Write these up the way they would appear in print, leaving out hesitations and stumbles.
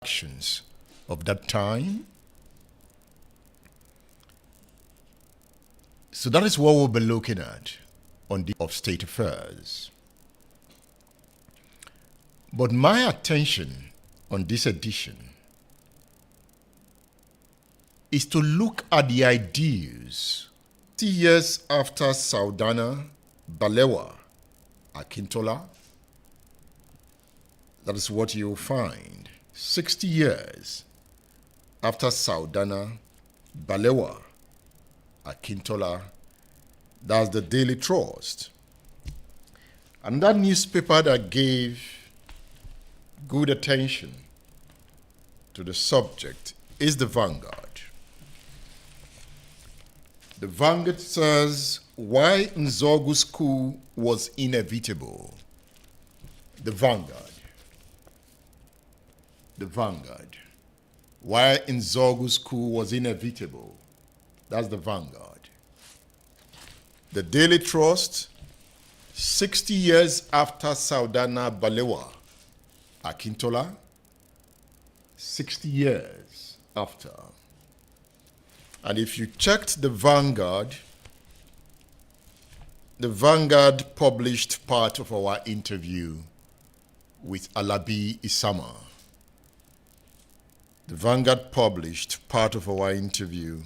actions of that time. So that is what we'll be looking at on the of state affairs. But my attention on this edition is to look at the ideas 60 years after Saudana Balewa Akintola. That is what you'll find. 60 years after Saudana Balewa Akintola, that's the Daily Trust. And that newspaper that gave good attention to the subject is the Vanguard. The Vanguard says why Nzeogwu's coup was inevitable. The Vanguard. The Vanguard. Why Nzeogwu's coup was inevitable. That's the Vanguard. The Daily Trust, 60 years after Saudana Balewa Akintola, 60 years after. And if you checked the Vanguard published part of our interview with Alabi Isama. The Vanguard published part of our interview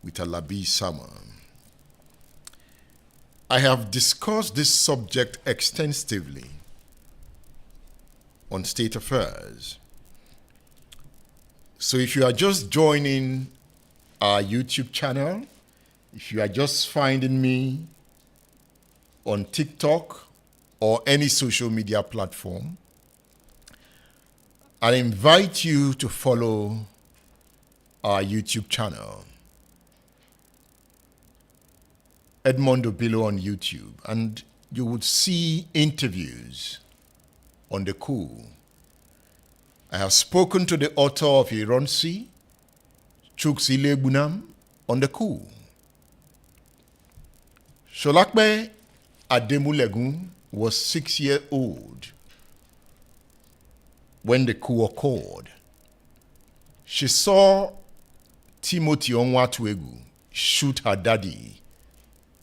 with Alabi Isama. I have discussed this subject extensively on state affairs. So if you are just joining our YouTube channel, if you are just finding me on TikTok or any social media platform, I invite you to follow our YouTube channel, Edmondo Bilo on YouTube, and you would see interviews on the coup. I have spoken to the author of Ironsi, Chukwuma on the coup. Sholakbe Ademulegun was 6 years old when the coup occurred. She saw Timothy Onwatuegu shoot her daddy,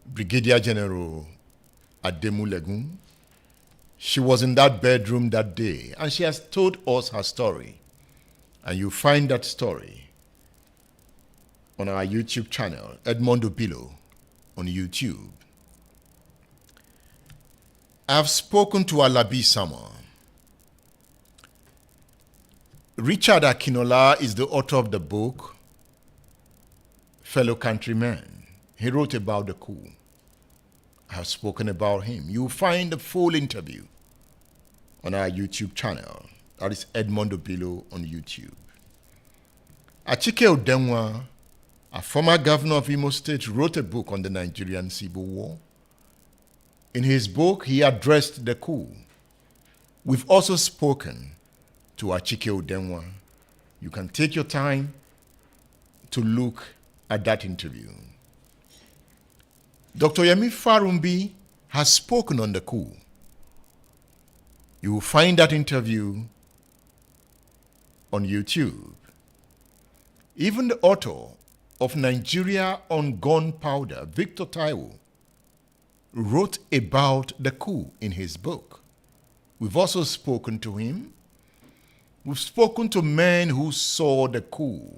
Brigadier General Ademulegun. She was in that bedroom that day, and she has told us her story. And you find that story on our YouTube channel, Edmondo Bilo on YouTube. I have spoken to Alabi Isama. Richard Akinola is the author of the book, Fellow Countrymen. He wrote about the coup. I have spoken about him. You'll find the full interview on our YouTube channel. That is Edmondo Bilo on YouTube. Achike Odenwa, a former governor of Imo State, wrote a book on the Nigerian Civil War. In his book, he addressed the coup. We've also spoken to Achike Odenwa. You can take your time to look at that interview. Dr. Yemi Farumbi has spoken on the coup. You will find that interview on YouTube. Even the author of Nigeria on Gunpowder, Victor Taiwo, wrote about the coup in his book. We've also spoken to him. We've spoken to men who saw the coup.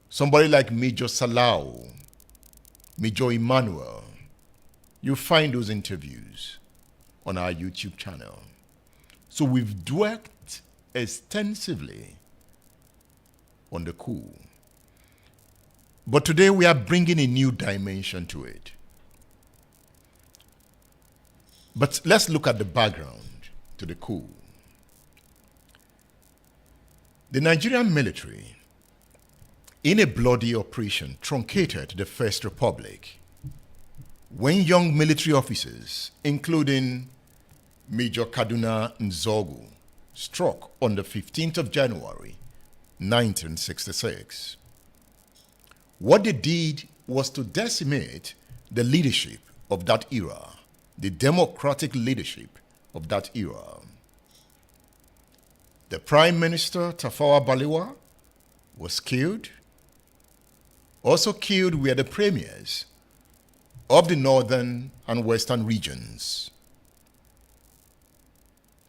Somebody like Major Salau, Major Emmanuel. You'll find those interviews on our YouTube channel. So we've dwelt extensively on the coup. But today we are bringing a new dimension to it. But let's look at the background to the coup. The Nigerian military, in a bloody operation, truncated the First Republic when young military officers, including Major Kaduna Nzeogwu, struck on the 15th of January, 1966. What they did was to decimate the leadership of that era, the democratic leadership of that era. The Prime Minister, Tafawa Balewa, was killed. Also killed were the premiers of the northern and western regions.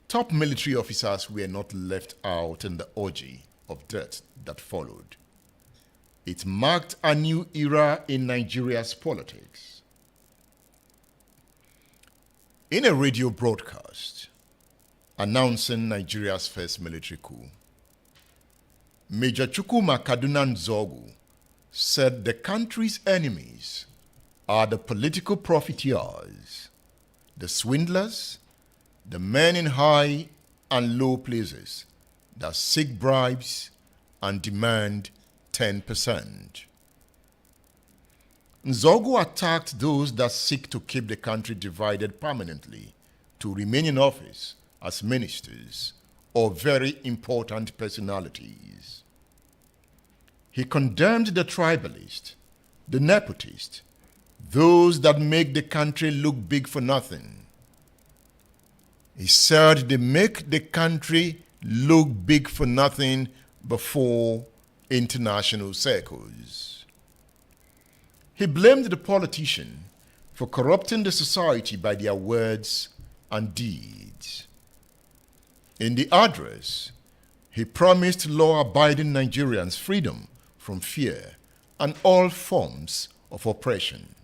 Top military officers were not left out in the orgy of death that followed. It marked a new era in Nigeria's politics. In a radio broadcast announcing Nigeria's first military coup, Major Chukwuma Kaduna Nzeogwu said the country's enemies are the political profiteers, the swindlers, the men in high and low places that seek bribes and demand 10%. Nzeogwu attacked those that seek to keep the country divided permanently to remain in office as ministers or very important personalities. He condemned the tribalist, the nepotist, those that make the country look big for nothing. He said they make the country look big for nothing before international circles. He blamed the politician for corrupting the society by their words and deeds. In the address, he promised law-abiding Nigerians freedom from fear and all forms of oppression.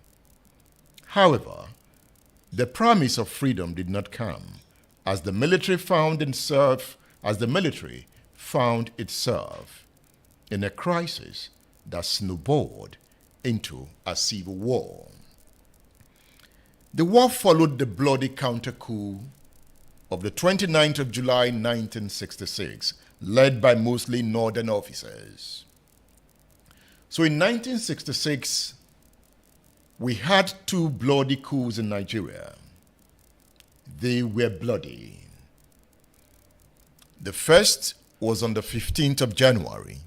However, the promise of freedom did not come as the military found itself in a crisis that snowballed into a civil war. The war followed the bloody counter-coup of the 29th of July 1966, led by mostly northern officers. So in 1966, we had two bloody coups in Nigeria. They were bloody. The first was on the 15th of January,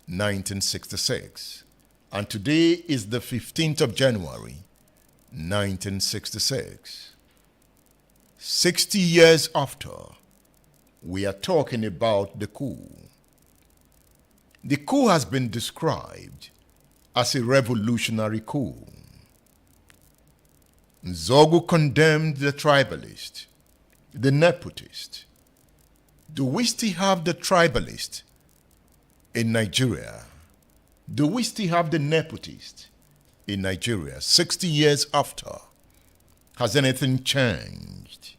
1966. And today is the 15th of January, 1966. 60 years after, we are talking about the coup. The coup has been described as a revolutionary coup. Nzeogwu condemned the tribalist, the nepotist. Do we still have the tribalist in Nigeria? Do we still have the nepotist in Nigeria 60 years after? Has anything changed?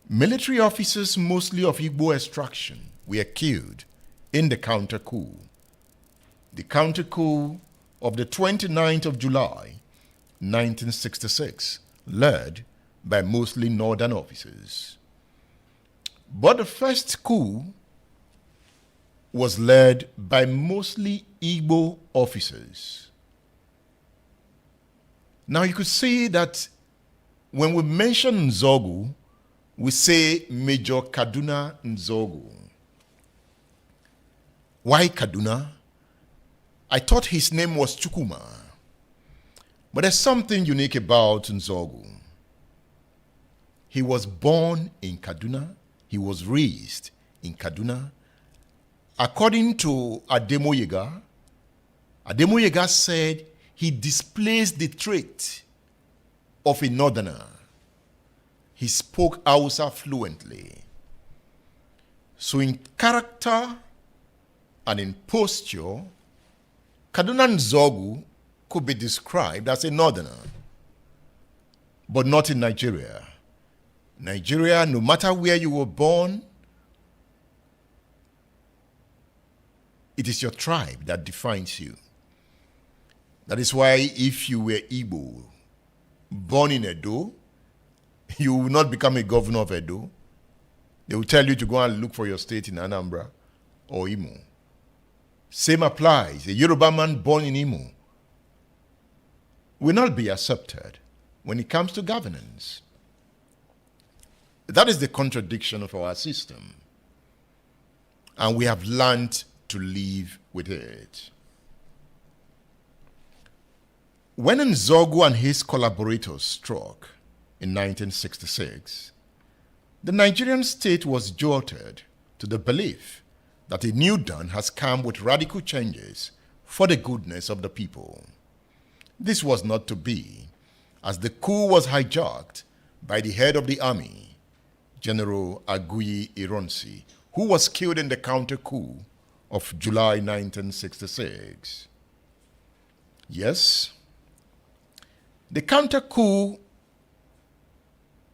Military officers, mostly of Igbo extraction, were killed in the counter-coup. The counter-coup of the 29th of July, 1966, led by mostly northern officers. But the first coup was led by mostly Igbo officers. Now you could see that when we mention Nzeogwu, we say Major Kaduna Nzeogwu. Why Kaduna? I thought his name was Chukwuma. But there's something unique about Nzeogwu. He was born in Kaduna. He was raised in Kaduna. According to Ademoyega said he displays the trait of a northerner. He spoke Hausa fluently. So in character and in posture, Kaduna Nzeogwu could be described as a northerner, but not in Nigeria. Nigeria, no matter where you were born, it is your tribe that defines you. That is why if you were Igbo, born in Edo, you will not become a governor of Edo. They will tell you to go and look for your state in Anambra or Imo. Same applies. A Yoruba man born in Imo will not be accepted when it comes to governance. That is the contradiction of our system. And we have learned to live with it. When Nzeogwu and his collaborators struck in 1966, The Nigerian state was jolted to the belief that a new dawn has come with radical changes for the goodness of the people. This was not to be, as the coup was hijacked by the head of the army, General Aguiyi Ironsi, who was killed in the counter-coup of July 1966. Yes, the counter-coup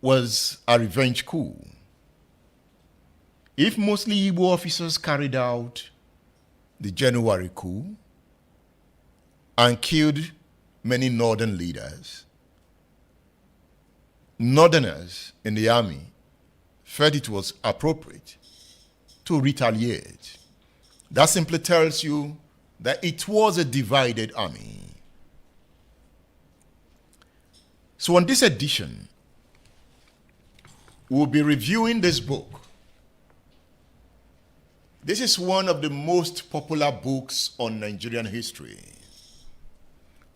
was a revenge coup. If mostly Igbo officers carried out the January coup and killed many northern leaders, northerners in the army felt it was appropriate to retaliate. That simply tells you that it was a divided army. So on this edition, we'll be reviewing this book. This is one of the most popular books on Nigerian history.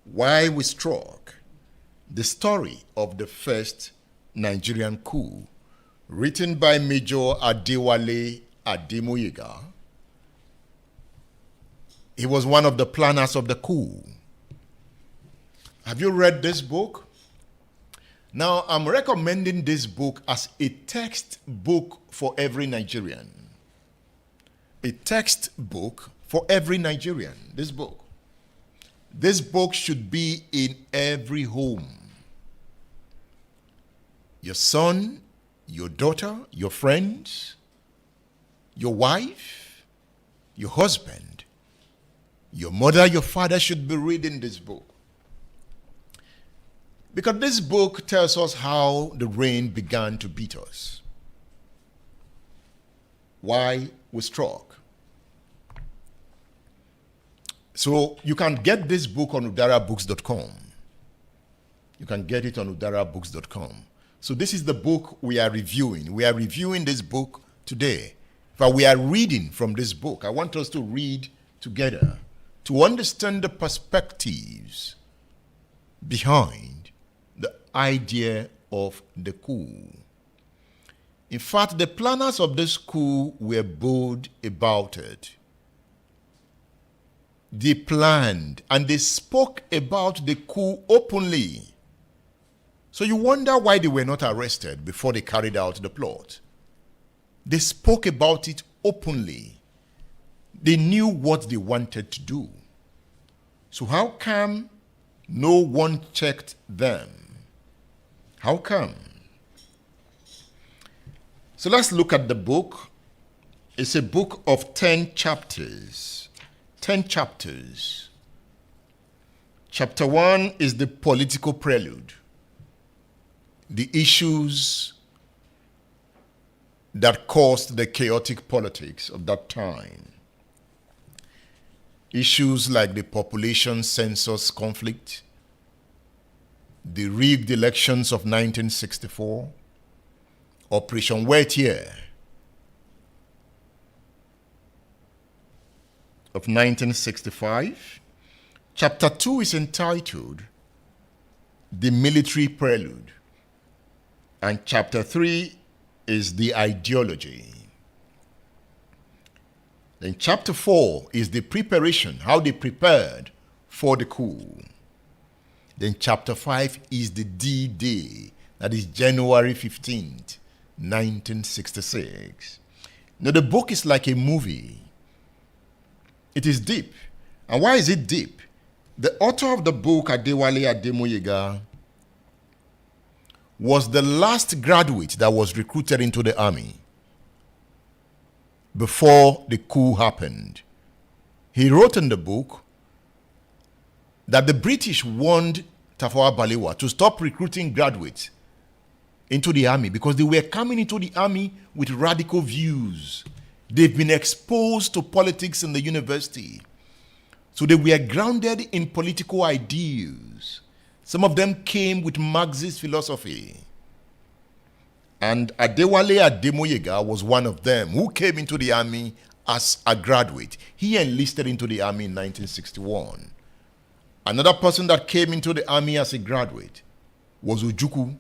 Why We Struck, the story of the first Nigerian coup, written by Major Adewale Ademoyega. He was one of the planners of the coup. Have you read this book? Now, I'm recommending this book as a textbook for every Nigerian. A textbook for every Nigerian, this book. This book should be in every home. Your son, your daughter, your friends, your wife, your husband, your mother, your father should be reading this book. Because this book tells us how the rain began to beat us. Why we struck. So you can get this book on udarabooks.com. You can get it on udarabooks.com. So this is the book we are reviewing. We are reviewing this book today. But we are reading from this book. I want us to read together to understand the perspectives behind the idea of the coup. In fact, the planners of this coup were bold about it. They planned and they spoke about the coup openly. So you wonder why they were not arrested before they carried out the plot. They spoke about it openly. They knew what they wanted to do. So how come no one checked them? How come? So let's look at the book. It's a book of 10 chapters. 10 chapters. Chapter 1 is the political prelude. The issues that caused the chaotic politics of that time. Issues like the population census conflict, the rigged elections of 1964, Operation Wet Year of 1965. Chapter 2 is entitled The Military Prelude. And chapter 3 is the ideology. Then chapter 4 is the preparation, how they prepared for the coup. Then chapter 5 is the D-Day, that is January 15th, 1966. Now the book is like a movie. It is deep. And why is it deep? The author of the book, Adewale Ademoyega, was the last graduate that was recruited into the army before the coup happened. He wrote in the book that the British warned Tafawa Balewa to stop recruiting graduates into the army because they were coming into the army with radical views. They've been exposed to politics in the university. So they were grounded in political ideals. Some of them came with Marxist philosophy. And Adewale Ademoyega was one of them who came into the army as a graduate. He enlisted into the army in 1961. Another person that came into the army as a graduate was Ojukwu.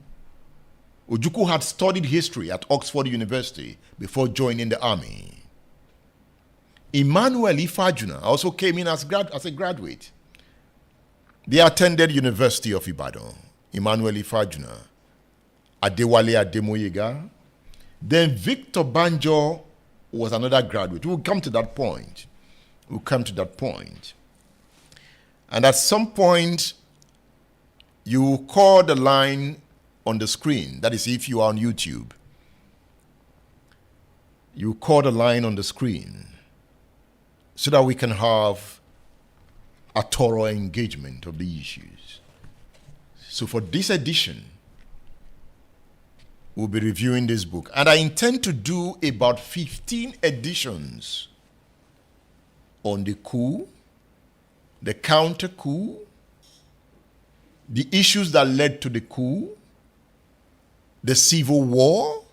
Ojukwu had studied history at Oxford University before joining the army. Emmanuel Ifajuna also came in as a graduate. They attended University of Ibadan. Emmanuel Ifajuna, Adewale Ademoyega. Then Victor Banjo was another graduate. We'll come to that point. And at some point, you call the line on the screen. That is, if you are on YouTube. You call the line on the screen so that we can have a thorough engagement of the issues. So for this edition, we'll be reviewing this book. And I intend to do about 15 editions on the coup, the counter-coup, the issues that led to the coup, the civil war.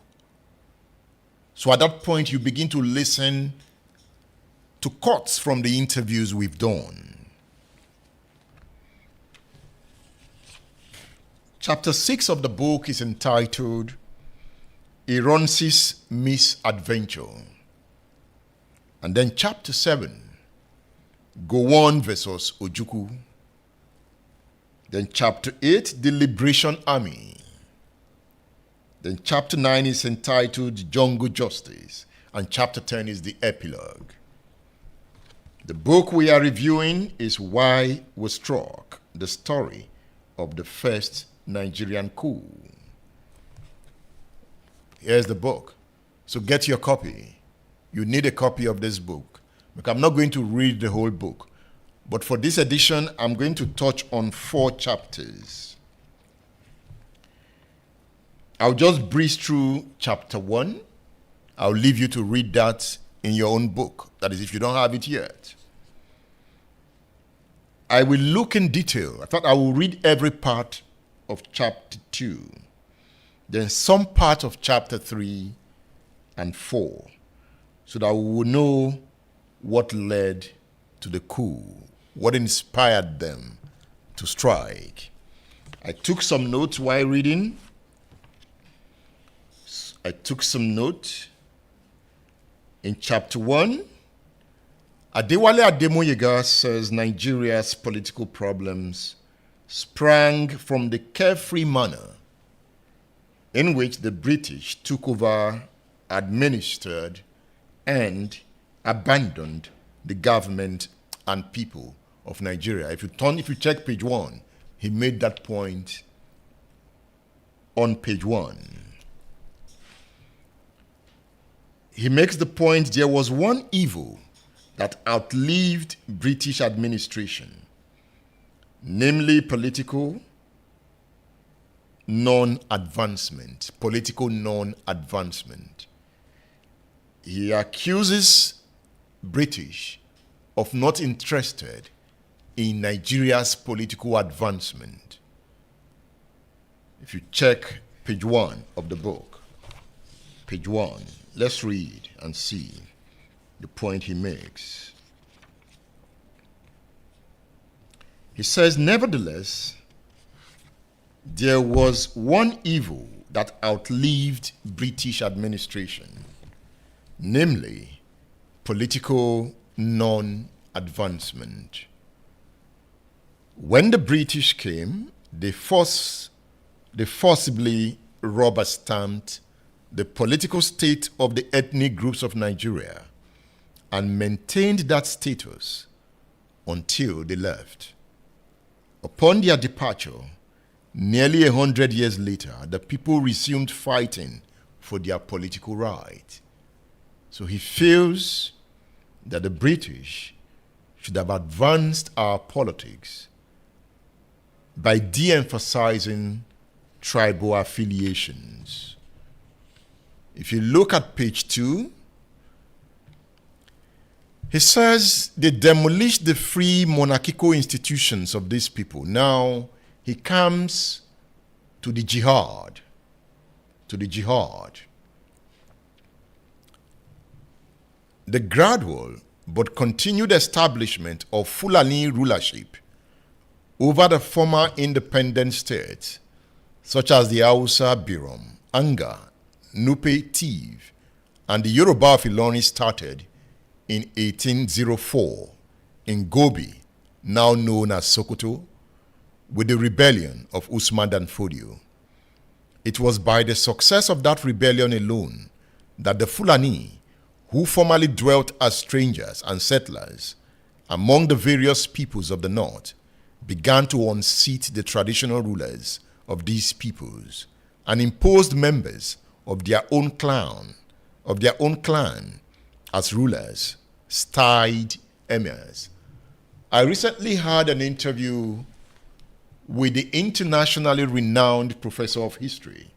So at that point, you begin to listen to cuts from the interviews we've done. Chapter 6 of the book is entitled Ironsi's Misadventure. And then chapter 7, Gowon versus Ojukwu. Then chapter 8, The Liberation Army. Then chapter 9 is entitled Jungle Justice. And chapter 10 is the epilogue. The book we are reviewing is Why We Struck, the story of the first Nigerian coup. Here's the book. So get your copy. You need a copy of this book. Because I'm not going to read the whole book. But for this edition, I'm going to touch on 4 chapters. I'll just breeze through chapter 1. I'll leave you to read that in your own book. That is, if you don't have it yet. I will look in detail. I thought I will read every part of chapter 2. Then some part of chapter 3 and 4. So that we will know what led to the coup. What inspired them to strike. I took some notes while reading. I took some notes. In chapter 1, Adewale Ademoyega says Nigeria's political problems sprang from the carefree manner in which the British took over, administered, and abandoned the government and people of Nigeria. If you check page 1, he made that point on page 1. He makes the point there was one evil that outlived British administration, namely political non-advancement. He accuses British of not interested in Nigeria's political advancement. If you check page 1 of the book, page 1, let's read and see the point he makes. He says, nevertheless, there was one evil that outlived British administration, namely political non-advancement. When the British came, they forcibly rubber-stamped the political state of the ethnic groups of Nigeria and maintained that status until they left. Upon their departure, nearly 100 years later, the people resumed fighting for their political right. So he feels that the British should have advanced our politics by de-emphasizing tribal affiliations. If you look at page 2, he says they demolished the free monarchical institutions of these people. Now he comes to the jihad. The gradual but continued establishment of Fulani rulership over the former independent states, such as the Hausa Birom Anga, Nupe Tiv, and the Yoruba of Ilorin started in 1804 in Gobi, now known as Sokoto, with the rebellion of Usman Dan Fodio. It was by the success of that rebellion alone that the Fulani, who formerly dwelt as strangers and settlers among the various peoples of the north, began to unseat the traditional rulers of these peoples and imposed members of their own clan as rulers, styled emirs. I recently had an interview with the internationally renowned professor of history,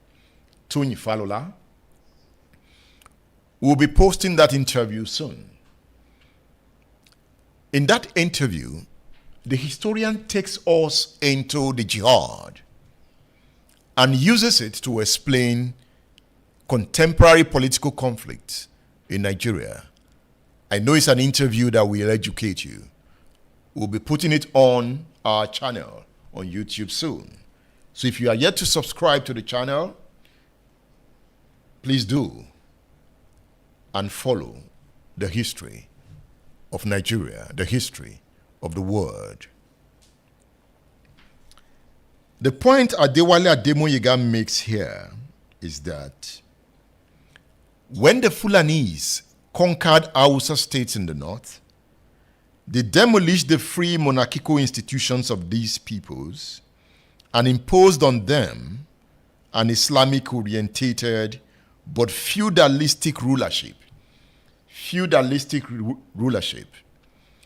Tony Falola. We'll be posting that interview soon. In that interview, the historian takes us into the jihad and uses it to explain contemporary political conflicts in Nigeria. I know it's an interview that will educate you. We'll be putting it on our channel on YouTube soon. So if you are yet to subscribe to the channel, please do and follow the history of Nigeria, the history of the world. The point Adewale Ademoyega makes here is that when the Fulanese conquered Hausa states in the north, they demolished the free monarchical institutions of these peoples and imposed on them an Islamic-orientated but feudalistic rulership.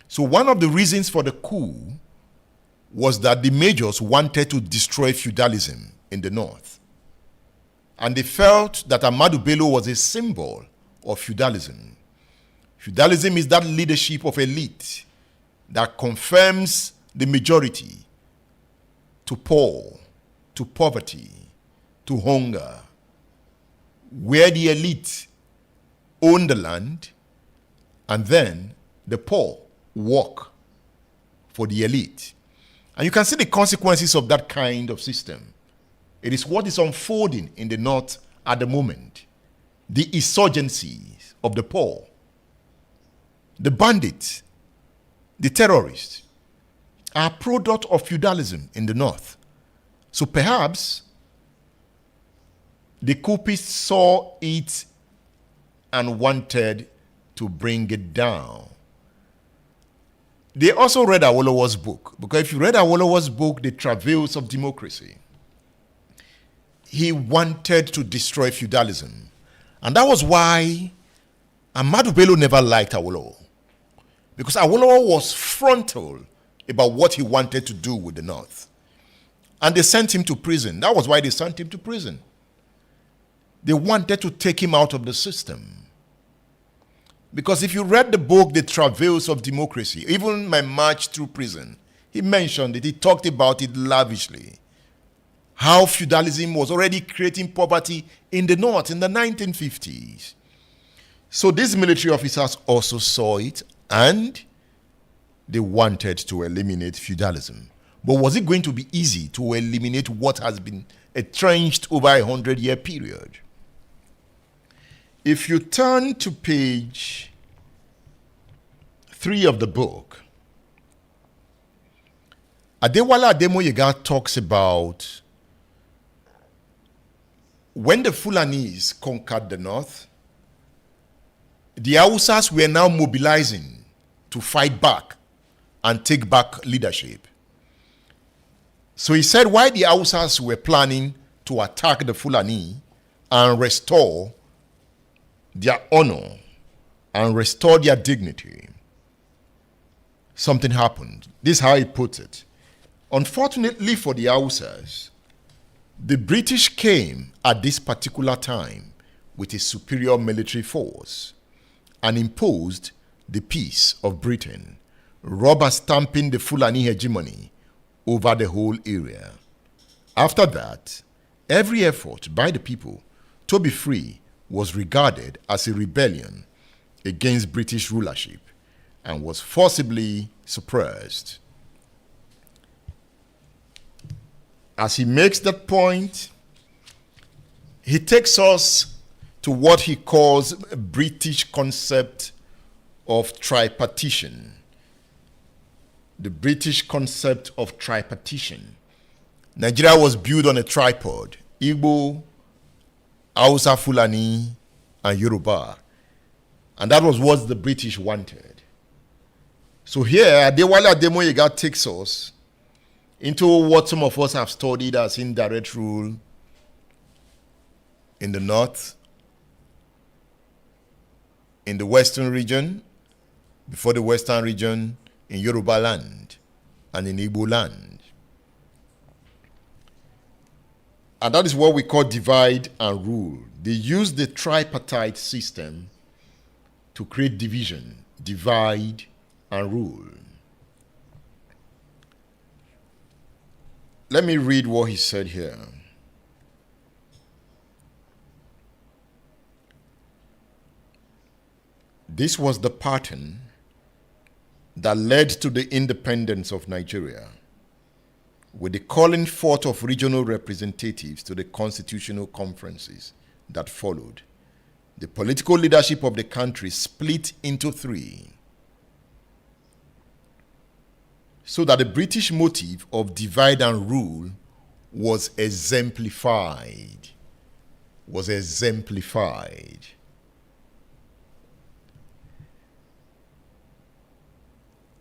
So one of the reasons for the coup was that the majors wanted to destroy feudalism in the north. And they felt that Ahmadu Bello was a symbol of feudalism. Feudalism is that leadership of elite that confirms the majority to poor, to poverty, to hunger, where the elite own the land and then the poor work for the elite. And you can see the consequences of that kind of system. It is what is unfolding in the north at the moment. The insurgencies of the poor, the bandits, the terrorists are a product of feudalism in the north. So perhaps the coupists saw it and wanted to bring it down. They also read Awolowo's book, because if you read Awolowo's book, The Travails of Democracy, he wanted to destroy feudalism. And that was why Ahmadu Bello never liked Awolowo, because Awolowo was frontal about what he wanted to do with the North. And they sent him to prison. That was why they sent him to prison. They wanted to take him out of the system. Because if you read the book, The Travails of Democracy, even my march through prison, he mentioned it, he talked about it lavishly. How feudalism was already creating poverty in the North in the 1950s. So these military officers also saw it and they wanted to eliminate feudalism. But was it going to be easy to eliminate what has been entrenched over a 100-year period? If you turn to page 3 of the book, Adewale Ademoyega talks about when the Fulanese conquered the north, the Hausas were now mobilizing to fight back and take back leadership. So he said why the Hausas were planning to attack the Fulani and restore their honor and restore their dignity, something happened. This is how he puts it. Unfortunately for the Hausas, the British came at this particular time with a superior military force and imposed the peace of Britain, rubber stamping the Fulani hegemony over the whole area. After that, every effort by the people to be free was regarded as a rebellion against British rulership and was forcibly suppressed. As he makes that point, he takes us to what he calls a British concept of tripartition. The British concept of tripartition. Nigeria was built on a tripod: Igbo, Hausa, Fulani, and Yoruba. And that was what the British wanted. So here, Adewale Ademoyega takes us into what some of us have studied as indirect rule in the north, in the western region, before the western region, in Yoruba land, and in Igbo land. And that is what we call divide and rule. They use the tripartite system to create division, divide and rule. Let me read what he said here. This was the pattern that led to the independence of Nigeria, with the calling forth of regional representatives to the constitutional conferences that followed. The political leadership of the country split into three, so that the British motive of divide and rule was exemplified.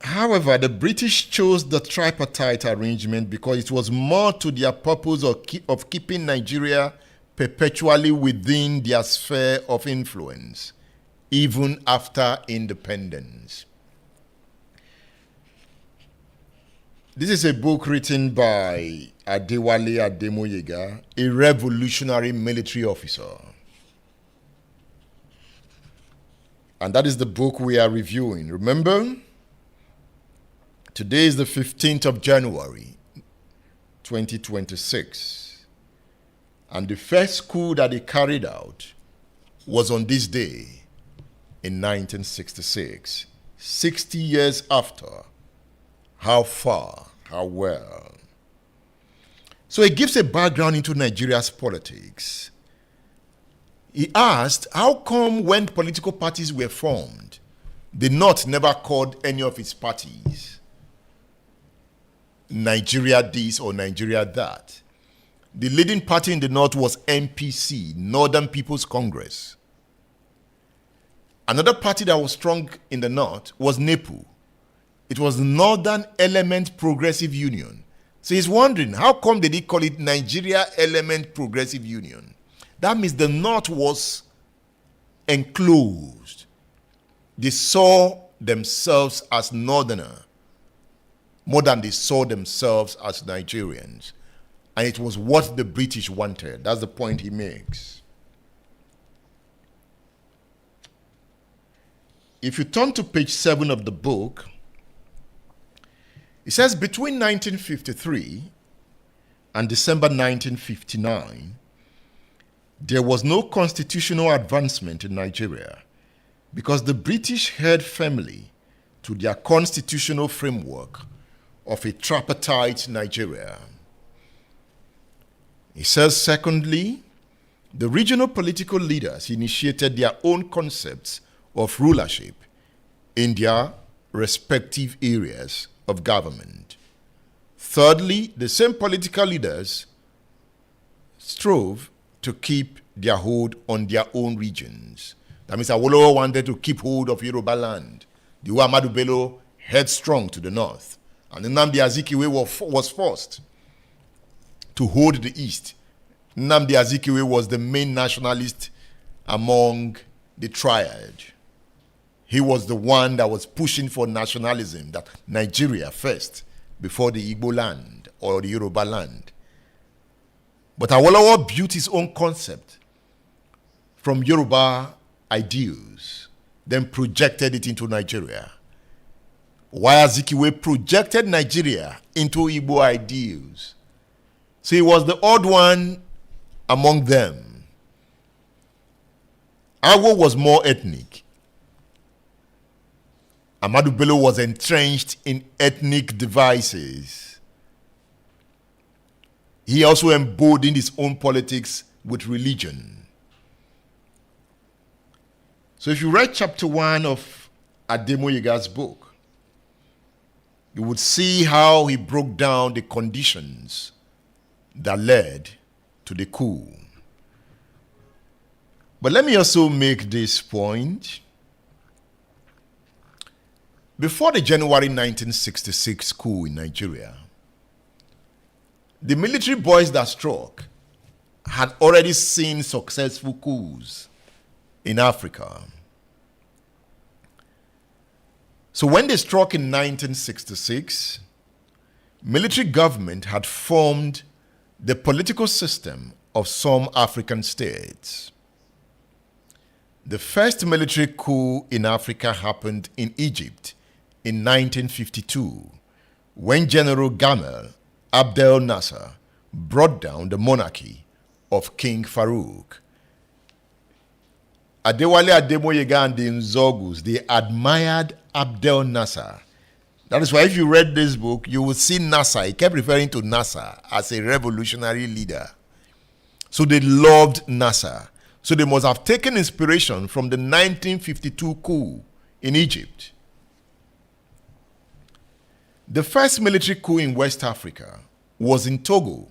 However, the British chose the tripartite arrangement because it was more to their purpose of keeping Nigeria perpetually within their sphere of influence, even after independence. This is a book written by Adewale Ademoyega, a revolutionary military officer. And that is the book we are reviewing. Remember, today is the 15th of January, 2026. And the first coup that he carried out was on this day in 1966, 60 years after. How far? How well? So he gives a background into Nigeria's politics. He asked, how come when political parties were formed, the North never called any of its parties Nigeria this or Nigeria that? The leading party in the North was NPC, Northern People's Congress. Another party that was strong in the North was NEPU. It was the Northern Element Progressive Union. So he's wondering, how come they did call it Nigeria Element Progressive Union? That means the North was enclosed. They saw themselves as Northerner more than they saw themselves as Nigerians. And it was what the British wanted. That's the point he makes. If you turn to page 7 of the book, it says between 1953 and December 1959, there was no constitutional advancement in Nigeria because the British held firmly to their constitutional framework of a tripartite Nigeria. He says, secondly, the regional political leaders initiated their own concepts of rulership in their respective areas of government. Thirdly, the same political leaders strove to keep their hold on their own regions. That means Awolowo wanted to keep hold of Yoruba land. The Ahmadu Bello headstrong to the north. And Nnamdi Azikiwe was forced to hold the East. Nnamdi Azikiwe was the main nationalist among the triad. He was the one that was pushing for nationalism, that Nigeria first, before the Igbo land or the Yoruba land. But Awolowo built his own concept from Yoruba ideals, then projected it into Nigeria. While Azikiwe projected Nigeria into Igbo ideals. So he was the odd one among them. Awo was more ethnic. Ahmadu Bello was entrenched in ethnic devices. He also embodied his own politics with religion. So if you read chapter 1 of Ademoyega's book, you would see how he broke down the conditions that led to the coup. But let me also make this point. Before the January 1966 coup in Nigeria, the military boys that struck had already seen successful coups in Africa. So when they struck in 1966, military government had formed the political system of some African states. The first military coup in Africa happened in Egypt in 1952, when General Gamal Abdel Nasser brought down the monarchy of King Farouk. Adewale Ademoyega and the Nzeogwus, they admired Abdel Nasser. That is why if you read this book, you will see Nasser. He kept referring to Nasser as a revolutionary leader. So they loved Nasser. So they must have taken inspiration from the 1952 coup in Egypt. The first military coup in West Africa was in Togo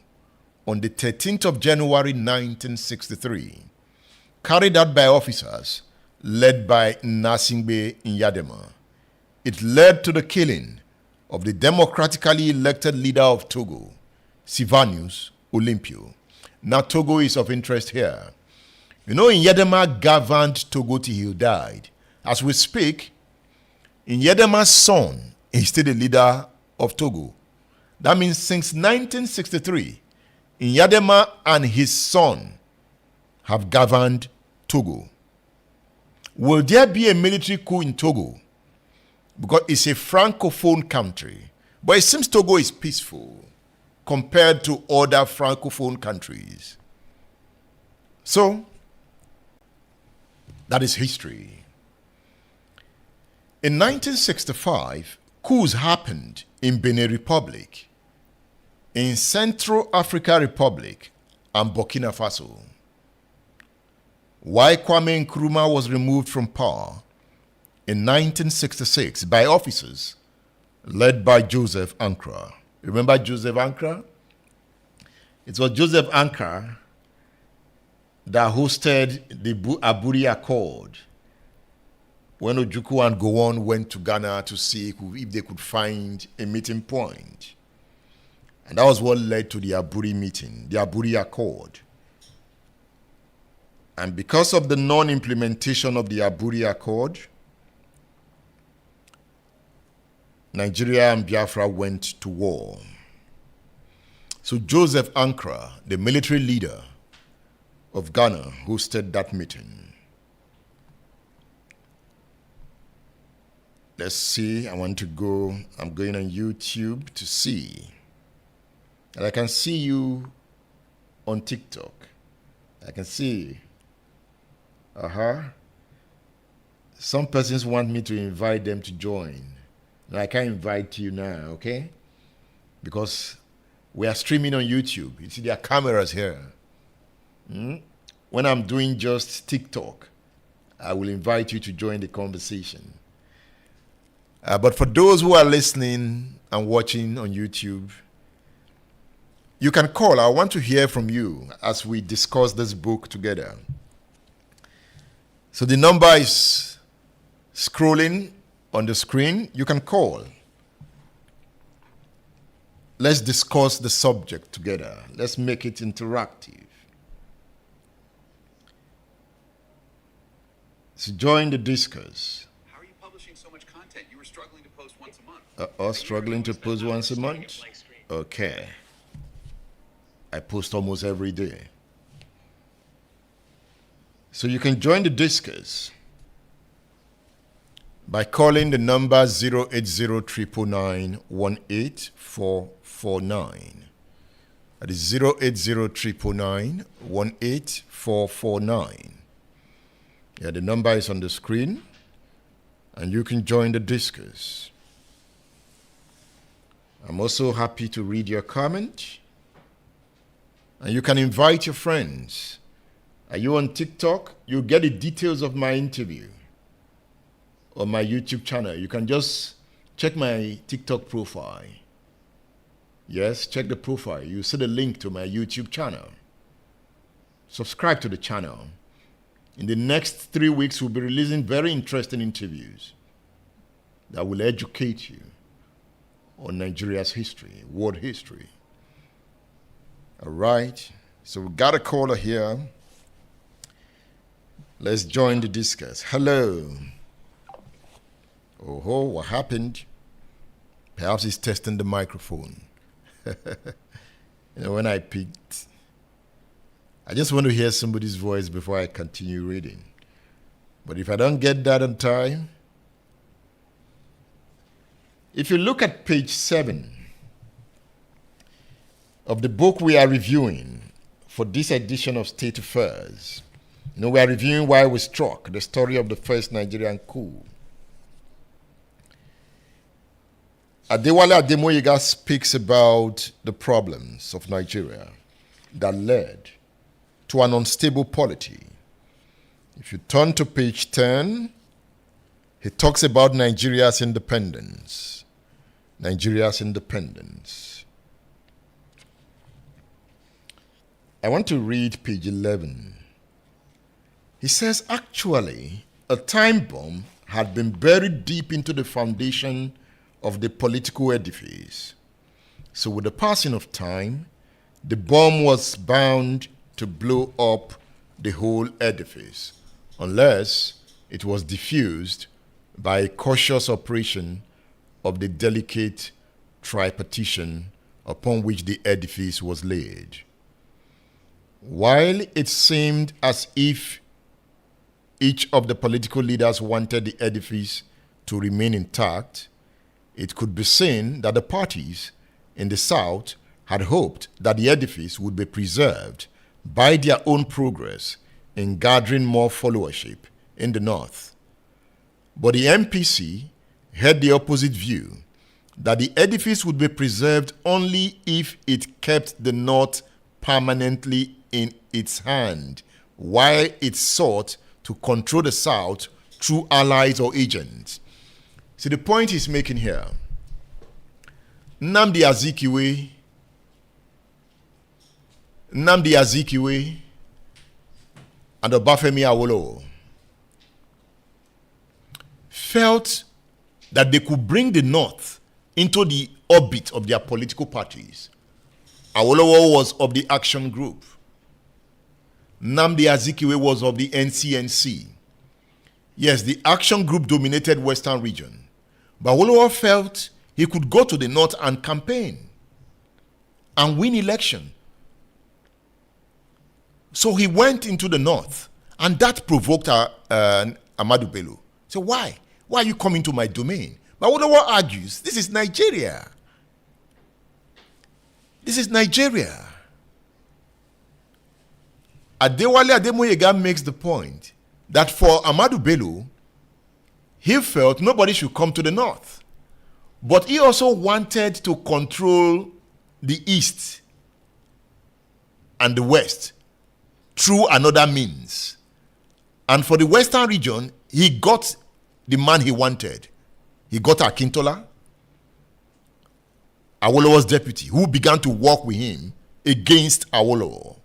on the 13th of January 1963, carried out by officers led by Gnassingbé Nyadema. It led to the killing of the democratically elected leader of Togo, Sylvanus Olympio. Now Togo is of interest here. You know, Nyadema governed Togo till he died. As we speak, Nyadema's son is still the leader of Togo. That means since 1963, Nyadema and his son have governed Togo. Will there be a military coup in Togo? Because it's a francophone country. But it seems Togo is peaceful compared to other francophone countries. So, that is history. In 1965, coups happened in Benin Republic, in Central Africa Republic, and Burkina Faso. Why Kwame Nkrumah was removed from power in 1966 by officers led by Joseph Ankara. Remember Joseph Ankara? It was Joseph Ankara that hosted the Aburi Accord when Ojukwu and Gowon went to Ghana to see if they could find a meeting point. And that was what led to the Aburi meeting, the Aburi Accord. And because of the non-implementation of the Aburi Accord, Nigeria and Biafra went to war. So Joseph Ankara, the military leader of Ghana, hosted that meeting. Let's see, I'm going on YouTube to see. And I can see you on TikTok. I can see. Some persons want me to invite them to join. No, I can't invite you now, okay? Because we are streaming on YouTube. You see, there are cameras here. When I'm doing just TikTok, I will invite you to join the conversation. But for those who are listening and watching on YouTube, you can call. I want to hear from you as we discuss this book together. So the number is scrolling on the screen. You can call. Let's discuss the subject together. Let's make it interactive. So join the discourse. How are you publishing so much content? You were struggling to post once a month. Struggling to post once a month? Okay. I post almost every day. So you can join the discourse by calling the number 080-999-18449. That is 080-999-18449. Yeah, the number is on the screen, and you can join the discourse. I'm also happy to read your comment, and you can invite your friends Are you on TikTok? You'll get the details of my interview on my YouTube channel. You can just check my TikTok profile. Yes, check the profile. You see the link to my YouTube channel. Subscribe to the channel. In the next 3 weeks, we'll be releasing very interesting interviews that will educate you on Nigeria's history, world history. All right. So we got a caller here. Let's join the discuss. Hello. Oh, what happened? Perhaps he's testing the microphone. When I picked, I just want to hear somebody's voice before I continue reading. But if I don't get that on time, if you look at page 7 of the book we are reviewing for this edition of State Affairs, we are reviewing Why We Struck, the story of the first Nigerian coup. Adewale Ademoyiga speaks about the problems of Nigeria that led to an unstable polity. If you turn to page 10, he talks about Nigeria's independence. Nigeria's independence. I want to read page 11. He says, actually, a time bomb had been buried deep into the foundation of the political edifice. So with the passing of time, the bomb was bound to blow up the whole edifice, unless it was diffused by a cautious operation of the delicate tripartition upon which the edifice was laid. While it seemed as if each of the political leaders wanted the edifice to remain intact, it could be seen that the parties in the South had hoped that the edifice would be preserved by their own progress in gathering more followership in the North. But the MPC had the opposite view, that the edifice would be preserved only if it kept the North permanently in its hand, while it sought to control the South through allies or agents. See, the point he's making here, Nnamdi Azikiwe and Obafemi Awolowo felt that they could bring the North into the orbit of their political parties. Awolowo was of the Action Group. Nnamdi Azikiwe was of the NCNC. Yes, the Action Group dominated Western region. But Awolowo felt he could go to the North and campaign and win election. So he went into the North, and that provoked Ahmadu Bello. So why? Why are you coming to my domain? But Awolowo argues, this is Nigeria. This is Nigeria. Adewale Ademoyiga makes the point that for Ahmadu Bello, he felt nobody should come to the North. But he also wanted to control the East and the West through another means. And for the Western region, he got the man he wanted. He got Akintola, Awolowo's deputy, who began to work with him against Awolowo.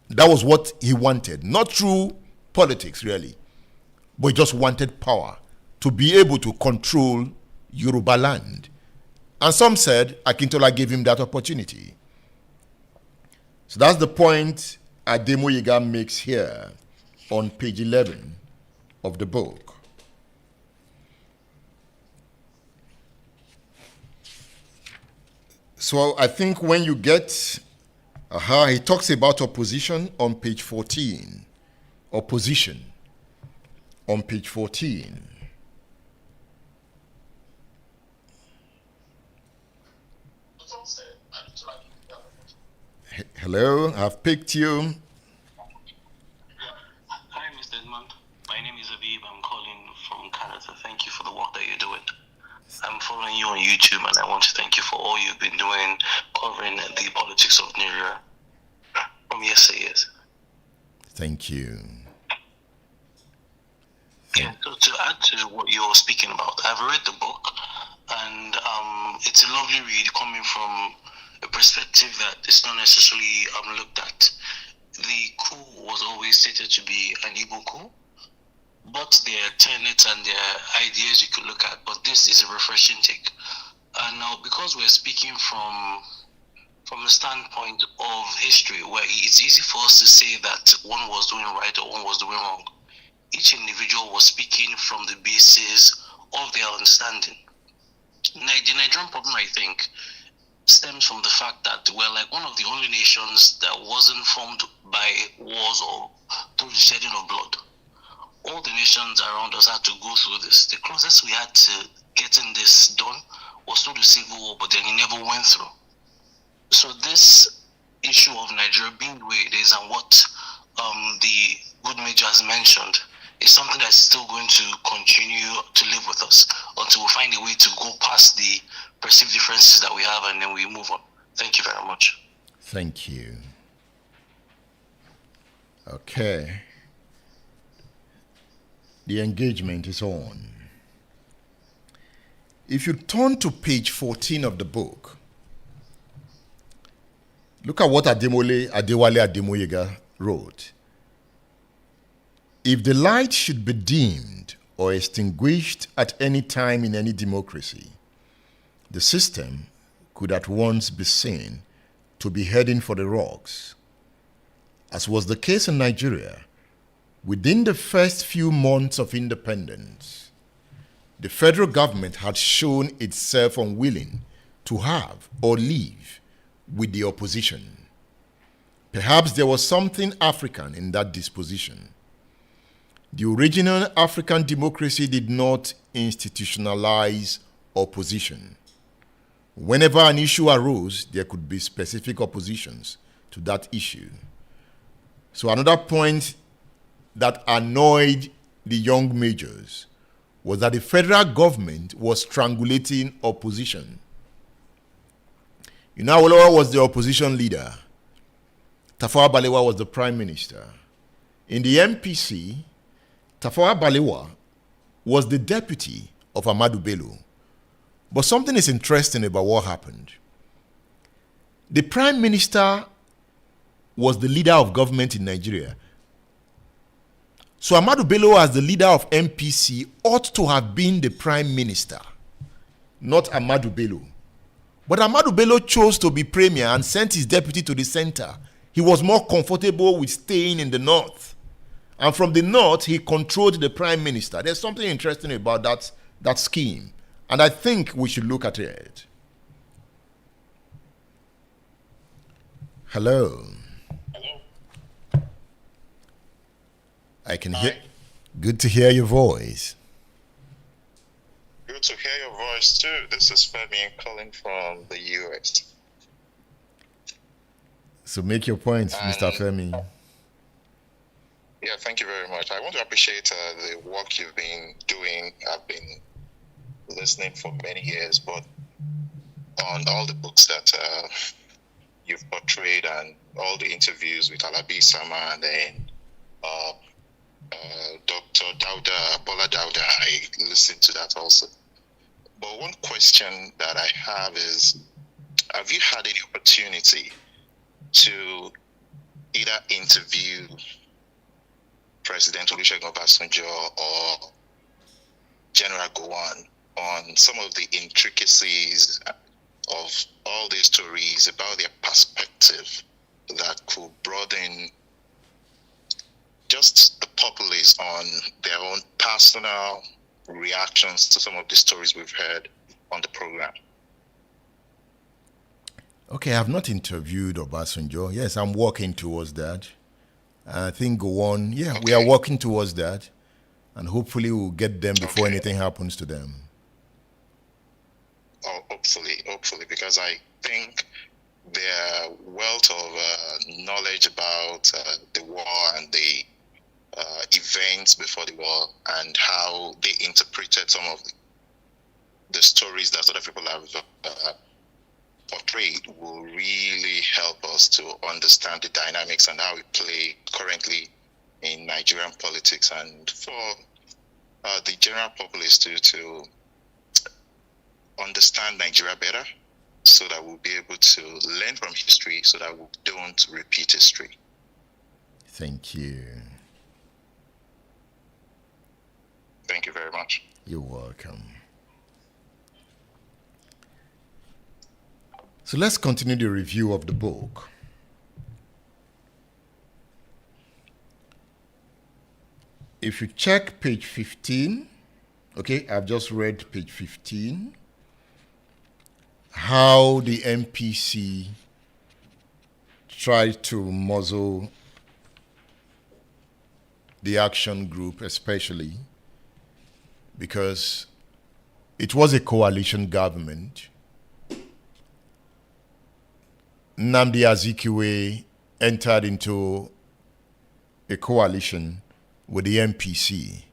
That was what he wanted. Not through politics, really. But he just wanted power to be able to control Yoruba land. And some said Akintola gave him that opportunity. So that's the point Ademoyiga makes here on page 11 of the book. So I think when you get, he talks about opposition on page 14. Opposition on page 14. Hello, I've picked you. Hi, Mr. Edmund. My name is Abib. I'm calling from Canada. Thank you for the work that you're doing. I'm following you on YouTube, and I want to thank you for all you've been doing covering the politics of Nigeria from yesteryears. Thank you. Yeah, so to add to what you're speaking about, I've read the book, and it's a lovely read coming from a perspective that is not necessarily looked at. The coup was always stated to be an Igbo coup, but there are tenets and there are ideas you could look at, but this is a refreshing take. And now, because we're speaking from the standpoint of history, where it's easy for us to say that one was doing right or one was doing wrong, each individual was speaking from the basis of their understanding. The Nigerian problem, I think, stems from the fact that we're like one of the only nations that wasn't formed by wars or through the shedding of blood. All the nations around us had to go through this. The closest we had to getting this done was through the Civil War, but then it never went through. So this issue of Nigeria being the way it is, and what the good Major has mentioned, is something that's still going to continue to live with us until we find a way to go past the perceived differences that we have, and then we move on. Thank you very much. Thank you. Okay. The engagement is on. If you turn to page 14 of the book, look at what Adewale Ademoyega wrote. If the light should be dimmed or extinguished at any time in any democracy, the system could at once be seen to be heading for the rocks. As was the case in Nigeria, within the first few months of independence, the federal government had shown itself unwilling to have or live with the opposition. Perhaps there was something African in that disposition. The original African democracy did not institutionalize opposition. Whenever an issue arose, there could be specific oppositions to that issue. So another point that annoyed the young majors was that the federal government was strangulating opposition. You know, Awolowo was the opposition leader. Tafawa Balewa was the prime minister. In the MPC, Tafawa Balewa was the deputy of Ahmadu Bello. But something is interesting about what happened. The prime minister was the leader of government in Nigeria. So Ahmadu Bello, as the leader of MPC, ought to have been the prime minister, not Ahmadu Bello. But Ahmadu Bello chose to be premier and sent his deputy to the center. He was more comfortable with staying in the north. And from the north, he controlled the prime minister. There's something interesting about that scheme. And I think we should look at it. Hello. I can hear. Good to hear your voice. Good to hear your voice too. This is Femi calling from the US. So make your points, Mr. Femi. Yeah, thank you very much. I want to appreciate the work you've been doing. I've been listening for many years, but on all the books that you've portrayed and all the interviews with Alabi Sama and then Dr. Dauda, Bola Dauda, I listened to that also. But one question that I have is, have you had any opportunity to either interview President Olusegun Obasanjo or General Gowon on some of the intricacies of all these stories about their perspective that could broaden just the populace on their own personal reactions to some of the stories we've heard on the program? Okay, I have not interviewed Obasanjo. Yes, I'm working towards that. I think go on. Yeah, okay. We are working towards that. And hopefully we'll get them before anything happens to them. Oh, hopefully, because I think their wealth of knowledge about the war and the events before the war and how they interpreted some of the stories that other people have portrayed will really help us to understand the dynamics and how it plays currently in Nigerian politics, and for the general populace to understand Nigeria better, so that we'll be able to learn from history, so that we don't repeat history. Thank you. Thank you very much. You're welcome. So let's continue the review of the book. If you check page 15, okay, I've just read page 15, how the MPC tried to muzzle the action group, especially because it was a coalition government. Nnamdi Azikiwe entered into a coalition with the MPC.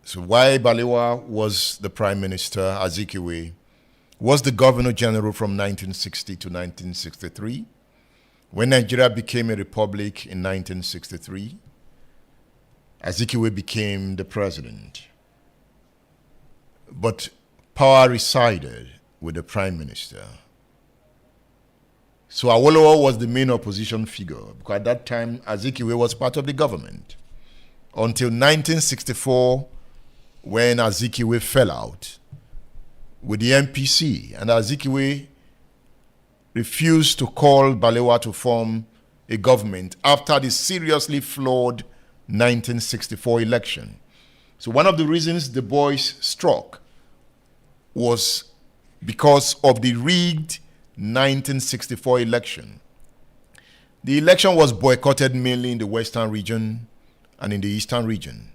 So while Balewa was the prime minister, Azikiwe was the governor general from 1960 to 1963. When Nigeria became a republic in 1963, Azikiwe became the president. But power resided with the prime minister. So Awolowo was the main opposition figure, because at that time, Azikiwe was part of the government. Until 1964, when Azikiwe fell out with the MPC, and Azikiwe refused to call Balewa to form a government after the seriously flawed 1964 election. So one of the reasons the boys struck was because of the rigged 1964 election. The election was boycotted mainly in the western region and in the eastern region.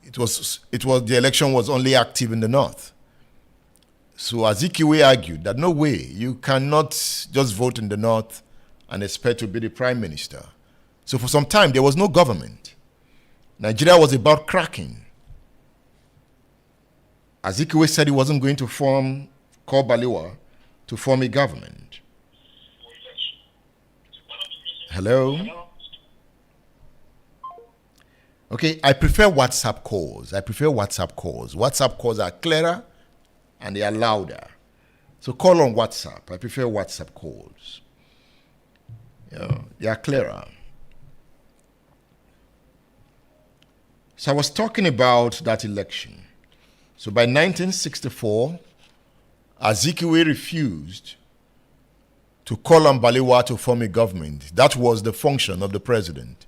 The election was only active in the north. So Azikiwe argued that no way, you cannot just vote in the north and expect to be the prime minister. So for some time, there was no government. Nigeria was about cracking. Azikiwe said he wasn't going to call Balewa to form a government. Hello? Okay, I prefer WhatsApp calls. WhatsApp calls are clearer and they are louder. So call on WhatsApp. I prefer WhatsApp calls. They are clearer. So I was talking about that election. So by 1964, Azikiwe refused to call on Balewa to form a government. That was the function of the president.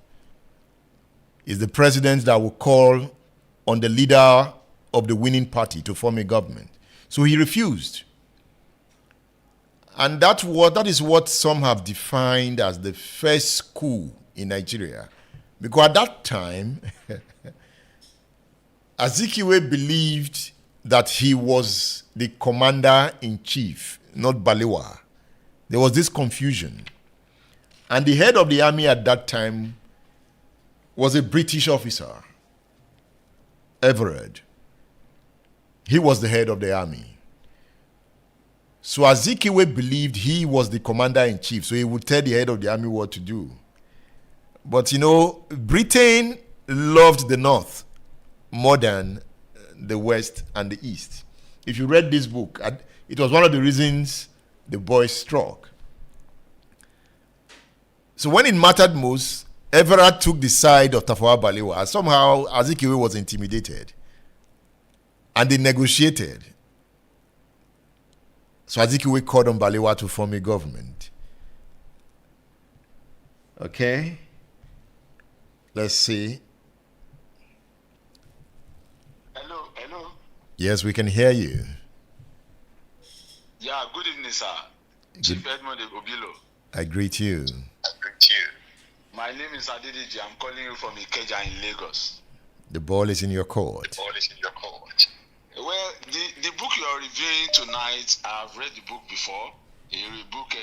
It's the president that will call on the leader of the winning party to form a government. So he refused. And that is what some have defined as the first coup in Nigeria. Because at that time, Azikiwe believed that he was the commander-in-chief, not Balewa. There was this confusion. And the head of the army at that time was a British officer, Everett. He was the head of the army. So Azikiwe believed he was the commander-in-chief, so he would tell the head of the army what to do. But Britain loved the north more than the west and the east. If you read this book, it was one of the reasons the boys struck. So when it mattered most, Everett took the side of Tafawa Balewa, and somehow Azikiwe was intimidated. And they negotiated. So Azikiwe called on Balewa to form a government. Okay? Let's see. Hello. Yes, we can hear you. Yeah, good evening, sir. Chief Edmond Obilo. I greet you. My name is Adidiji. I'm calling you from Ikeja in Lagos. The ball is in your court. Well, the book you are reviewing tonight, I've read the book before. A book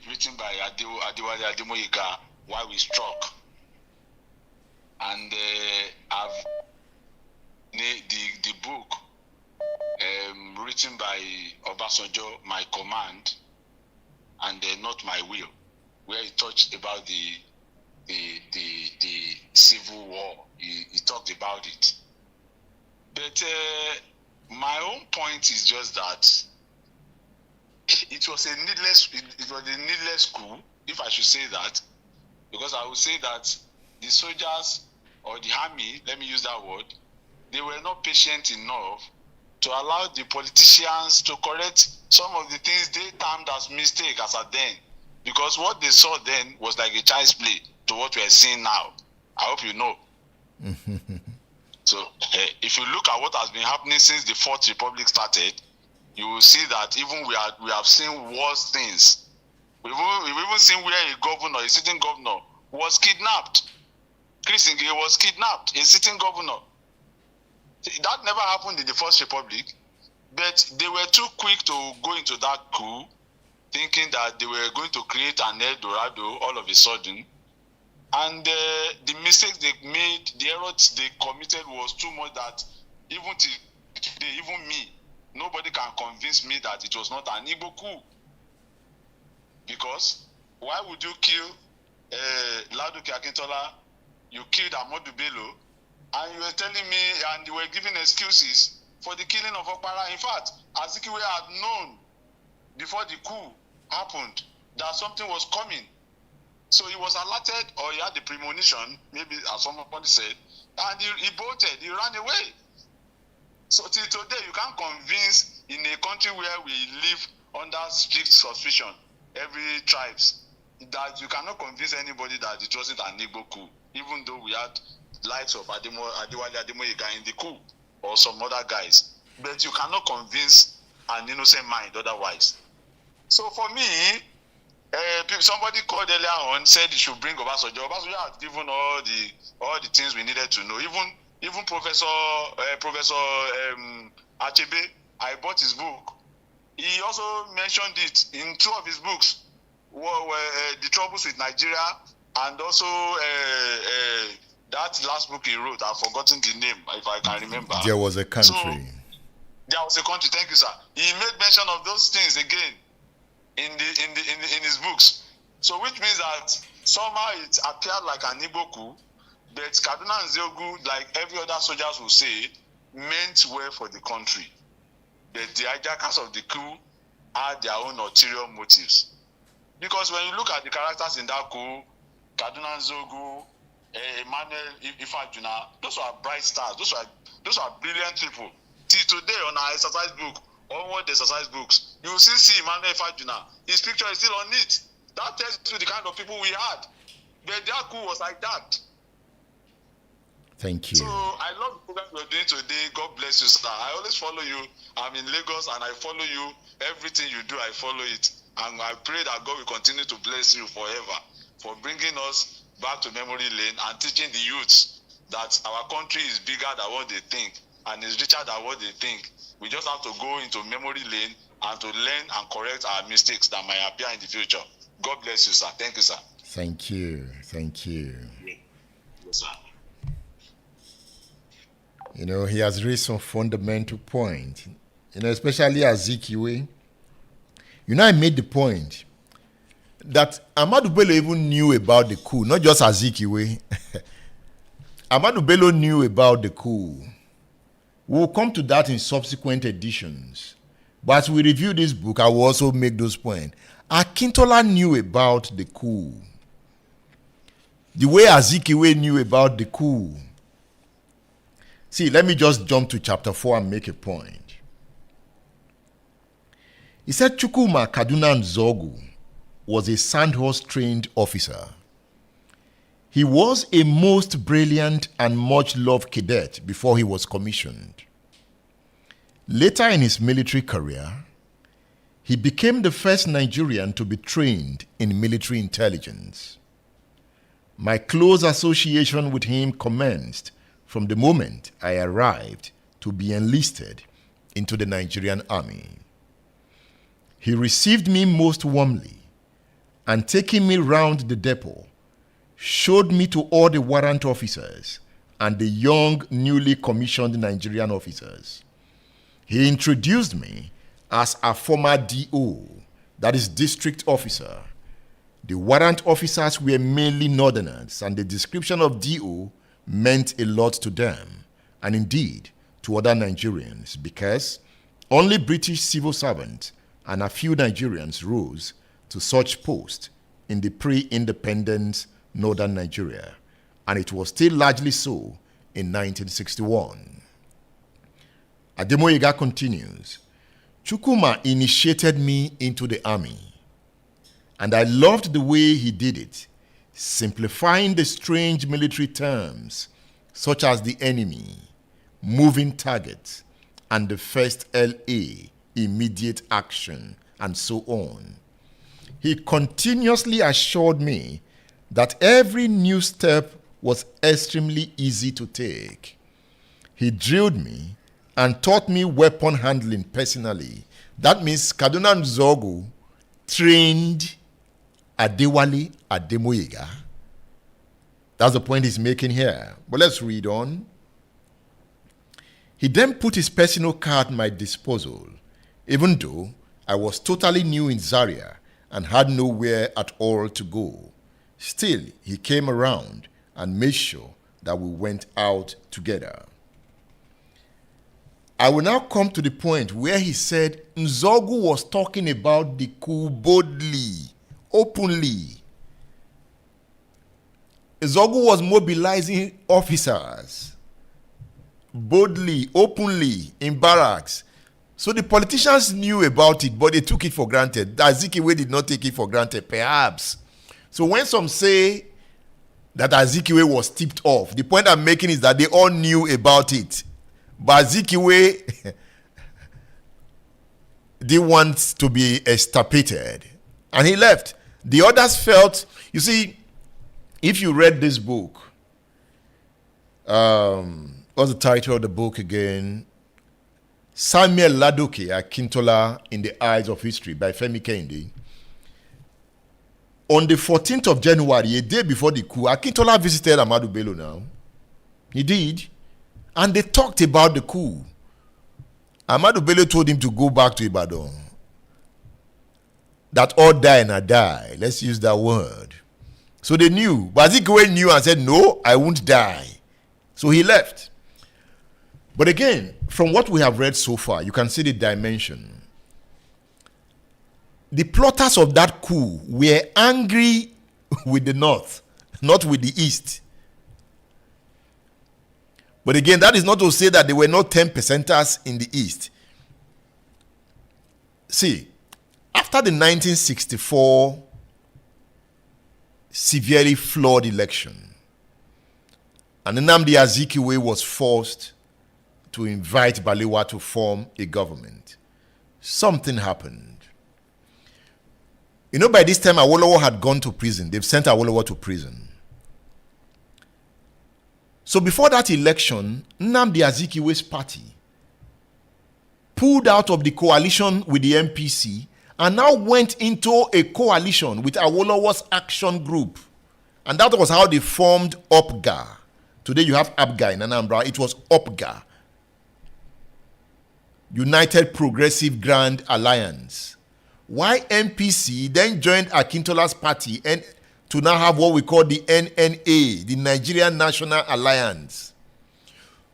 written by Adewale Ademoyiga, Why We Struck. And the book written by Obasanjo, My Command, and Not My Will, where he touched about the the civil war. He talked about it. But my own point is just that it was a needless coup, if I should say that, because I would say that the soldiers or the army, let me use that word, they were not patient enough to allow the politicians to correct some of the things they termed as mistake as at then. Because what they saw then was like a child's play to what we are seeing now. I hope you know. So if you look at what has been happening since the Fourth Republic started, you will see that even we have seen worse things. We've even seen where a sitting governor, was kidnapped. Chris Ngige was kidnapped, a sitting governor. That never happened in the First Republic, but they were too quick to go into that coup, thinking that they were going to create an El Dorado all of a sudden. And the mistakes they made, the errors they committed was too much that even today, even me, nobody can convince me that it was not an Igbo coup. Because why would you kill Ladoke Akintola? You killed Ahmadu Bello, and you were telling me, and you were giving excuses for the killing of Okpara. In fact, Azikiwe had known before the coup happened that something was coming. So he was alerted, or he had the premonition, maybe as somebody said, and he bolted, he ran away. So till today, you can't convince in a country where we live under strict suspicion, every tribes, that you cannot convince anybody that it wasn't an Igbo coup, even though we had likes of Adewale Ademoyega in the coup, or some other guys. But you cannot convince an innocent mind otherwise. So for me, somebody called earlier on, said he should bring Obasanjo. Obasanjo had given all the things we needed to know. Even Professor Achebe, I bought his book. He also mentioned it in two of his books, The Troubles with Nigeria, and also that last book he wrote. I've forgotten the name, if I can remember. There was a country. So, there was a country. Thank you, sir. He made mention of those things again in his books. So, which means that somehow it appeared like an Igbo coup, but Kaduna Nzeogwu, like every other soldiers will say, meant well for the country. But the hijackers of the coup had their own ulterior motives. Because when you look at the characters in that coup, Kaduna Nzeogwu, Emmanuel Ifajuna, those are bright stars. Those are brilliant people. Till today on our exercise book, all the exercise books, you will still see Emmanuel Ifajuna. His picture is still on it. That tells you the kind of people we had. But their coup was like that. Thank you. So I love the program you're doing today. God bless you, sir. I always follow you. I'm in Lagos and I follow you. Everything you do, I follow it. And I pray that God will continue to bless you forever for bringing us back to memory lane and teaching the youths that our country is bigger than what they think and is richer than what they think. We just have to go into memory lane and to learn and correct our mistakes that might appear in the future. God bless you, sir. Thank you, sir. Thank you. Thank you. Yes, sir. You know, he has raised some fundamental points. You know, especially Azikiwe. You know, I made the point that Ahmadu Bello even knew about the coup, not just Azikiwe. Ahmadu Bello knew about the coup. We'll come to that in subsequent editions. But as we review this book, I will also make those points. Akintola knew about the coup. The way Azikiwe knew about the coup. See, let me just jump to chapter 4 and make a point. He said Chukwuma Kaduna Nzeogwu was a Sandhurst-trained officer. He was a most brilliant and much-loved cadet before he was commissioned. Later in his military career, he became the first Nigerian to be trained in military intelligence. My close association with him commenced from the moment I arrived to be enlisted into the Nigerian army. He received me most warmly and, taking me round the depot, showed me to all the warrant officers and the young, newly commissioned Nigerian officers. He introduced me as a former DO, that is district officer, The warrant officers were mainly northerners, and the description of DO meant a lot to them, and indeed to other Nigerians, because only British civil servants and a few Nigerians rose to such posts in the pre-independence northern Nigeria, and it was still largely so in 1961. Ademoyiga continues, Chukwuma initiated me into the army, and I loved the way he did it, simplifying the strange military terms such as the enemy, moving target, and the first LA, immediate action, and so on. He continuously assured me that every new step was extremely easy to take. He drilled me and taught me weapon handling personally. That means Kaduna Nzeogwu trained Adewale Ademoyiga. That's the point he's making here. But let's read on. He then put his personal car at my disposal, even though I was totally new in Zaria and had nowhere at all to go. Still, he came around and made sure that we went out together. I will now come to the point where he said Nzeogwu was talking about the coup boldly, openly. Nzeogwu was mobilizing officers boldly, openly, in barracks. So the politicians knew about it, but they took it for granted. Azikiwe did not take it for granted, perhaps. So when some say that Azikiwe was tipped off, the point I'm making is that they all knew about it. But Azikiwe didn't want to be extirpated, and he left. The others felt, you see, if you read this book, what's the title of the book again? Samuel Ladoke Akintola in the Eyes of History by Femi Kehinde. On the 14th of January, a day before the coup, Akintola visited Ahmadu Bello now. He did. And they talked about the coup. Ahmadu Bello told him to go back to Ibadan. That all die and I die. Let's use that word. So they knew. But Azikiwe knew and said, no, I won't die. So he left. But again, from what we have read so far, you can see the dimension. The plotters of that coup were angry with the North, not with the East. But again, that is not to say that there were not 10%ers in the East. See, after the 1964 severely flawed election, and Nnamdi Azikiwe was forced to invite Balewa to form a government, something happened. You know, by this time, Awolowo had gone to prison. They've sent Awolowo to prison. So before that election, Nnamdi Azikiwe's party pulled out of the coalition with the MPC and now went into a coalition with Awolowo's action group. And that was how they formed UPGA. Today you have APGA in Anambra. It was UPGA. United Progressive Grand Alliance. Why MPC then joined Akintola's party and to now have what we call the NNA, the Nigerian National Alliance.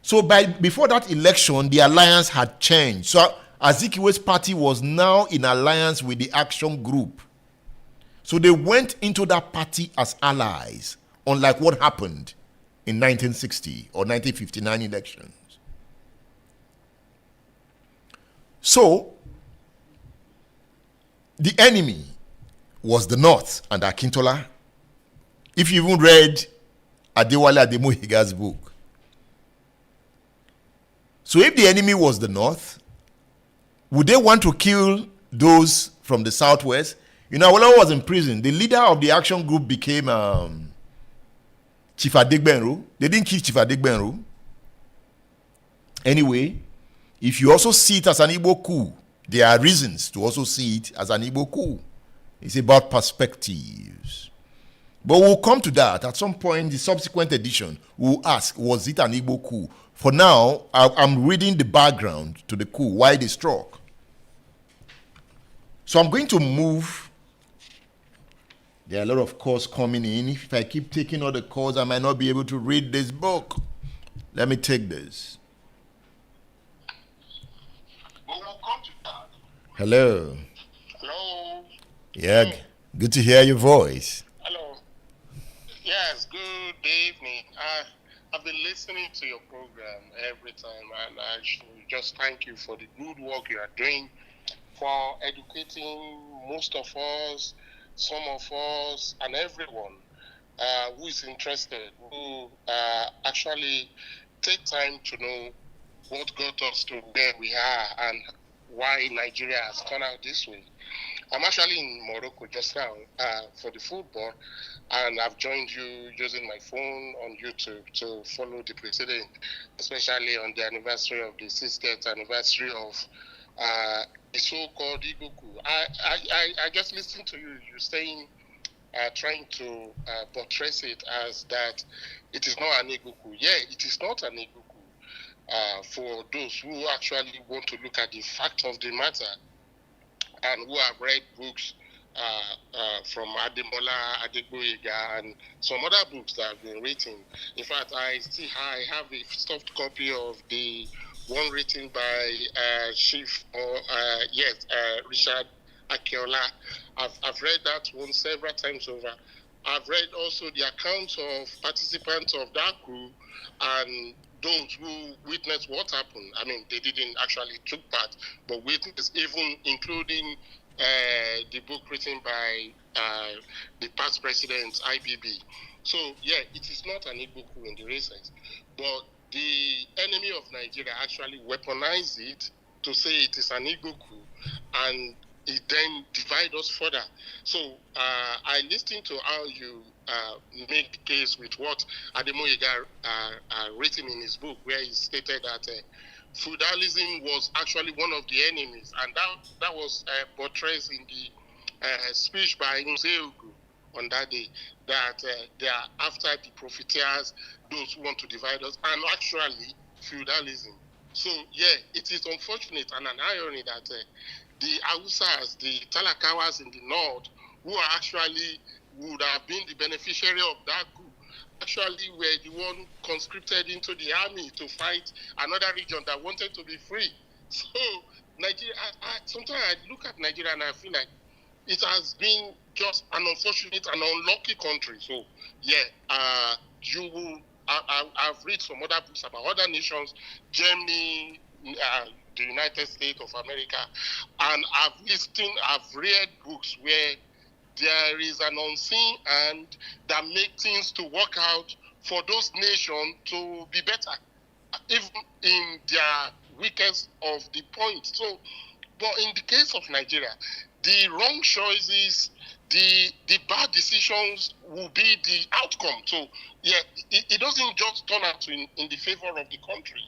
So before that election, the alliance had changed. So Azikiwe's party was now in alliance with the action group. So they went into that party as allies, unlike what happened in 1960 or 1959 elections. So the enemy was the North and Akintola. If you even read Adewale Ademoyiga's book. So if the enemy was the North, would they want to kill those from the Southwest? You know, Awolowo was in prison. The leader of the action group became Chief Adegbenro. They didn't kill Chief Adegbenro. Anyway, if you also see it as an Igbo coup, there are reasons to also see it as an Igbo coup. It's about perspectives. But we'll come to that. At some point, the subsequent edition, we'll ask, was it an Igbo coup? For now, I'm reading the background to the coup, why they struck. So I'm going to move There are a lot of calls coming in. If I keep taking all the calls, I might not be able to read this book. Let me take this. But we'll come to that. Hello. Hello. Yeah, Hello. good to hear your voice. Hello. Yes, good evening. I've been listening to your program every time, and I should just thank you for the good work you are doing for educating most of us, some of us, and everyone who is interested, who actually take time to know what got us to where we are and why Nigeria has turned out this way. I'm actually in Morocco just now for the football, and I've joined you using my phone on YouTube to follow the proceeding, especially on the anniversary of the 60th anniversary of the so-called Coup. I just listened to you. You're saying, trying to buttress it as that it is not an coup. Yeah, it is not an coup. For those who actually want to look at the fact of the matter and who have read books from Ademola Adegboyega and some other books that have been written. In fact, I have a soft copy of the one written by Richard Akiola. I've read that one several times over. I've read also the accounts of participants of that coup and those who witnessed what happened. I mean, they didn't actually took part, but witnessed, even including the book written by the past president, IBB. So, yeah, it is not an Igbo coup in the races, but the enemy of Nigeria actually weaponized it to say it is an Igbo coup, and it then divide us further. So I listened to how you make the case with what Ademoyega written in his book, where he stated that feudalism was actually one of the enemies, and that was portrayed in the speech by Nzeogwu on that day, that they are after the profiteers, those who want to divide us, and actually feudalism. So, yeah, it is unfortunate and an irony that the Hausas, the Talakawas in the north, who are actually would have been the beneficiary of that coup, actually were the one conscripted into the army to fight another region that wanted to be free. So, Nigeria, sometimes I look at Nigeria and I feel like it has been just an unfortunate and unlucky country. So, yeah, you will. I've read some other books about other nations, Germany, the United States of America, and I've read books where there is an unseen hand that makes things to work out for those nations to be better, even in their weakest of the point. So, but in the case of Nigeria, the wrong choices, the bad decisions will be the outcome. So, yeah, it doesn't just turn out in the favor of the country.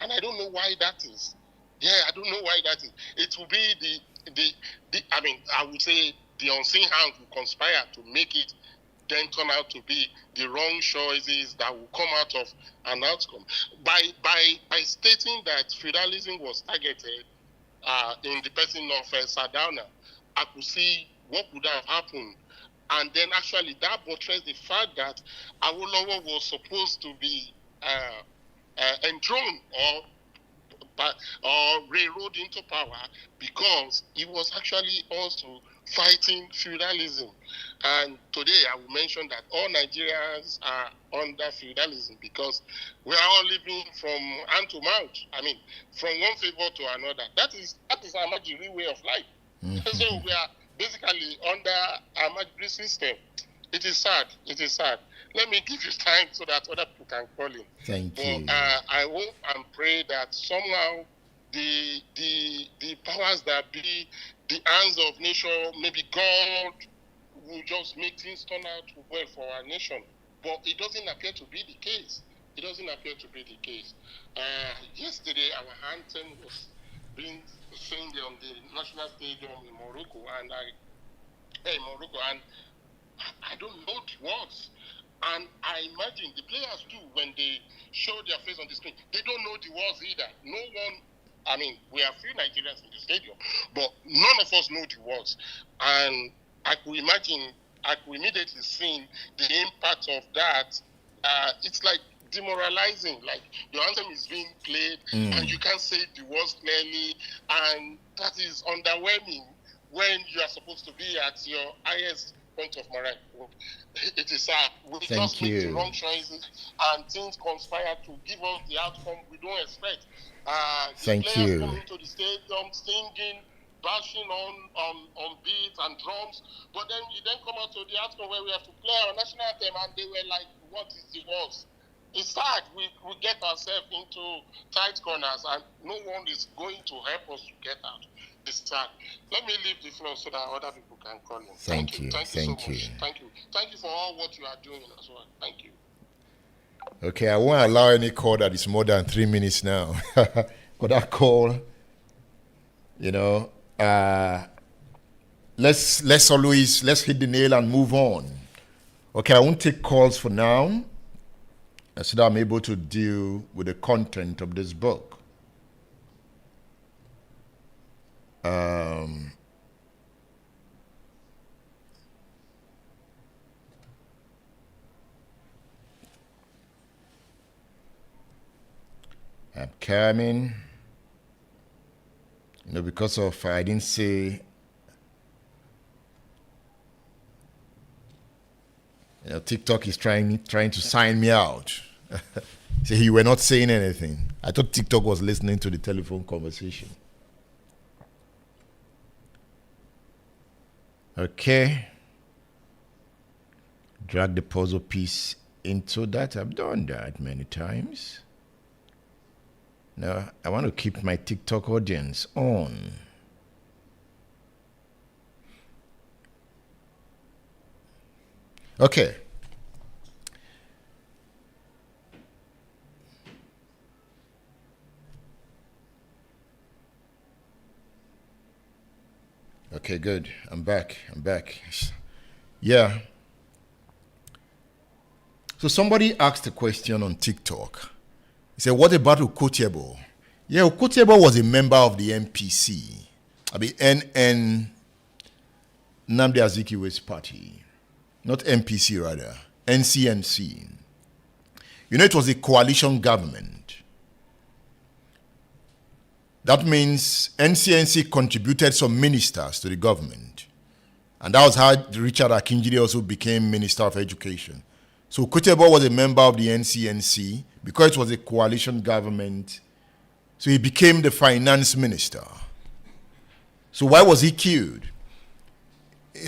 And I don't know why that is. Yeah, I don't know why that is. It will be I would say the unseen hand will conspire to make it then turn out to be the wrong choices that will come out of an outcome. By stating that feudalism was targeted in the person of Sardauna, I could see what would have happened. And then actually that portrays the fact that Awolowo was supposed to be enthroned or railroad into power because he was actually also fighting feudalism. And today I will mention that all Nigerians are under feudalism because we are all living from hand to mouth. I mean, from one favor to another. That is our Majiri way of life. Mm-hmm. So we are basically under a Majiri system. It is sad. It is sad. Let me give you time so that other people can call in. Thank you. I hope and pray that somehow the powers that be, the hands of nation, maybe God will just make things turn out well for our nation. But it doesn't appear to be the case. It doesn't appear to be the case. Yesterday, our anthem was being sung on the National Stadium in Morocco, and I don't know the words. And I imagine the players too, when they show their face on the screen, they don't know the words either. No one, I mean, we are few Nigerians in the stadium, but none of us know the words. And I could imagine immediately seen the impact of that. It's like demoralizing. Like your anthem is being played and you can't say the words clearly, and that is underwhelming when you are supposed to be at your highest point of morale. It is sad. We just make the wrong choices and things conspire to give us the outcome we don't expect. The players come into the stadium singing, bashing on beats and drums, but then you then come out to the outcome where we have to play our national anthem and they were like, what is the worst? It's sad. We get ourselves into tight corners and no one is going to help us to get out. It's sad. Let me leave the floor so that other people can call in. Thank you. Thank you so much. Thank you. Thank you for all what you are doing as well. Thank you. Okay, I won't allow any call that is more than 3 minutes now. But that call, let's hit the nail and move on. Okay, I won't take calls for now, so that I'm able to deal with the content of this book. I'm coming. Because of I didn't say. TikTok is trying to sign me out. Say you were not saying anything. I thought TikTok was listening to the telephone conversation. Okay. Drag the puzzle piece into that. I've done that many times. Now, I want to keep my TikTok audience on. Okay. Okay, good. I'm back. Yeah. So somebody asked a question on TikTok. He said, what about Okotiebo? Yeah, Okotiebo was a member of the NPC. Nnamdi Azikiwe's party. Not NPC, rather. NCNC. It was a coalition government. That means NCNC contributed some ministers to the government. And that was how Richard Akinjide also became Minister of Education. So Okotiebo was a member of the NCNC because it was a coalition government. So he became the finance minister. So why was he killed?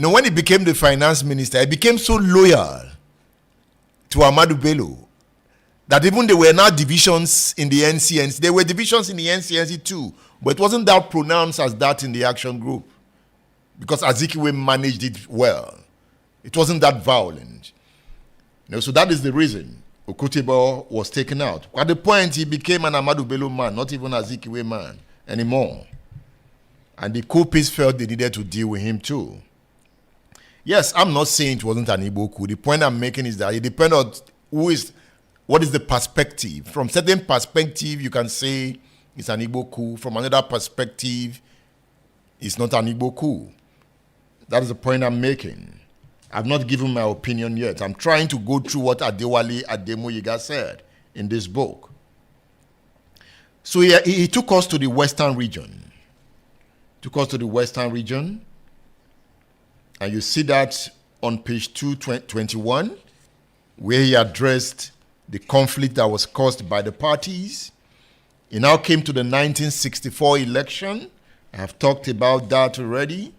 When he became the finance minister, he became so loyal to Ahmadu Bello that even there were now divisions in the NCNC. There were divisions in the NCNC too, but it wasn't that pronounced as that in the action group because Azikiwe managed it well. It wasn't that violent. So that is the reason Okotiebo was taken out. At the point, he became an Ahmadu Bello man, not even Azikiwe man anymore. And the coups felt they needed to deal with him too. Yes, I'm not saying it wasn't an Igbo coup. The point I'm making is that it depends on what is the perspective. From certain perspective, you can say it's an Igbo coup. From another perspective, it's not an Igbo coup. That is the point I'm making. I've not given my opinion yet. I'm trying to go through what Adewale Ademoyiga said in this book. So he took us to the Western region. And you see that on page 221, where he addressed the conflict that was caused by the parties. He now came to the 1964 election. I have talked about that already.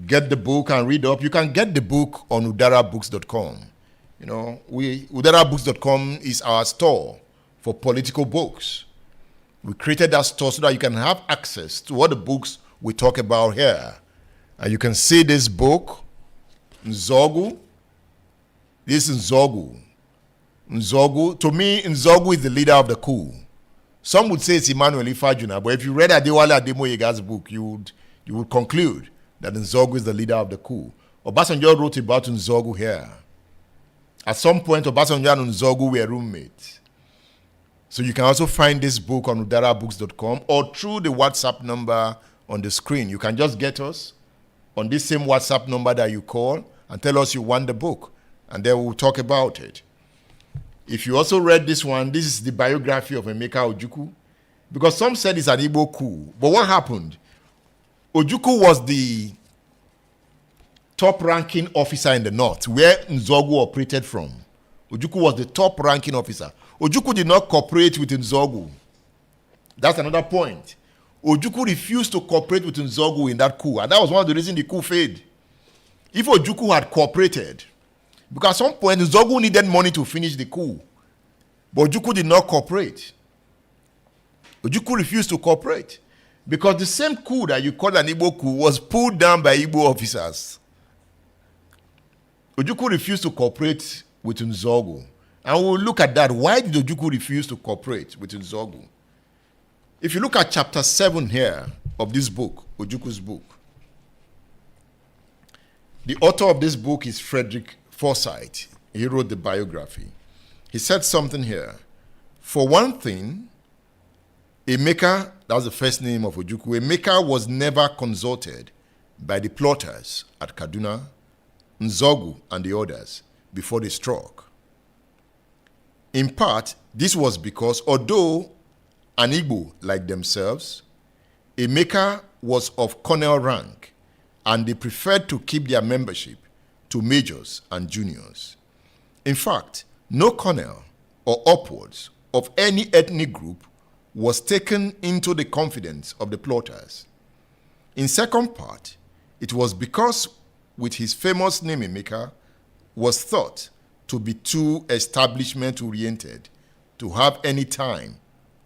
Get the book and read up. You can get the book on udarabooks.com. udarabooks.com is our store for political books. We created that store so that you can have access to all the books we talk about here. And you can see this book, Nzeogwu. This is Nzeogwu. Nzeogwu, to me, Nzeogwu is the leader of the coup. Some would say it's Emmanuel Ifajuna, but if you read Adewale Ademoyiga's book, you would conclude that Nzeogwu is the leader of the coup. Obasanjo wrote about Nzeogwu here. At some point, Obasanjo and Nzeogwu were roommates. So you can also find this book on udarabooks.com or through the WhatsApp number on the screen. You can just get us on this same WhatsApp number that you call and tell us you want the book, and then we'll talk about it. If you also read this one, this is the biography of Emeka Ojukwu, because some said it's an Igbo coup. But what happened? Ojukwu was the top-ranking officer in the north, where Nzeogwu operated from. Ojukwu was the top-ranking officer. Ojukwu did not cooperate with Nzeogwu. That's another point. Ojukwu refused to cooperate with Nzeogwu in that coup, and that was one of the reasons the coup failed. If Ojukwu had cooperated, because at some point Nzeogwu needed money to finish the coup, but Ojukwu did not cooperate. Ojukwu refused to cooperate because the same coup that you call an Igbo coup was pulled down by Igbo officers. Ojukwu refused to cooperate with Nzeogwu, and we'll look at that. Why did Ojukwu refuse to cooperate with Nzeogwu? If you look at chapter 7 here of this book, Ojukwu's book, the author of this book is Frederick Forsyth. He wrote the biography. He said something here. For one thing, Emeka, that was the first name of Ojukwu, Emeka was never consulted by the plotters at Kaduna, Nzeogwu, and the others before they struck. In part, this was because although an Igbo like themselves, Emeka was of colonel rank, and they preferred to keep their membership to majors and juniors. In fact, no colonel or upwards of any ethnic group was taken into the confidence of the plotters. In second part, it was because with his famous name Emeka was thought to be too establishment-oriented to have any time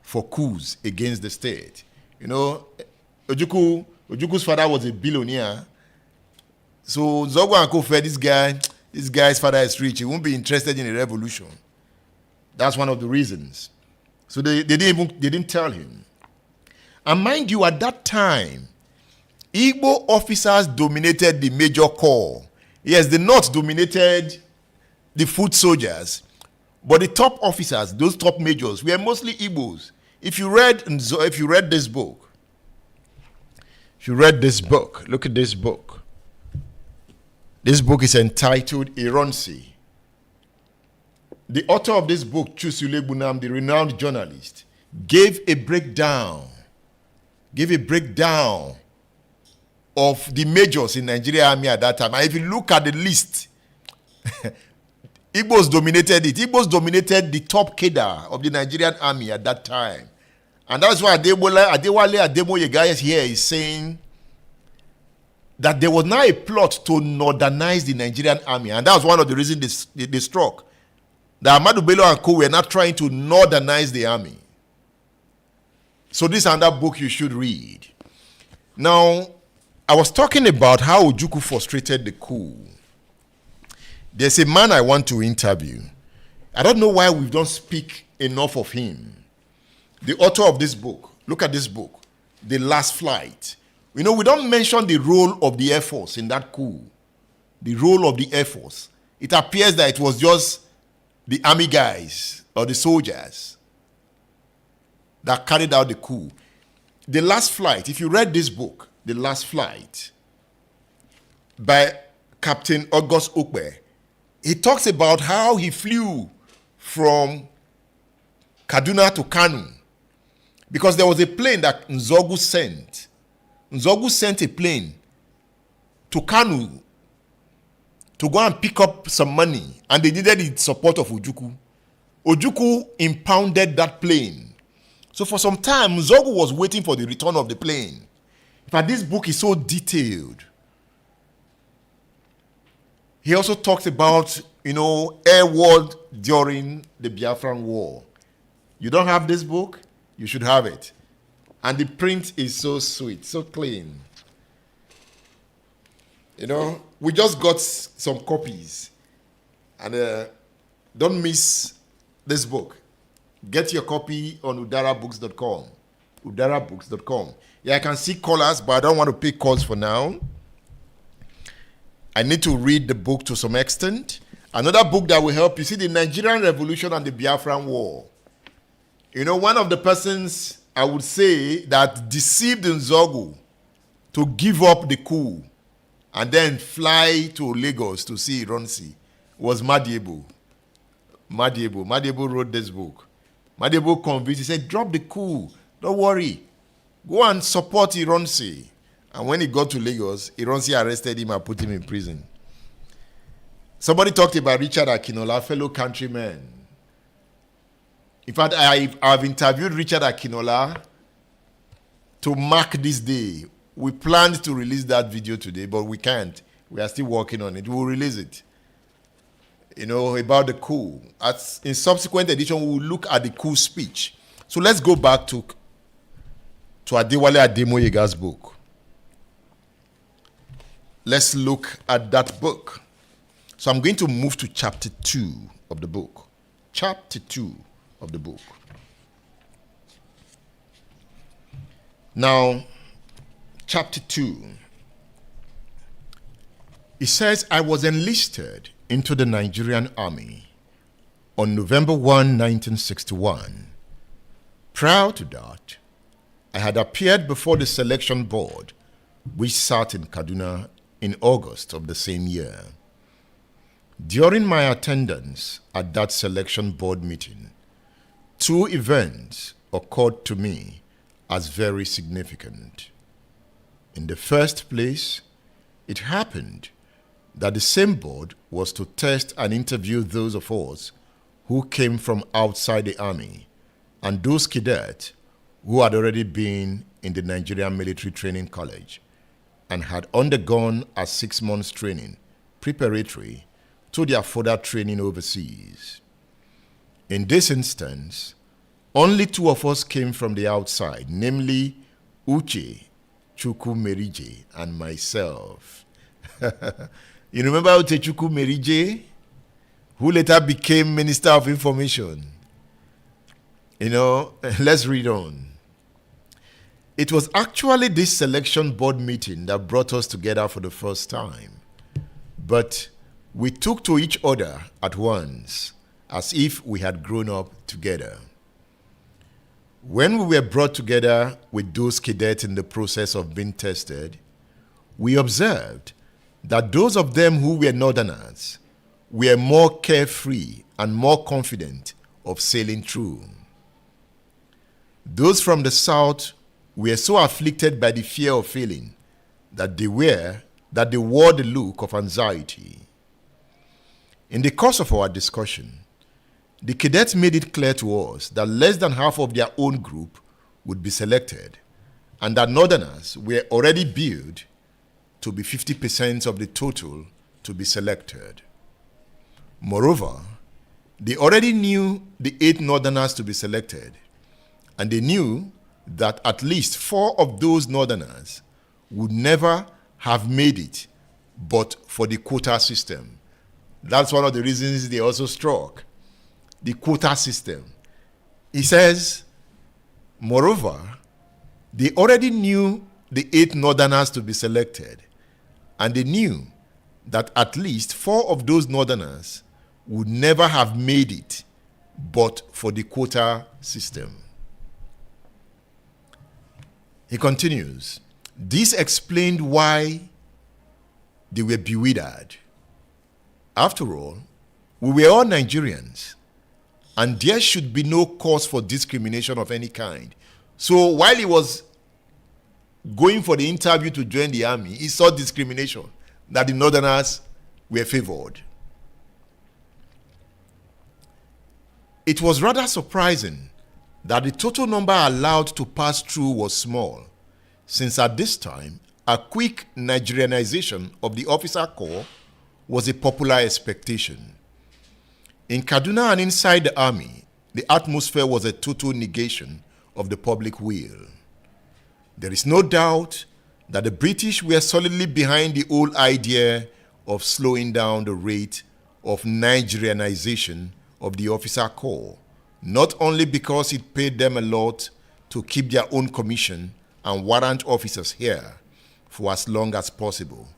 for coups against the state. You know, Ojukwu's father was a billionaire. So Nzeogwu and Co fed this guy's father is rich. He won't be interested in a revolution. That's one of the reasons. So they didn't tell him. And mind you, at that time, Igbo officers dominated the major corps. Yes, the North dominated the foot soldiers, but the top officers, those top majors, were mostly Igbos. If you read this book, look at this book. This book is entitled Ironsi. The author of this book, Chusule Bunam, the renowned journalist, gave a breakdown of the majors in Nigerian army at that time. And if you look at the list, Igbos dominated it. Igbos dominated the top cadre of the Nigerian army at that time. And that's why Adewale Ademoyega here is saying that there was now a plot to northernize the Nigerian army. And that was one of the reasons they struck. That Ahmadu Bello and Co were not trying to northernize the army. So this is another book you should read. Now, I was talking about how Ojukwu frustrated the coup. There's a man I want to interview. I don't know why we don't speak enough of him. The author of this book, look at this book, The Last Flight. You know, we don't mention the role of the Air Force in that coup. The role of the Air Force. It appears that it was just the army guys or the soldiers that carried out the coup. The Last Flight, if you read this book, The Last Flight, by Captain August Okpe, he talks about how he flew from Kaduna to Kanu because there was a plane that Nzeogwu sent. Nzeogwu sent a plane to Kanu to go and pick up some money, and they needed the support of Ojukwu. Ojukwu impounded that plane. So for some time, Nzeogwu was waiting for the return of the plane. But this book is so detailed. He also talks about, air war during the Biafran War. You don't have this book? You should have it. And the print is so sweet, so clean. We just got some copies. And don't miss this book. Get your copy on udarabooks.com. udarabooks.com. Yeah, I can see callers, but I don't want to pick calls for now. I need to read the book to some extent. Another book that will help you see the Nigerian Revolution and the Biafran War. One of the persons I would say that deceived Nzeogwu to give up the coup and then fly to Lagos to see Ironsi was Madiebo. Madiebo wrote this book. Madiebo convinced, he said, drop the coup, don't worry. Go and support Ironsi. And when he got to Lagos, Ironsi arrested him and put him in prison. Somebody talked about Richard Akinola, fellow countryman. In fact, I've interviewed Richard Akinola to mark this day. We planned to release that video today, but we can't. We are still working on it. We'll release it. About the coup. In subsequent edition, we will look at the coup speech. So let's go back to Adewale Ademoyega's book. Let's look at that book. So I'm going to move to chapter 2 of the book. Chapter 2 of the book. Now, chapter 2. It says, I was enlisted into the Nigerian army on November 1, 1961. Prior to that, I had appeared before the selection board, which sat in Kaduna in August of the same year. During my attendance at that selection board meeting, 2 events occurred to me as very significant. In the first place, it happened that the same board was to test and interview those of us who came from outside the army and those cadets who had already been in the Nigerian Military Training College and had undergone a 6 months training preparatory to their further training overseas. In this instance, only 2 of us came from the outside, namely Ojukwu and myself. You remember Ojukwu, who later became Minister of Information? Let's read on. It was actually this selection board meeting that brought us together for the first time. But we took to each other at once, as if we had grown up together. When we were brought together with those cadets in the process of being tested, we observed that those of them who were northerners were more carefree and more confident of sailing through. Those from the south were so afflicted by the fear of failing that they wore the look of anxiety. In the course of our discussion, the cadets made it clear to us that less than half of their own group would be selected, and that northerners were already billed to be 50% of the total to be selected. Moreover, they already knew the 8 northerners to be selected, and they knew that at least 4 of those northerners would never have made it but for the quota system. That's one of the reasons they also struck the quota system. He says, moreover, they already knew the 8 northerners to be selected, and they knew that at least 4 of those northerners would never have made it but for the quota system. He continues, this explained why they were bewildered. After all, we were all Nigerians, and there should be no cause for discrimination of any kind. So while he was going for the interview to join the army, he saw discrimination, that the northerners were favored. It was rather surprising that the total number allowed to pass through was small, since at this time, a quick Nigerianization of the officer corps was a popular expectation. In Kaduna and inside the army, the atmosphere was a total negation of the public will. There is no doubt that the British were solidly behind the old idea of slowing down the rate of Nigerianization of the officer corps, not only because it paid them a lot to keep their own commission and warrant officers here for as long as possible,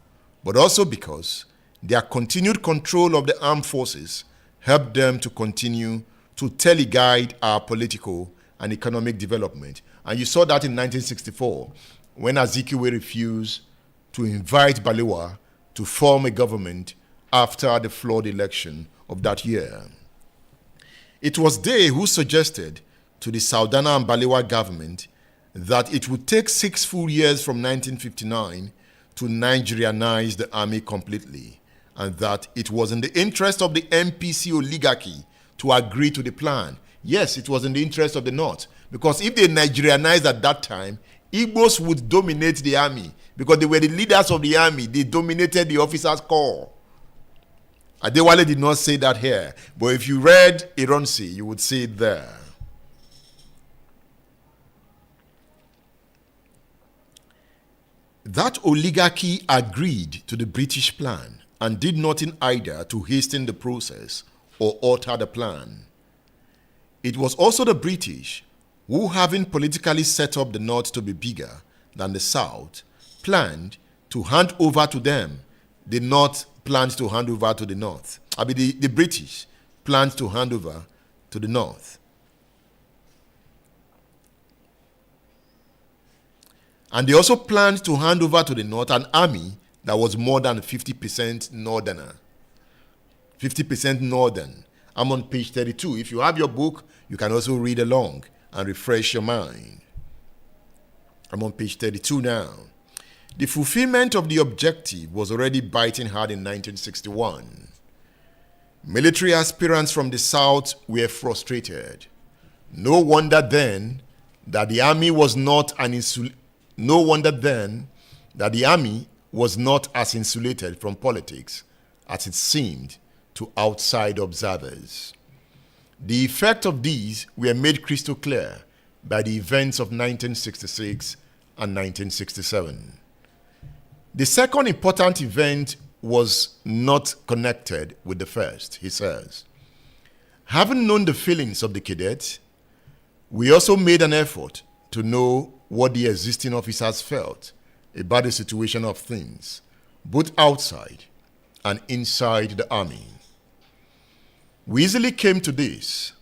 but also because their continued control of the armed forces helped them to continue to teleguide our political and economic development. And you saw that in 1964, when Azikiwe refused to invite Balewa to form a government after the flawed election of that year. It was they who suggested to the Sardauna and Balewa government that it would take 6 full years from 1959 to Nigerianize the army completely, and that it was in the interest of the MPC oligarchy to agree to the plan. Yes, it was in the interest of the North, because if they Nigerianized at that time, Igbos would dominate the army, because they were the leaders of the army. They dominated the officers' corps. Adewale did not say that here, but if you read Ironsi, you would see it there. That oligarchy agreed to the British plan and did nothing either to hasten the process or alter the plan. It was also the British who, having politically set up the North to be bigger than the South, planned to hand over to them. The North planned to hand over to the North. The British planned to hand over to the North. And they also planned to hand over to the North an army that was more than 50% northerner. 50% northern. I'm on page 32. If you have your book, you can also read along and refresh your mind. I'm on page 32 now. The fulfillment of the objective was already biting hard in 1961. Military aspirants from the South were frustrated. No wonder then that the army was not as insulated from politics as it seemed to outside observers. The effect of these were made crystal clear by the events of 1966 and 1967. The second important event was not connected with the first, he says. Having known the feelings of the cadets, we also made an effort to know what the existing officers felt about the situation of things, both outside and inside the army. We easily came to this.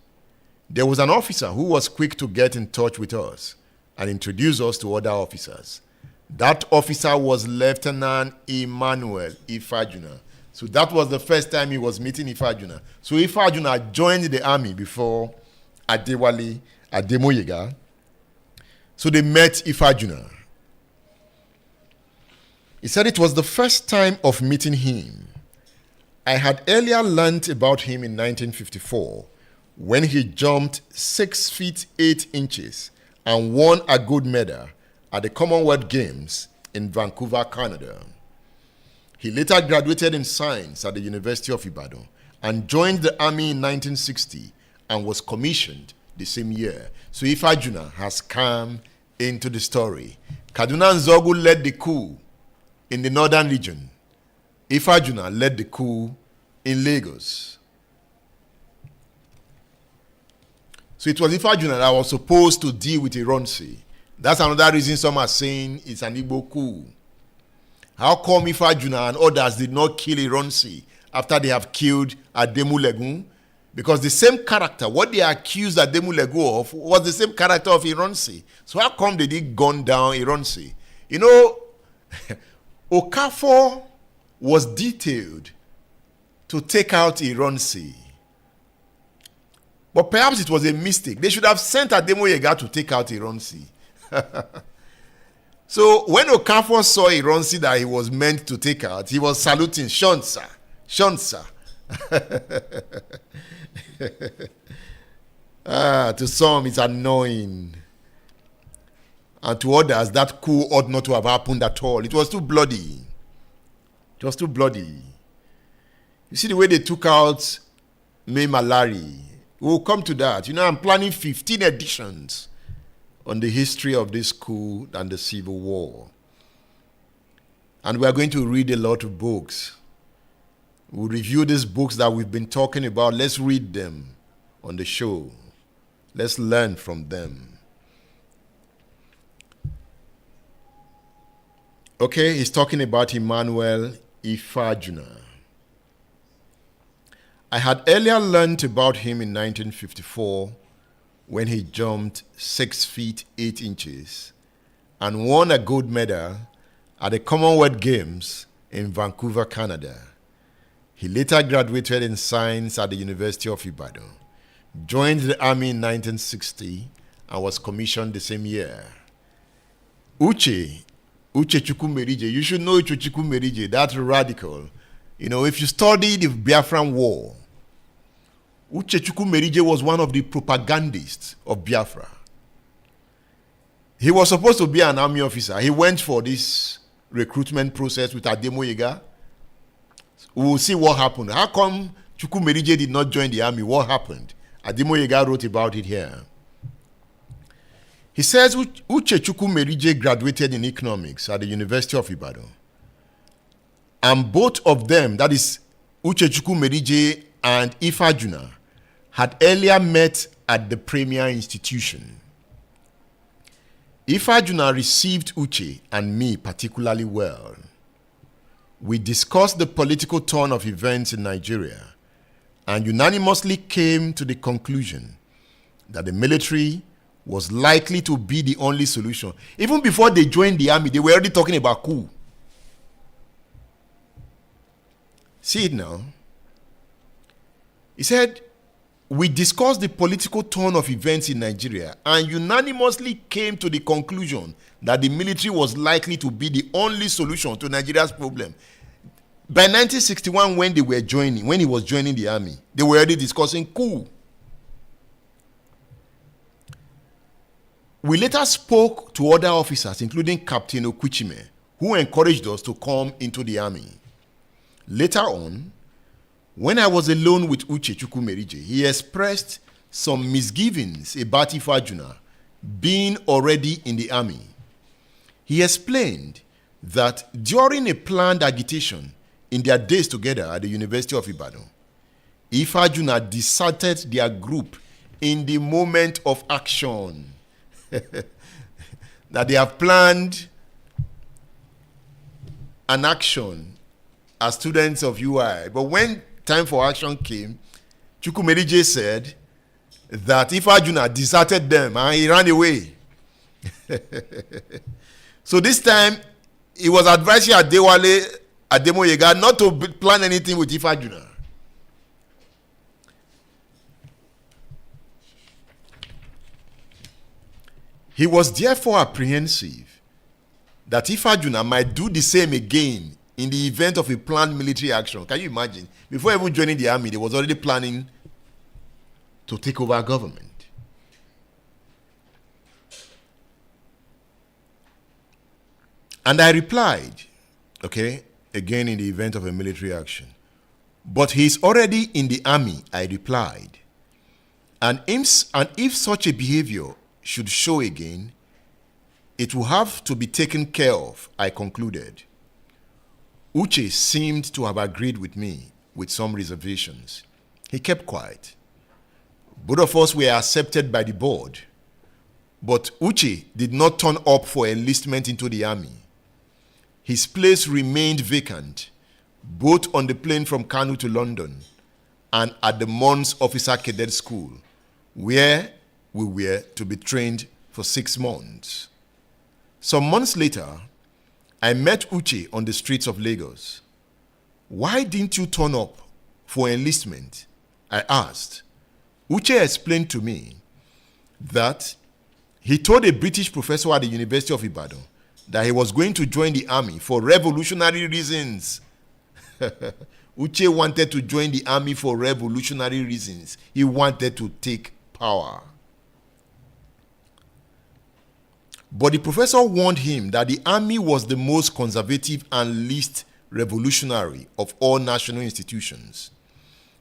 There was an officer who was quick to get in touch with us and introduce us to other officers. That officer was Lieutenant Emmanuel Ifajuna. So that was the first time he was meeting Ifajuna. So Ifajuna joined the army before Adewale Ademoyega. So they met Ifajuna. He said it was the first time of meeting him. I had earlier learnt about him in 1954 when he jumped 6 feet 8 inches and won a gold medal at the Commonwealth Games in Vancouver, Canada. He later graduated in science at the University of Ibadan and joined the army in 1960 and was commissioned the same year. So Ifajuna has come into the story. Kaduna Nzeogwu led the coup in the northern region. Ifajuna led the coup in Lagos. So it was Ifajuna that was supposed to deal with Ironsi. That's another reason some are saying it's an Igbo coup. How come Ifajuna and others did not kill Ironsi after they have killed Ademulegun? Because the same character, what they accused Ademulegun of, was the same character of Ironsi. So how come they did gun down Ironsi? You know, Okafor was detailed to take out Ironsi. But perhaps it was a mistake. They should have sent Ademoyega to take out Ironsi. So when Okafor saw Ironsi that he was meant to take out, he was saluting, Shonsa, Shonsa. To some it's annoying. And to others, that coup ought not to have happened at all. It was too bloody. It was too bloody. You see the way they took out May Malari. We'll come to that. You know, I'm planning 15 editions on the history of this coup and the Civil War. And we are going to read a lot of books. We'll review these books that we've been talking about. Let's read them on the show. Let's learn from them. Okay, he's talking about Emmanuel Ifajuna. I had earlier learned about him in 1954 when he jumped 6 feet 8 inches and won a gold medal at the Commonwealth Games in Vancouver, Canada. He later graduated in science at the University of Ibadan, joined the army in 1960, and was commissioned the same year. Ojukwu Merije, you should know Ojukwu Merije, that radical. You know, if you study the Biafran War, Ojukwu Merije was one of the propagandists of Biafra. He was supposed to be an army officer. He went for this recruitment process with Ademoyega. We will see what happened. How come Chukwu Merije did not join the army? What happened? Ademoyega wrote about it here. He says Ojukwu Merije graduated in economics at the University of Ibadan. And both of them, that is Ojukwu Merije and Ifajuna, had earlier met at the premier institution. Ifajuna received Uche and me particularly well. We discussed the political turn of events in Nigeria and unanimously came to the conclusion that the military was likely to be the only solution. Even before they joined the army, they were already talking about coup. See it now. He said, we discussed the political turn of events in Nigeria and unanimously came to the conclusion that the military was likely to be the only solution to Nigeria's problem. By 1961, when he was joining the army, they were already discussing coup. We later spoke to other officers, including Captain Okwichime, who encouraged us to come into the army. Later on, when I was alone with Ojukwu Merije, he expressed some misgivings about Ifajuna being already in the army. He explained that during a planned agitation in their days together at the University of Ibadan, Ifajuna deserted their group in the moment of action. That they have planned an action as students of UI, but when time for action came, Chukwu Merije said that Ifajuna deserted them and he ran away. So this time, he was advising Ademoyega not to plan anything with Ifajuna. He was therefore apprehensive that Ifajuna might do the same again in the event of a planned military action. Can you imagine? Before even joining the army, they was already planning to take over government. And I replied, okay, again in the event of a military action. But he's already in the army, I replied. And if such a behavior should show again, it will have to be taken care of, I concluded. Uche seemed to have agreed with me with some reservations. He kept quiet. Both of us were accepted by the board, but Uche did not turn up for enlistment into the army. His place remained vacant, both on the plane from Kano to London and at the Mons Officer Cadet School, where we were to be trained for 6 months. Some months later, I met Uche on the streets of Lagos. Why didn't you turn up for enlistment? I asked. Uche explained to me that he told a British professor at the University of Ibadan that he was going to join the army for revolutionary reasons. Uche wanted to join the army for revolutionary reasons. He wanted to take power. But the professor warned him that the army was the most conservative and least revolutionary of all national institutions.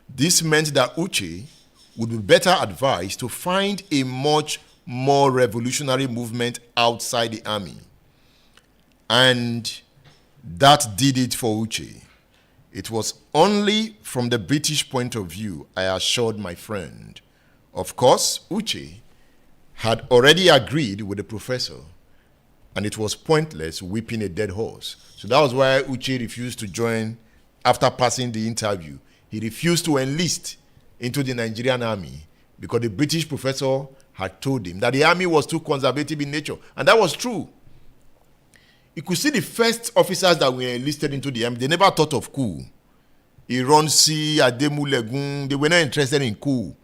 This meant that Uche would be better advised to find a much more revolutionary movement outside the army. And that did it for Uche. It was only from the British point of view, I assured my friend. Of course, Uche had already agreed with the professor, and it was pointless whipping a dead horse. So that was why Uche refused to join after passing the interview. He refused to enlist into the Nigerian army because the British professor had told him that the army was too conservative in nature. And that was true. You could see the first officers that were enlisted into the army, they never thought of coup. Ironsi, Ademu Legun, they were not interested in coup.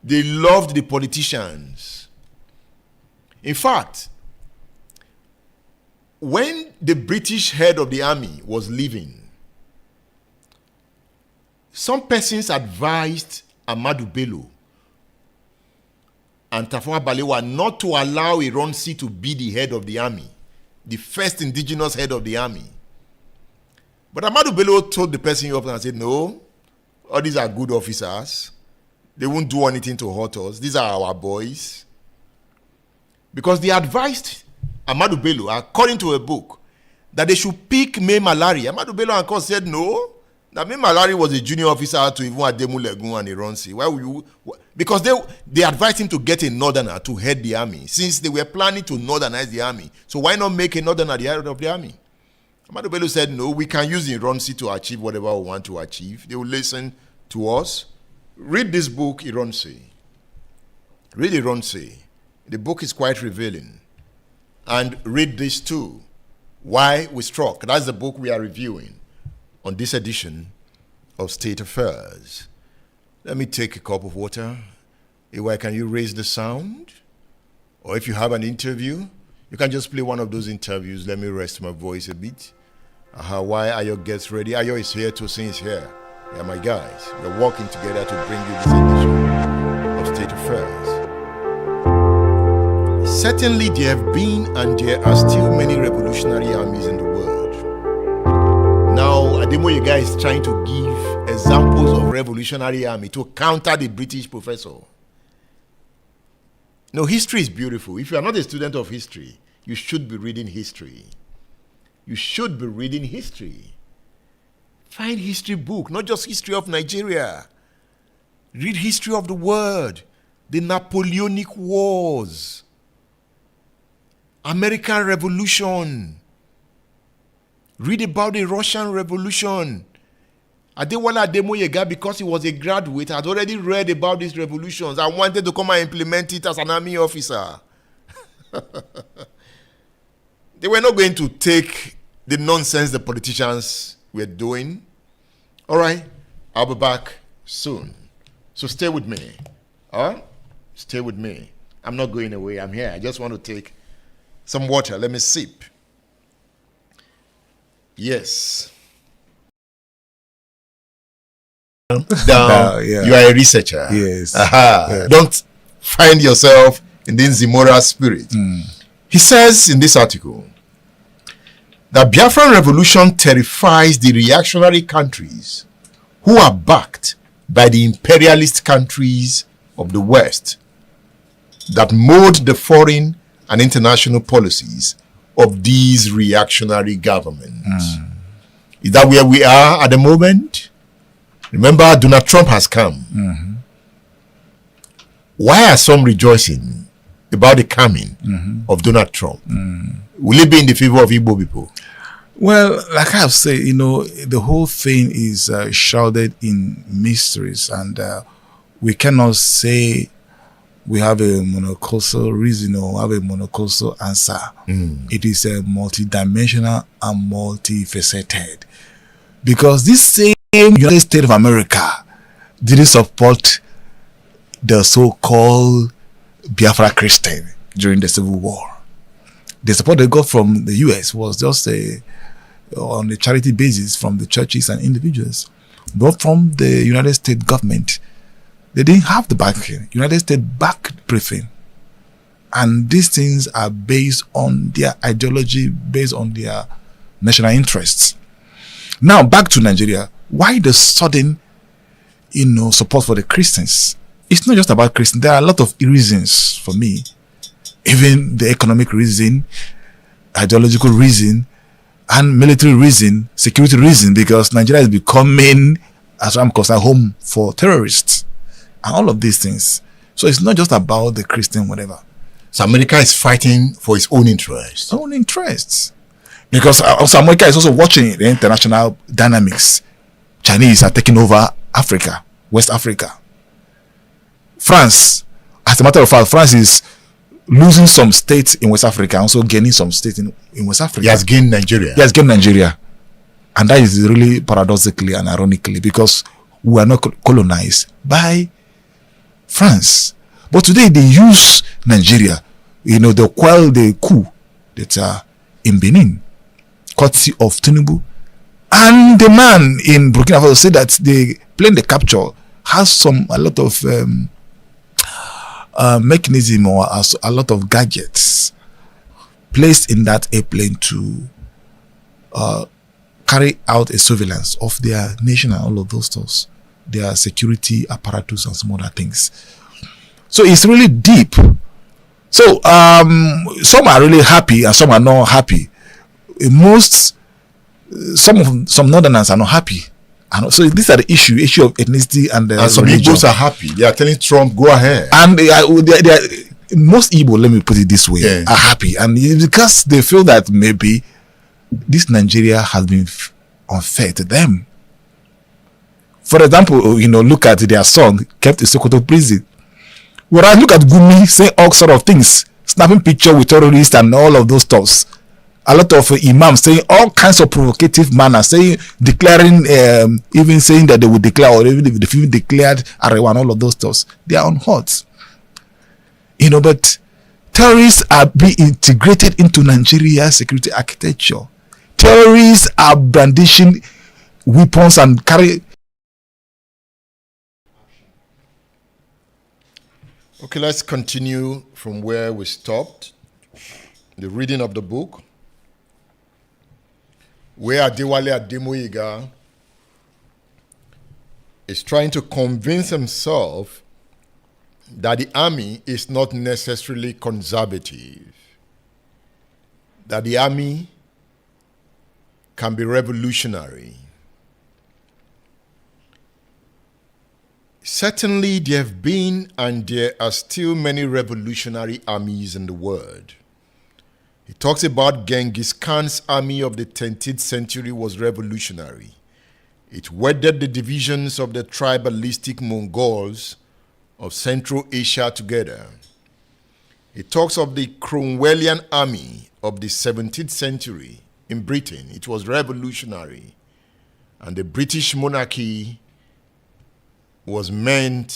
They loved the politicians. In fact, when the British head of the army was leaving, some persons advised Ahmadu Bello and Tafawa Balewa not to allow Ironsi to be the head of the army, the first indigenous head of the army. But Ahmadu Bello told the person up and said, no, all these are good officers. They won't do anything to hurt us. These are our boys. Because they advised Ahmadu Bello, according to a book, that they should pick May Malari. Ahmadu Bello and Co said no. That May Malari was a junior officer to even Ademu Legun and Ironsi. Why would you? Because they advised him to get a northerner to head the army, since they were planning to northernize the army. So why not make a northerner the head of the army? Ahmadu Bello said, no, we can use Ironsi to achieve whatever we want to achieve. They will listen to us. Read this book, Ironsi. Read Ironsi. The book is quite revealing. And read this too, Why We Struck. That's the book we are reviewing on this edition of State Affairs. Let me take a cup of water. Why can you raise the sound? Or if you have an interview, you can just play one of those interviews. Let me rest my voice a bit. Why are your guests ready? Ayo is here, Tosin is here. Yeah, my guys. We're working together to bring you this edition of State Affairs. Certainly there have been and there are still many revolutionary armies in the world. Now, Ademoyega is trying to give examples of revolutionary army to counter the British professor. No, history is beautiful. If you are not a student of history, you should be reading history. You should be reading history. Find history book, not just history of Nigeria. Read history of the world, the Napoleonic Wars, American Revolution. Read about the Russian Revolution. Adewale Ademoyega, because he was a graduate, had already read about these revolutions and wanted to come and implement it as an army officer. They were not going to take the nonsense the politicians were doing. All right, I'll be back soon. So stay with me. Stay with me. I'm not going away. I'm here. I just want to take some water. Let me sip. Yes. Now, yeah. You are a researcher. Yes. Yeah. Don't find yourself in this immoral spirit. He says in this article that Biafran revolution terrifies the reactionary countries who are backed by the imperialist countries of the West that mold the foreign and international policies of these reactionary governments. Is that where we are at the moment? Remember, Donald Trump has come. Why are some rejoicing about the coming of Donald Trump? Will it be in the favor of Igbo people? Well, like I've said, the whole thing is shrouded in mysteries, and we cannot say we have a monocausal reason or have a monocausal answer. It is a multidimensional and multifaceted. Because this same United States of America didn't support the so-called Biafra Christian during the Civil War. The support they got from the U.S. was just on a charity basis from the churches and individuals. But from the United States government, they didn't have the backing. United States backed briefing. And these things are based on their ideology, based on their national interests. Now, back to Nigeria. Why the sudden, support for the Christians? It's not just about Christians. There are a lot of reasons for me. Even the economic reason, ideological reason, and military reason, security reason, because Nigeria is becoming, as I'm concerned, home for terrorists. And all of these things. So it's not just about the Christian whatever. So America is fighting for its own interests. Own interests. Because also America is also watching the international dynamics. Chinese are taking over Africa, West Africa. France, as a matter of fact, France is losing some states in West Africa, also gaining some states in West Africa. He has gained Nigeria. He has gained Nigeria. And that is really paradoxically and ironically because we are not colonized by France. But today they use Nigeria, they quell the coup that are in Benin, courtesy of Tinubu. And the man in Burkina Faso said that the plane they capture has a lot of mechanism or a lot of gadgets placed in that airplane to carry out a surveillance of their nation and all of those stuff, their security apparatus and some other things. So it's really deep. So some are really happy and some are not happy. Some Northerners are not happy. And so these are the issue of ethnicity and some religion. Igbos are happy. They are telling Trump, go ahead. And they are, most Igbo, let me put it this way, are happy. And it's because they feel that maybe this Nigeria has been unfair to them. For example, look at their son, kept in Sokoto prison. Whereas look at Gumi saying all sort of things, snapping picture with terrorists and all of those stuffs. A lot of imams saying all kinds of provocative manners, declaring, even saying that they would declare, or even if they've declared Arewa and all of those stuffs. They are on hot. But terrorists are being integrated into Nigeria's security architecture. Terrorists are brandishing weapons and carry. Okay, let's continue from where we stopped. The reading of the book, where Adewale Ademoyiga is trying to convince himself that the army is not necessarily conservative, that the army can be revolutionary. Certainly there have been and there are still many revolutionary armies in the world. He talks about Genghis Khan's army of the 10th century was revolutionary. It wedded the divisions of the tribalistic Mongols of Central Asia together. He talks of the Cromwellian army of the 17th century in Britain. It was revolutionary. And the British monarchy was made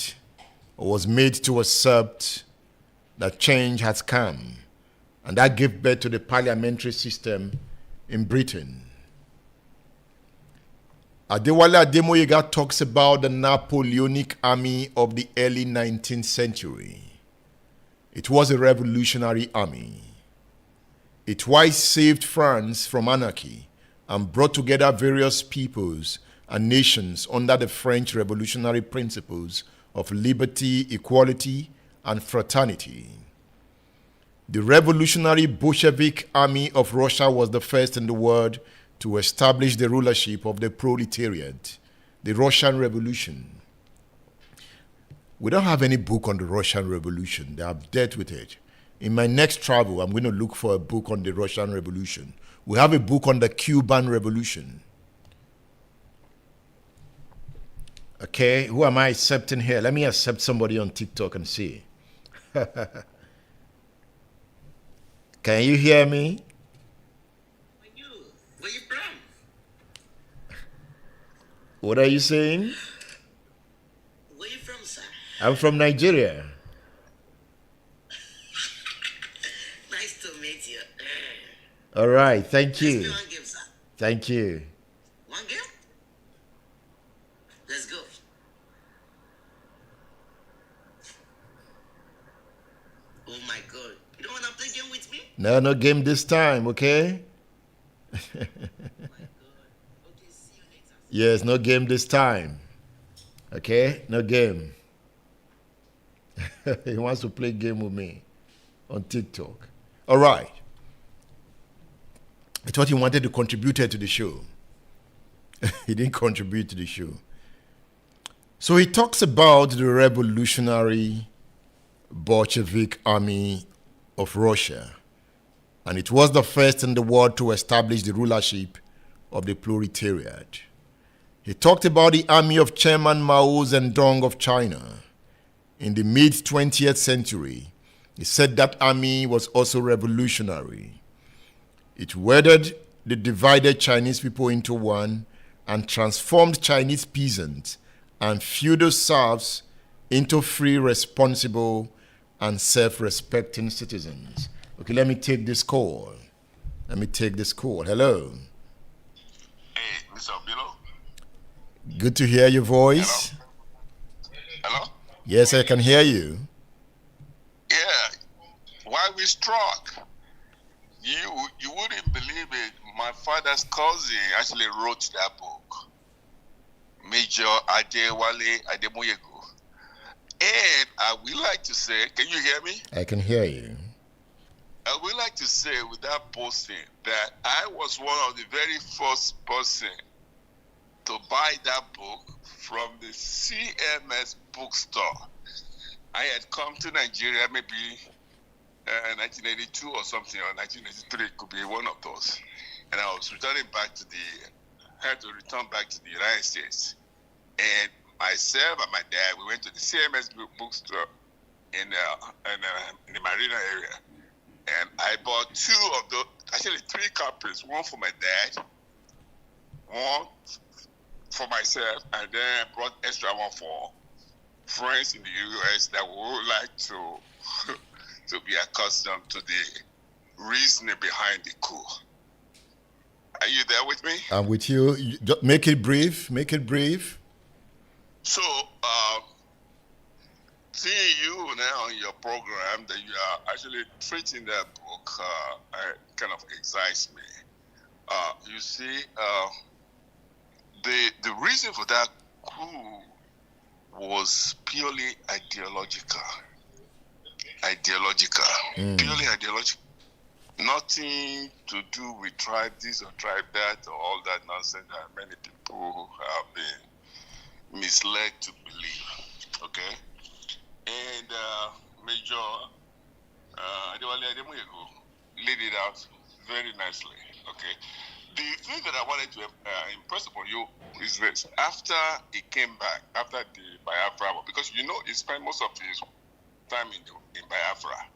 to accept that change has come. And that gave birth to the parliamentary system in Britain. Adewale Ademoyiga talks about the Napoleonic army of the early 19th century. It was a revolutionary army. It twice saved France from anarchy and brought together various peoples and nations under the French revolutionary principles of liberty, equality, and fraternity. The revolutionary Bolshevik army of Russia was the first in the world to establish the rulership of the proletariat, the Russian Revolution. We don't have any book on the Russian Revolution. They have dealt with it. In my next travel, I'm going to look for a book on the Russian Revolution. We have a book on the Cuban Revolution. Okay, who am I accepting here? Let me accept somebody on TikTok and see. Can you hear me? Where you from? What are you saying? Where you from, sir? I'm from Nigeria. Nice to meet you. All right, thank you. Let's play one game, sir. Thank you. One game? Let's go. Oh my God. You don't want to play game with me? No game this time, okay? Oh my God. Okay, see you later. Yes, no game this time. Okay? No game. He wants to play game with me on TikTok. All right. I thought he wanted to contribute to the show. He didn't contribute to the show. So he talks about the revolutionary Bolshevik army of Russia. And it was the first in the world to establish the rulership of the proletariat. He talked about the army of Chairman Mao Zedong of China. In the mid-20th century, He said that army was also revolutionary. It welded the divided Chinese people into one and transformed Chinese peasants and feudal serfs into free, responsible, and self-respecting citizens. Okay, let me take this call. Hello. Hey, Mr. Bilo. Good to hear your voice. Hello? Yes, I can hear you. Yeah. Why we struck? You wouldn't believe it. My father's cousin actually wrote that book. Major Ademoyegu. And I would like to say, can you hear me? I can hear you. I would like to say without boasting that I was one of the very first person to buy that book from the CMS bookstore. I had come to Nigeria maybe 1982 or something, or 1983, could be one of those. And I was had to return back to the United States. And myself and my dad, we went to the CMS bookstore in the Marina area. And I bought three copies, one for my dad, one for myself, and then I brought extra one for friends in the US that would like to be accustomed to the reasoning behind the coup. Are you there with me? I'm with you. Make it brief. So, seeing you now in your program that you are actually treating that book kind of excites me. You see, the reason for that coup was purely ideological. Purely ideological. Nothing to do with tribe this or tribe that or all that nonsense that many people have been misled to believe. Okay? And Major Ademoyegu laid it out very nicely. Okay? The thing that I wanted to impress upon you is this. After he came back, after the Biafra war, because you know he spent most of his time in Biafra.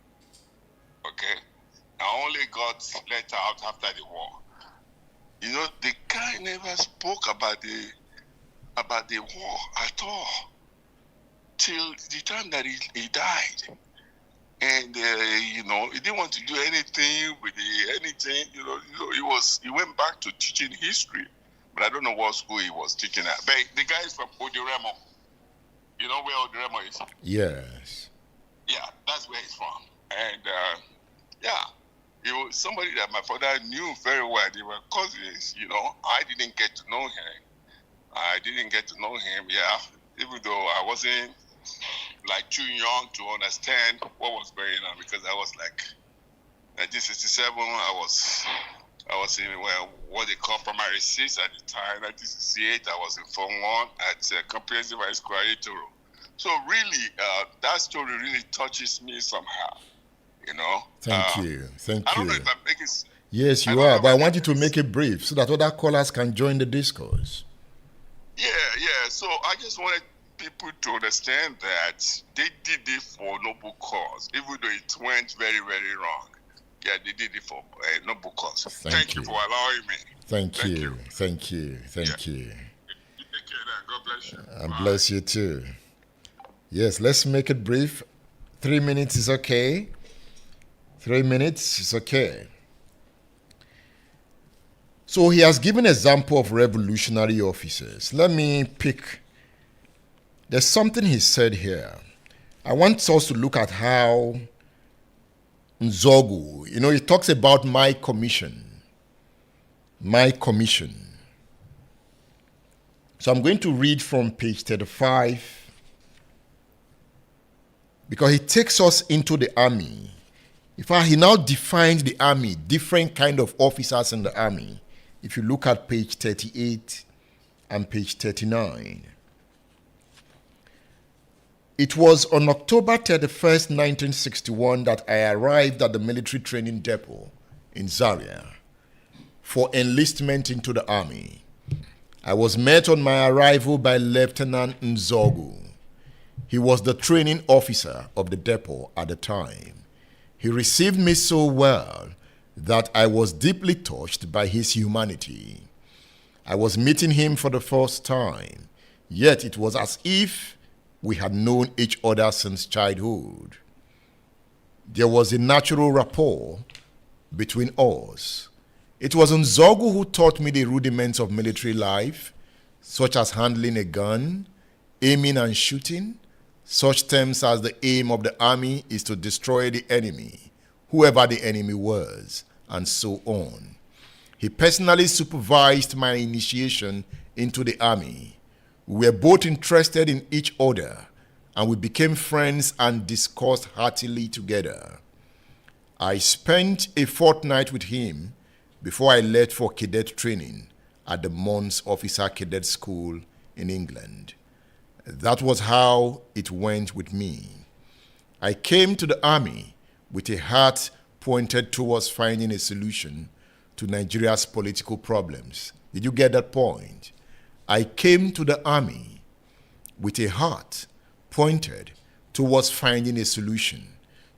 Okay? I only got let out after the war. You know, the guy never spoke about the war at all till the time that he died. And he didn't want to do anything with anything. He went back to teaching history, but I don't know what school he was teaching at. But the guy is from Odiremo. You know where Odiremo is? Yes. Yeah, that's where he's from. And he was somebody that my father knew very well. They were cousins. I didn't get to know him. Yeah, even though I wasn't too young to understand what was going on, because I was 1967. I was in what they call primary 6 at the time. 1968, I was in Form 1 at Comprehensive High School at Etoro. So really, that story really touches me somehow. Thank you. I don't know if I'm making sense. Yes, you are, but I want you to make it brief so that other callers can join the discourse. Yeah. So I just wanted people to understand that they did it for noble cause, even though it went very, very wrong. Yeah, they did it for a noble cause. Thank you for allowing me. Thank you. You take care now. God bless you. And bless you too. Yes, let's make it brief. 3 minutes is okay. 3 minutes is okay. So he has given example of revolutionary officers. Let me pick. There's something he said here. I want us to look at how Nzeogwu, he talks about my commission. My commission. So I'm going to read from page 35 because he takes us into the army. In fact, he now defines the army, different kind of officers in the army. If you look at page 38 and page 39. It was on October 31st, 1961 that I arrived at the military training depot in Zaria for enlistment into the army. I was met on my arrival by Lieutenant Nzeogwu. He was the training officer of the depot at the time. He received me so well that I was deeply touched by his humanity. I was meeting him for the first time, yet it was as if we had known each other since childhood. There was a natural rapport between us. It was Nzeogwu who taught me the rudiments of military life, such as handling a gun, aiming and shooting, such terms as the aim of the army is to destroy the enemy, whoever the enemy was, and so on. He personally supervised my initiation into the army. We were both interested in each other, and we became friends and discussed heartily together. I spent a fortnight with him before I left for cadet training at the Mons Officer Cadet School in England. That was how it went with me. I came to the army with a heart pointed towards finding a solution to Nigeria's political problems. Did you get that point? I came to the army with a heart pointed towards finding a solution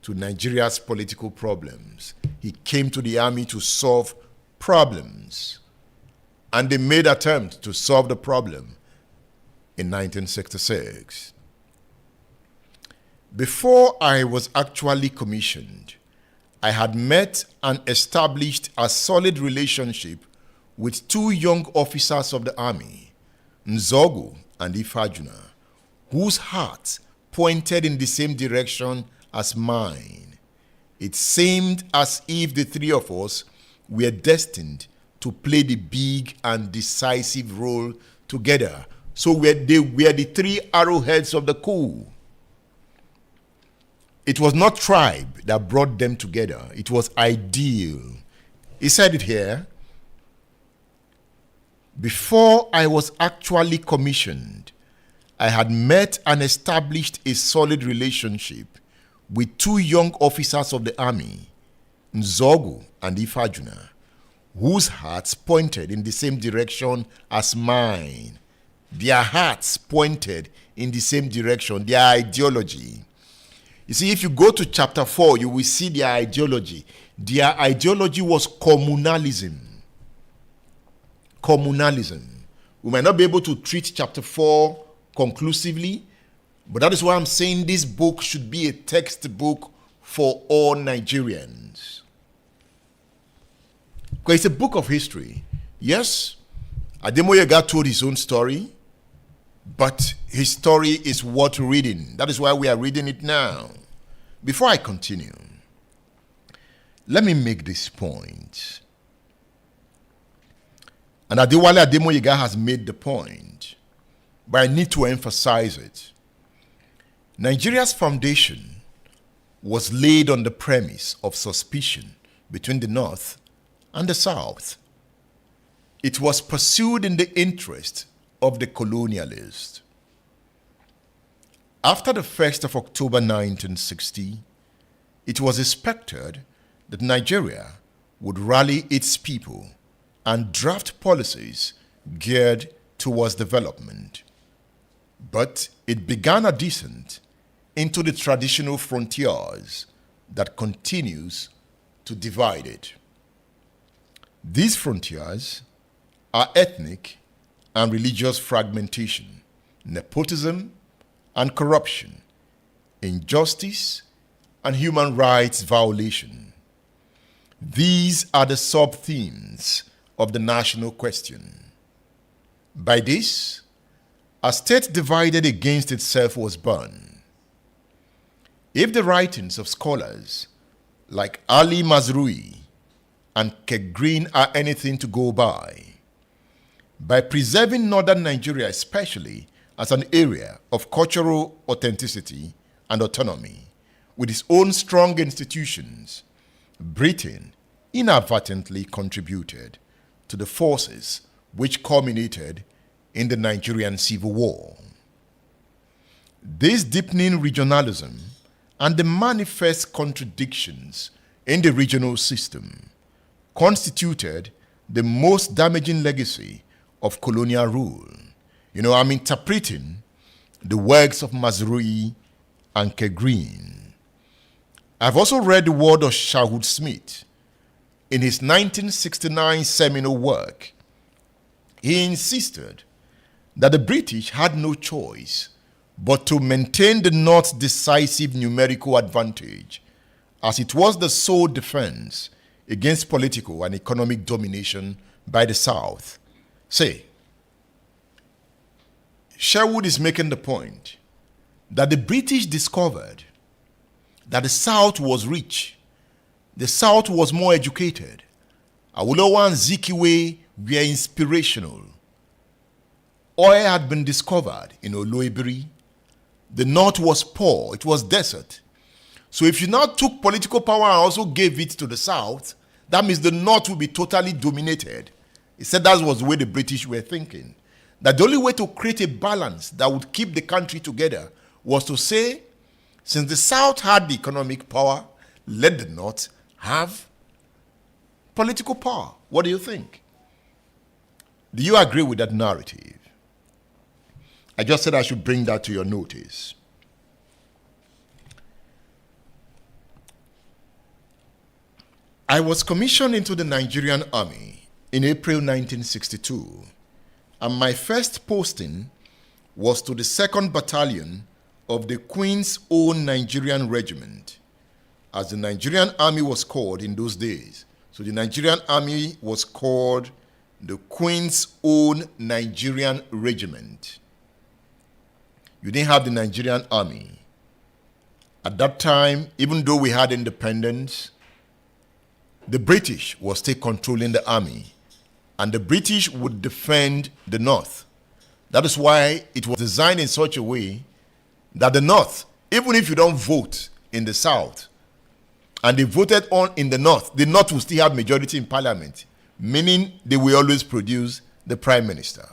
to Nigeria's political problems. He came to the army to solve problems, and they made attempt to solve the problem in 1966. Before I was actually commissioned, I had met and established a solid relationship with two young officers of the army, Nzeogwu and Ifajuna, whose hearts pointed in the same direction as mine. It seemed as if the three of us were destined to play the big and decisive role together. So they were the three arrowheads of the coup. It was not tribe that brought them together. It was ideal. He said it here. Before I was actually commissioned, I had met and established a solid relationship with two young officers of the army, Nzeogwu and Ifajuna, whose hearts pointed in the same direction as mine. Their hearts pointed in the same direction, their ideology. You see, if you go to chapter 4, you will see their ideology. Their ideology was communalism. Communalism. We might not be able to treat chapter 4 conclusively, but that is why I'm saying this book should be a textbook for all Nigerians. Because it's a book of history. Yes, Ademoyega told his own story, but his story is worth reading. That is why we are reading it now. Before I continue, let me make this point. And Adewale Ademoyega has made the point, but I need to emphasize it. Nigeria's foundation was laid on the premise of suspicion between the North and the South. It was pursued in the interest of the colonialists. After the 1st of October 1960, it was expected that Nigeria would rally its people and draft policies geared towards development. But it began a descent into the traditional frontiers that continues to divide it. These frontiers are ethnic and religious fragmentation, nepotism and corruption, injustice and human rights violation. These are the sub-themes of the national question. By this, a state divided against itself was born. If the writings of scholars like Ali Mazrui and Kegreen are anything to go by preserving northern Nigeria especially as an area of cultural authenticity and autonomy with its own strong institutions, Britain inadvertently contributed to the forces which culminated in the Nigerian Civil War. This deepening regionalism and the manifest contradictions in the regional system constituted the most damaging legacy of colonial rule. You know, I'm interpreting the works of Mazrui and Kegreen. I've also read the word of Sherwood Smith in his 1969 seminal work. He insisted that the British had no choice but to maintain the North's decisive numerical advantage, as it was the sole defense against political and economic domination by the South. Say, Sherwood is making the point that the British discovered that the South was rich, the South was more educated. Awolowo and Zikiwe were inspirational. Oil had been discovered in Oloibiri. The North was poor, it was desert. So if you now took political power and also gave it to the South, that means the North will be totally dominated. He said that was the way the British were thinking. That the only way to create a balance that would keep the country together was to say, since the South had the economic power, let the North have political power. What do you think? Do you agree with that narrative? I just said I should bring that to your notice. I was commissioned into the Nigerian Army in April 1962, and my first posting was to the 2nd Battalion of the Queen's Own Nigerian Regiment, as the Nigerian Army was called in those days. So the Nigerian Army was called the Queen's Own Nigerian Regiment. You didn't have the Nigerian Army. At that time, even though we had independence, the British were still controlling the army, and the British would defend the North. That is why it was designed in such a way that the North, even if you don't vote in the South, and they voted on in the North will still have majority in Parliament, meaning they will always produce the Prime Minister.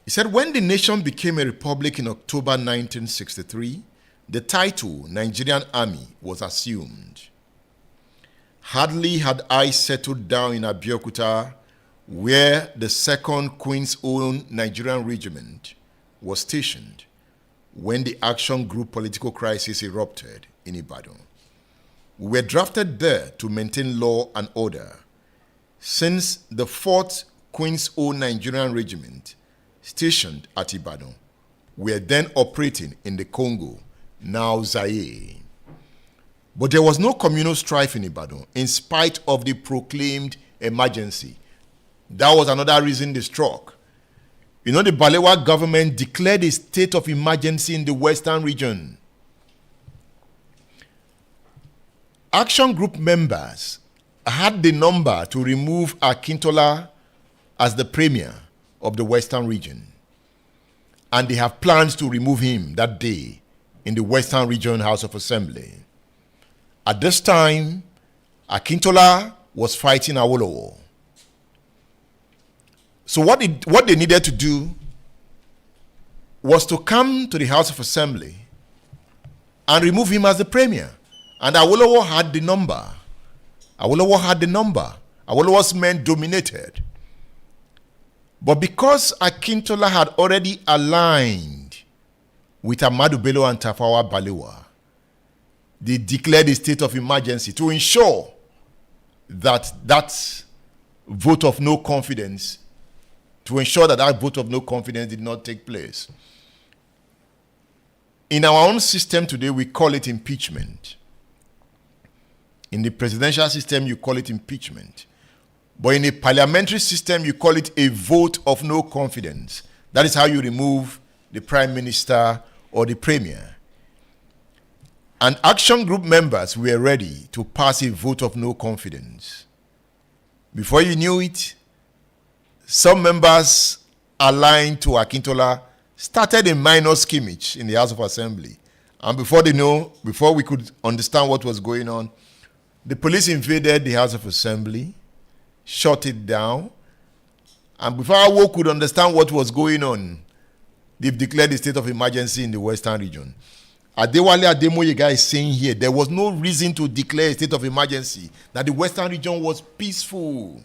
He said when the nation became a republic in October 1963, the title Nigerian Army was assumed. Hardly had I settled down in Abeokuta, where the 2nd Queen's Own Nigerian Regiment was stationed, when the Action Group political crisis erupted in Ibadan. We were drafted there to maintain law and order, since the 4th Queen's Own Nigerian Regiment, stationed at Ibadan, were then operating in the Congo, now Zaire. But there was no communal strife in Ibadan, in spite of the proclaimed emergency. That was another reason they struck. You know, the Balewa government declared a state of emergency in the western region. Action Group members had the number to remove Akintola as the premier of the western region. And they have plans to remove him that day in the Western Region House of Assembly. At this time, Akintola was fighting Awolowo. So what they needed to do was to come to the House of Assembly and remove him as the premier. And Awolowo had the number. Awolowo's men dominated. But because Akintola had already aligned with Ahmadu Bello and Tafawa Balewa, they declared a state of emergency to ensure that that vote of no confidence did not take place. In our own system today, we call it impeachment. In the presidential system, you call it impeachment. But in a parliamentary system, you call it a vote of no confidence. That is how you remove the prime minister or the premier. And Action Group members were ready to pass a vote of no confidence. Before you knew it, some members aligned to Akintola started a minor skirmish in the House of Assembly. And before we could understand what was going on, the police invaded the House of Assembly, shut it down, and before our could understand what was going on, they've declared a state of emergency in the Western region. Adewale Ademoyega is saying here, there was no reason to declare a state of emergency, that the Western region was peaceful,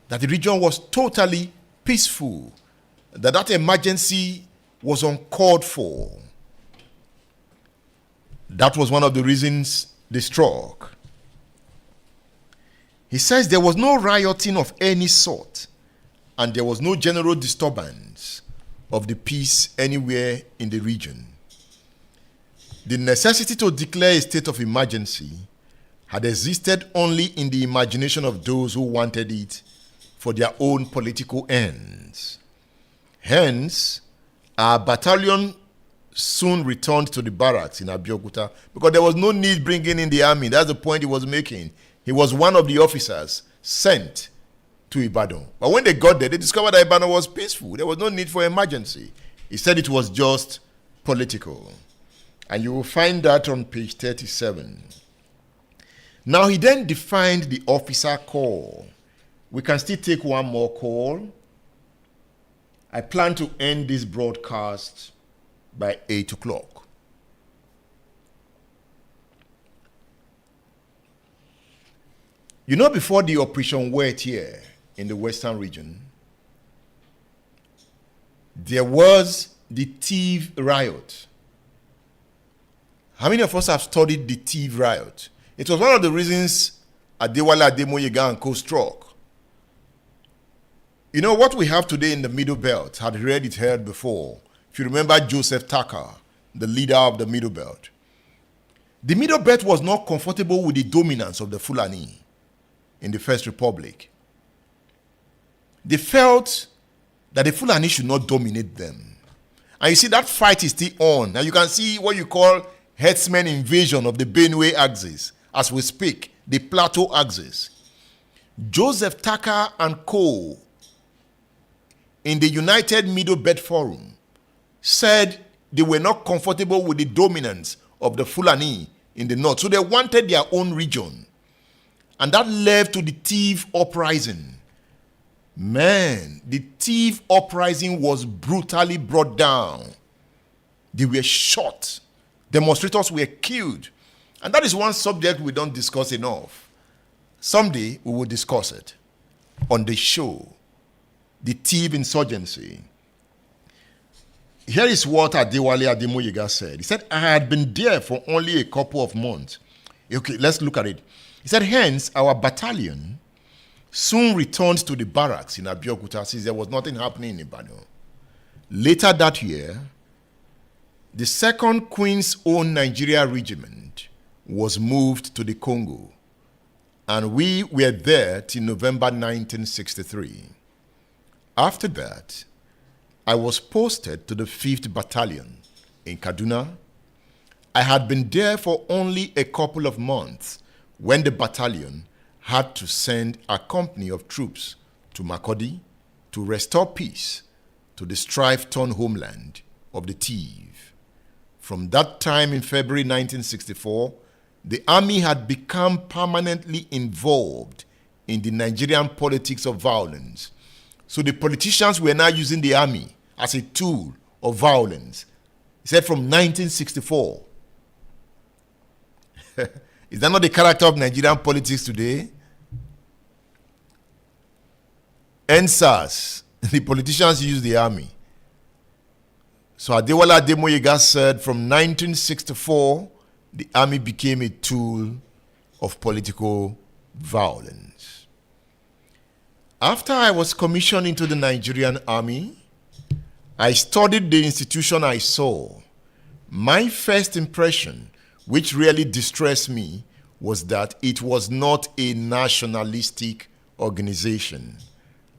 that the region was totally peaceful, that emergency was uncalled for. That was one of the reasons they struck. He says there was no rioting of any sort, and there was no general disturbance of the peace anywhere in the region. The necessity to declare a state of emergency had existed only in the imagination of those who wanted it for their own political ends. Hence, our battalion soon returned to the barracks in Abeokuta because there was no need bringing in the army. That's the point he was making. He was one of the officers sent to Ibadan. But when they got there, they discovered that Ibadan was peaceful. There was no need for emergency. He said it was just political. And you will find that on page 37. Now, he then defined the officer call. We can still take one more call. I plan to end this broadcast by 8 o'clock. You know, before the Operation Wet here in the Western region, there was the Tiv riot. How many of us have studied the Tiv riot? It was one of the reasons Adewale Ademoyega and co struck. You know, what we have today in the Middle Belt, had read it heard before. If you remember Joseph Tucker, the leader of the Middle Belt. The Middle Belt was not comfortable with the dominance of the Fulani in the First Republic. They felt that the Fulani should not dominate them. And you see, that fight is still on. And you can see what you call herdsmen invasion of the Benue axis as we speak, the Plateau axis. Joseph Tucker and co. in the United Middle Belt Forum said they were not comfortable with the dominance of the Fulani in the north. So they wanted their own region. And that led to the Tiv uprising. Man, the Tiv uprising was brutally brought down. They were shot. Demonstrators were killed. And that is one subject we don't discuss enough. Someday we will discuss it on the show. The Tiv insurgency. Here is what Adewale Ademoyega said. He said, I had been there for only a couple of months. Okay, let's look at it. He said, hence, our battalion soon returned to the barracks in Abeokuta since there was nothing happening in Ibadan. Later that year, the 2nd Queen's Own Nigeria Regiment was moved to the Congo, and we were there till November 1963. After that, I was posted to the 5th Battalion in Kaduna. I had been there for only a couple of months when the battalion had to send a company of troops to Makurdi to restore peace to the strife-torn homeland of the Tiv. From that time in February 1964, the army had become permanently involved in the Nigerian politics of violence. So the politicians were now using the army as a tool of violence. He said from 1964. Is that not the character of Nigerian politics today? NSAS, the politicians use the army. So Adewale Ademoyega said from 1964, the army became a tool of political violence. After I was commissioned into the Nigerian army, I studied the institution I saw. My first impression, which really distressed me, was that it was not a nationalistic organization,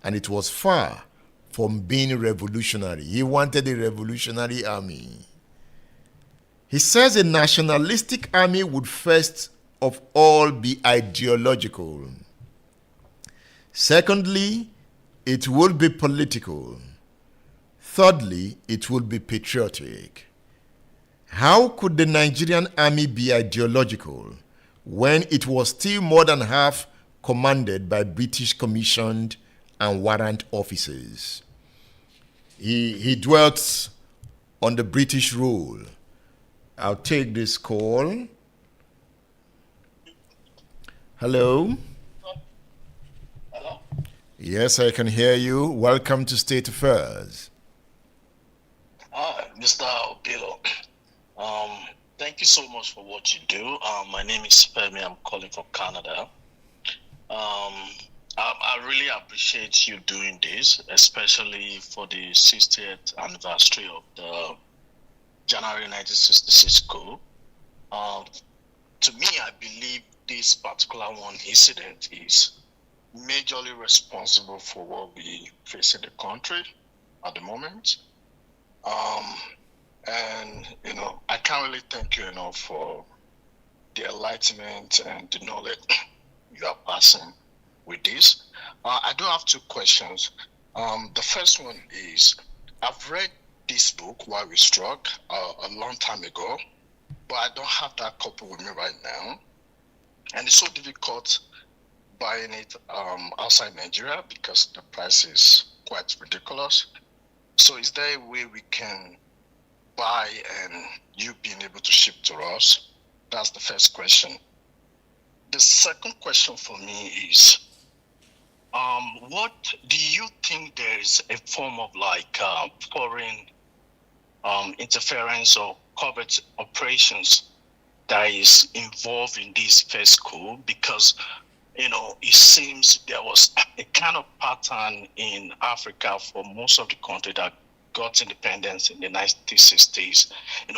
and it was far from being revolutionary. He wanted a revolutionary army. He says a nationalistic army would first of all be ideological. Secondly, it would be political. Thirdly, it would be patriotic. How could the Nigerian army be ideological when it was still more than half commanded by British commissioned and warrant officers? He dwelt on the British rule. I'll take this call. Hello? Hello? Yes, I can hear you. Welcome to State Affairs. Thank you so much for what you do. My name is Femi. I'm calling from Canada. I really appreciate you doing this, especially for the 60th anniversary of the January 1966 coup. To me, I believe this particular one incident is majorly responsible for what we face in the country at the moment. And, I can't really thank you enough for the enlightenment and the knowledge you are passing with this. I do have 2 questions. The first one is, I've read this book, Why We Struck, a long time ago, but I don't have that copy with me right now. And it's so difficult buying it outside Nigeria because the price is quite ridiculous. So is there a way we can buy and you being able to ship to us? That's the first question. The second question for me is, what do you think there is a form of foreign interference or covert operations that is involved in this first coup? Because it seems there was a kind of pattern in Africa for most of the country that got independence in the 1960s,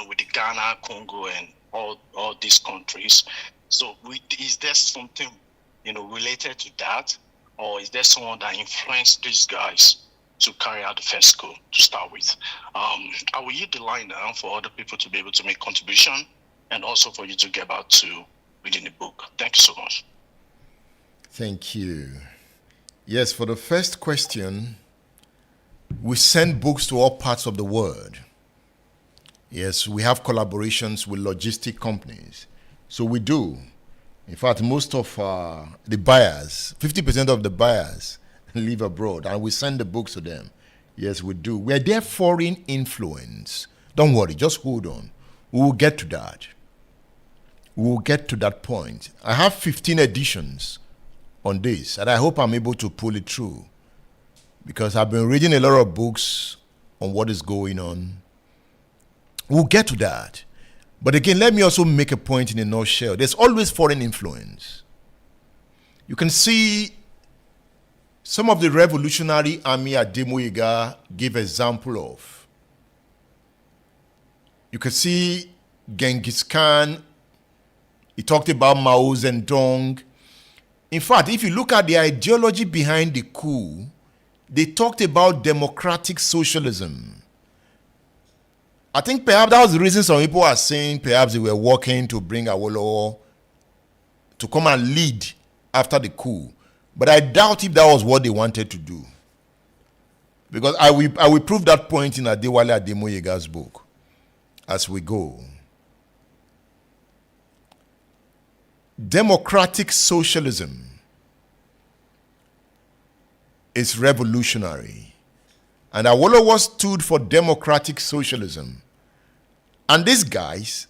with the Ghana, Congo, and all these countries. So is there something, related to that? Or is there someone that influenced these guys to carry out the first coup to start with? I will yield the line now for other people to be able to make contribution and also for you to get back to reading the book. Thank you so much. Thank you. Yes, for the first question, we send books to all parts of the world. Yes, we have collaborations with logistic companies. So we do. In fact, most of the buyers, 50% of the buyers live abroad, and we send the books to them. Yes, we do. We are their foreign influence. Don't worry, just hold on. We will get to that. We will get to that point. I have 15 editions on this, and I hope I'm able to pull it through, because I've been reading a lot of books on what is going on. We'll get to that. But again, let me also make a point in a nutshell. There's always foreign influence. You can see some of the revolutionary army Ademoyiga gave example of. You can see Genghis Khan. He talked about Mao Zedong. In fact, if you look at the ideology behind the coup, they talked about democratic socialism. I think perhaps that was the reason some people are saying perhaps they were working to bring Awolowo to come and lead after the coup. But I doubt if that was what they wanted to do. Because I will prove that point in Adewale Ademoyiga's book as we go. Democratic socialism is revolutionary. And Awolowo stood for democratic socialism. And these guys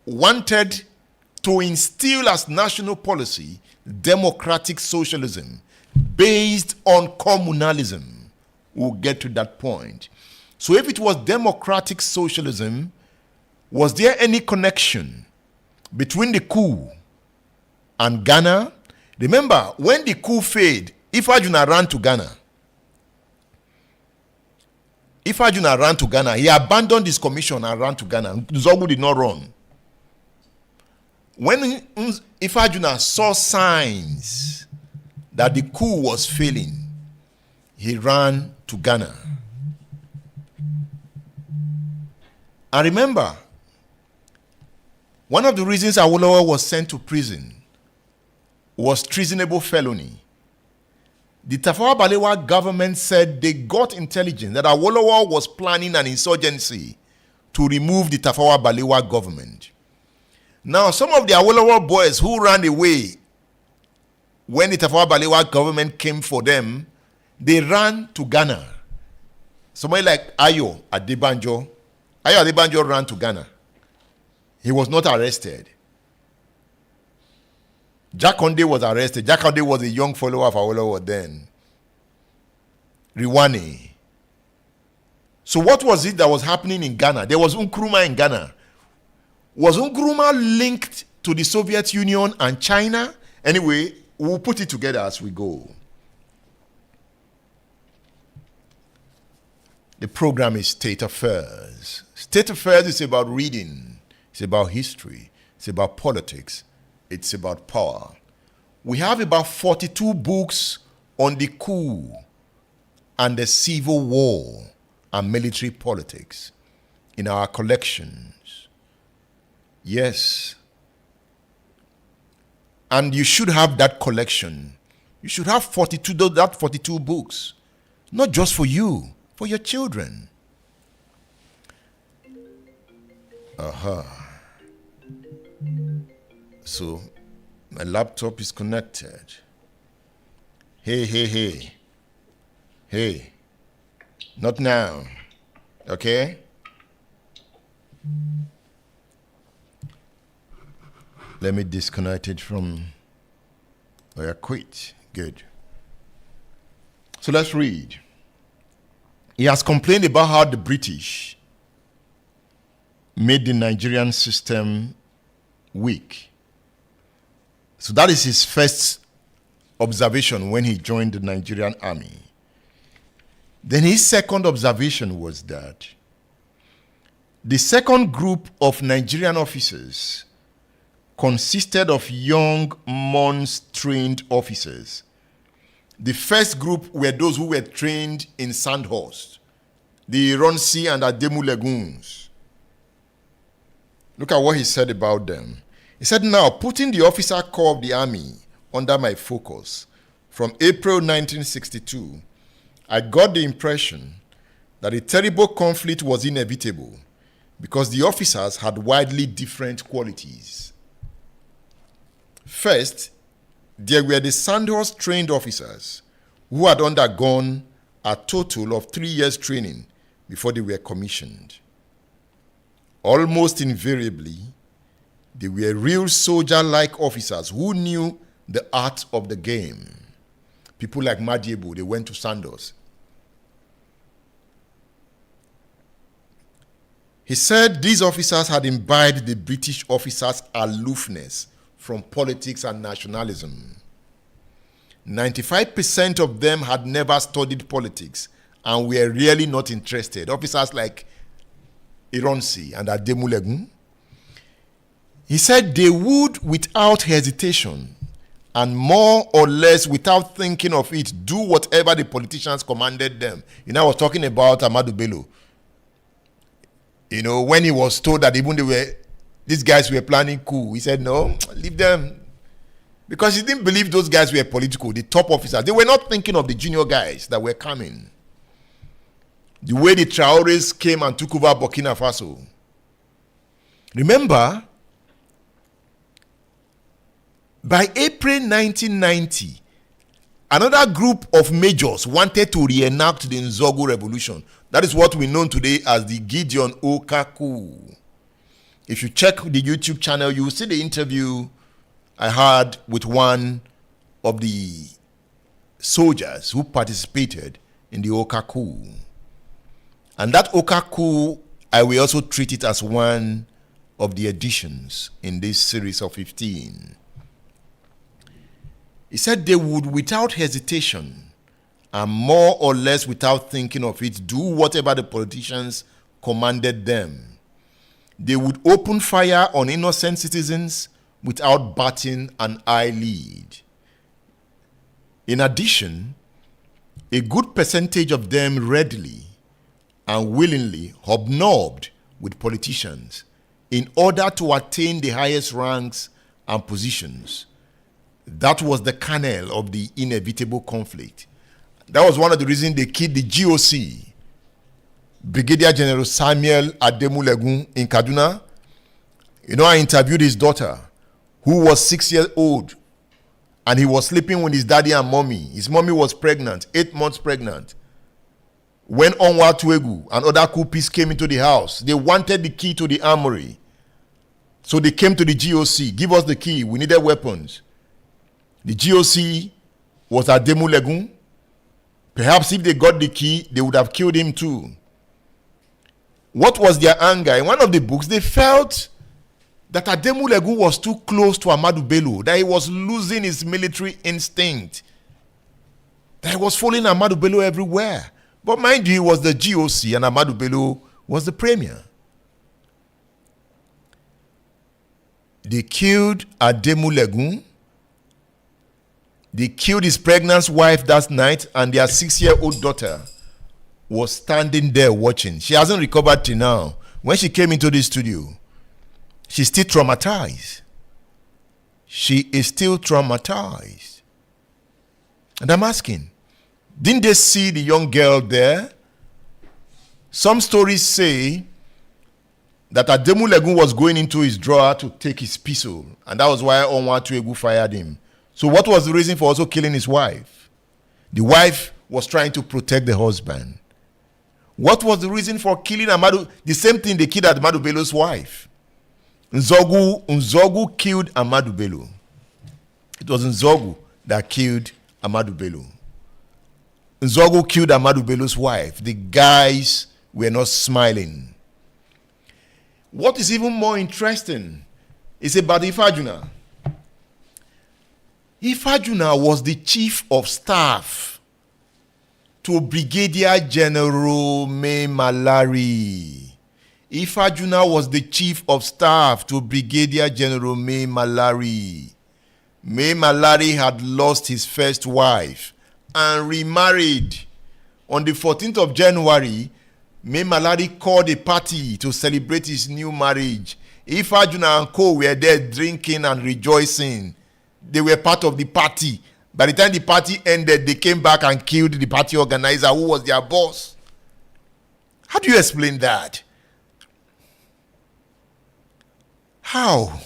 wanted to instill as national policy democratic socialism based on communalism. We'll get to that point. So if it was democratic socialism, was there any connection between the coup and Ghana? Remember, when the coup failed, Ifajuna ran to Ghana. Ifajuna ran to Ghana. He abandoned his commission and ran to Ghana. Nzeogwu did not run. When Ifajuna saw signs that the coup was failing, he ran to Ghana. And remember, one of the reasons Awolowo was sent to prison was treasonable felony. The Tafawa Balewa government said they got intelligence that Awolowo was planning an insurgency to remove the Tafawa Balewa government. Now, some of the Awolowo boys who ran away when the Tafawa Balewa government came for them, they ran to Ghana. Somebody like Ayo Adebanjo. Ayo Adebanjo ran to Ghana. He was not arrested. Jakonde was arrested. Jakonde was a young follower of Awolowo then. Riwane. So what was it that was happening in Ghana? There was Nkrumah in Ghana. Was Nkrumah linked to the Soviet Union and China? Anyway, we'll put it together as we go. The program is State Affairs. State Affairs is about reading. It's about history. It's about politics. It's about power. We have about 42 books on the coup and the civil war and military politics in our collections. Yes. And you should have that collection. You should have 42 books. Not just for you, for your children. So, my laptop is connected. Hey. Not now. Okay? Let me disconnect it from... Oh, yeah, quit. Good. So let's read. He has complained about how the British made the Nigerian system weak. So that is his first observation when he joined the Nigerian army. Then his second observation was that the second group of Nigerian officers consisted of young, months-trained officers. The first group were those who were trained in Sandhurst, the Ironsi and Ademu Leguns. Look at what he said about them. He said, now, putting the officer corps of the army under my focus, from April 1962, I got the impression that a terrible conflict was inevitable because the officers had widely different qualities. First, there were the Sandhurst trained officers who had undergone a total of 3 years training before they were commissioned. Almost invariably, they were real soldier-like officers who knew the art of the game. People like Madiebu, they went to Sandhurst. He said these officers had imbibed the British officers' aloofness from politics and nationalism. 95% of them had never studied politics and were really not interested. Officers like Ironsi and Ademu Legun. He said they would, without hesitation and more or less without thinking of it, do whatever the politicians commanded them. You know, I was talking about Ahmadu Bello. You know, when he was told that even these guys were planning coup, he said, no, leave them. Because he didn't believe those guys were political, the top officers. They were not thinking of the junior guys that were coming. The way the Traores came and took over Burkina Faso. Remember, by April 1990, another group of majors wanted to reenact the Nzeogwu revolution. That is what we know today as the Gideon Ojukwu. If you check the YouTube channel, you will see the interview I had with one of the soldiers who participated in the Ojukwu. And that Ojukwu, I will also treat it as one of the editions in this series of 15. He said they would, without hesitation and more or less without thinking of it, do whatever the politicians commanded them. They would open fire on innocent citizens without batting an eyelid. In addition, a good percentage of them readily and willingly hobnobbed with politicians in order to attain the highest ranks and positions. That was the kernel of the inevitable conflict. That was one of the reasons they killed the GOC, Brigadier General Samuel Ademu Legun in Kaduna. You know, I interviewed his daughter, who was 6 years old, and he was sleeping with his daddy and mommy. His mommy was pregnant, 8 months pregnant. When Onwa Tuegu and other coups came into the house, they wanted the key to the armory. So they came to the GOC, give us the key, we needed weapons. The GOC was Ademu Legun. Perhaps if they got the key, they would have killed him too. What was their anger? In one of the books, they felt that Ademulegun was too close to Ahmadu Bello, that he was losing his military instinct, that he was following Ahmadu Bello everywhere. But mind you, he was the GOC and Ahmadu Bello was the premier. They killed Ademulegun. They killed his pregnant wife that night, and their 6-year-old daughter was standing there watching. She hasn't recovered till now. When she came into the studio, she's still traumatized. She is still traumatized. And I'm asking, didn't they see the young girl there? Some stories say that Ademulegun was going into his drawer to take his pistol, and that was why Onwatuegu fired him. So what was the reason for also killing his wife? The wife was trying to protect the husband. What was the reason for killing Ahmadu? The same thing they killed Ahmadu Bello's wife. Nzeogwu killed Ahmadu Bello. It was Nzeogwu that killed Ahmadu Bello. Nzeogwu killed Ahmadu Bello's wife. The guys were not smiling. What is even more interesting is about Ifajuna. Ifajuna was the chief of staff to Brigadier General Mai Malari. Ifajuna was the chief of staff to Brigadier General Mai Malari. Mai Malari had lost his first wife and remarried. On the 14th of January, Mai Malari called a party to celebrate his new marriage. Ifajuna and Co were there drinking and rejoicing. They were part of the party. By the time the party ended, they came back and killed the party organizer who was their boss. How do you explain that? How?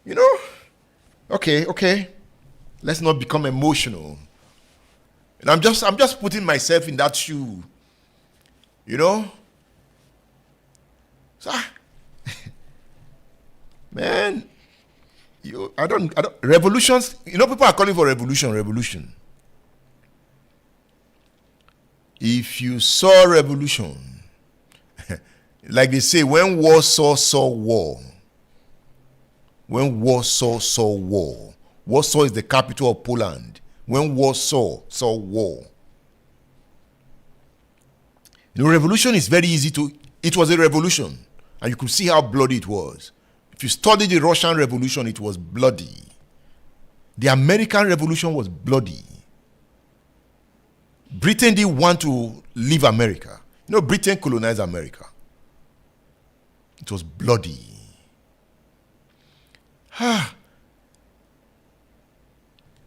You know? Okay. Let's not become emotional. And I'm just putting myself in that shoe. You know? So, man, I don't revolutions, people are calling for revolution. If you saw revolution, like they say, when war saw war. When Warsaw saw war. Warsaw is the capital of Poland. When Warsaw saw war. Revolution is very easy to... It was a revolution. And you could see how bloody it was. If you study the Russian Revolution, it was bloody. The American Revolution was bloody. Britain didn't want to leave America. Britain colonized America. It was bloody.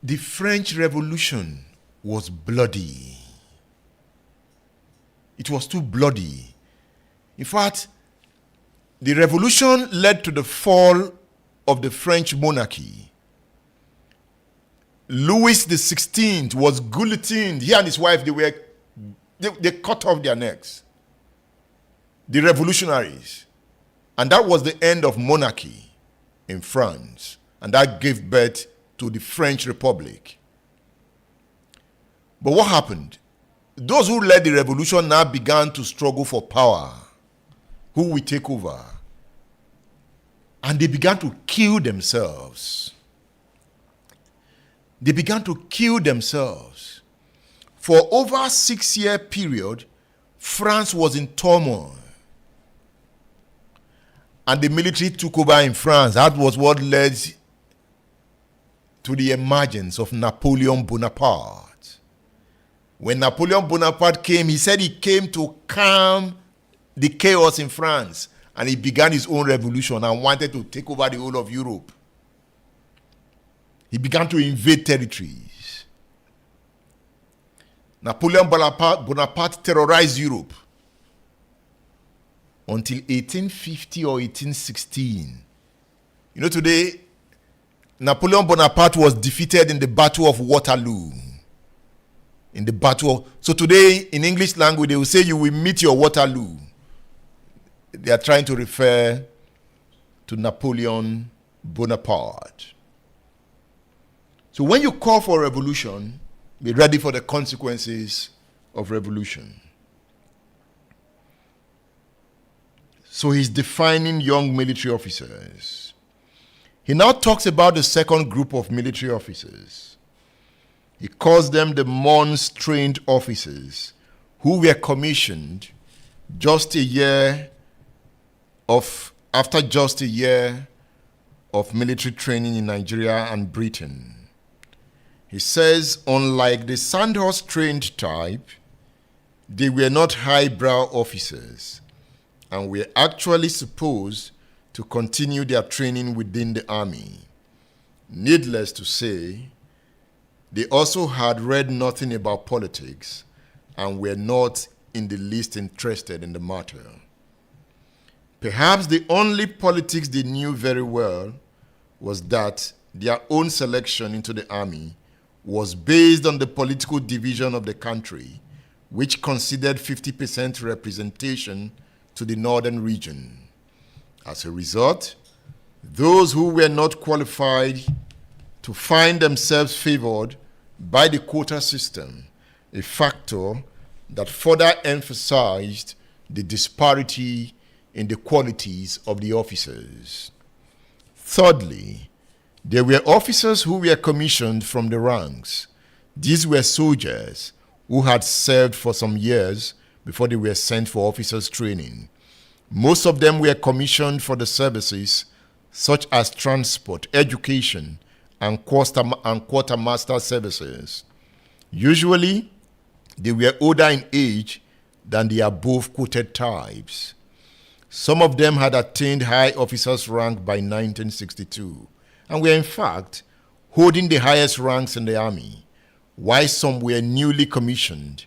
The French Revolution was bloody. It was too bloody. In fact, the revolution led to the fall of the French monarchy. Louis XVI was guillotined. He and his wife, they cut off their necks. The revolutionaries. And that was the end of monarchy in France. And that gave birth to the French Republic. But what happened? Those who led the revolution now began to struggle for power. Who will take over? And they began to kill themselves. They began to kill themselves. For over a 6-year period, France was in turmoil. And the military took over in France. That was what led to the emergence of Napoleon Bonaparte. When Napoleon Bonaparte came, he said he came to calm the chaos in France. And he began his own revolution and wanted to take over the whole of Europe. He began to invade territories. Napoleon Bonaparte terrorized Europe until 1850 or 1816. Today, Napoleon Bonaparte was defeated in the Battle of Waterloo. So today, in English language, they will say you will meet your Waterloo. They are trying to refer to Napoleon Bonaparte. So when you call for revolution, be ready for the consequences of revolution. So he's defining young military officers. He now talks about the second group of military officers. He calls them the Mons-trained officers who were commissioned after just a year of military training in Nigeria and Britain. He says, unlike the Sandhurst-trained type, they were not highbrow officers and were actually supposed to continue their training within the army. Needless to say, they also had read nothing about politics and were not in the least interested in the matter. Perhaps the only politics they knew very well was that their own selection into the army was based on the political division of the country, which considered 50% representation to the northern region. As a result, those who were not qualified to find themselves favored by the quota system, a factor that further emphasized the disparity in the qualities of the officers. Thirdly, there were officers who were commissioned from the ranks. These were soldiers who had served for some years before they were sent for officers' training. Most of them were commissioned for the services such as transport, education, and quartermaster services. Usually, they were older in age than the above quoted types. Some of them had attained high officers' rank by 1962 and were in fact holding the highest ranks in the army, while some were newly commissioned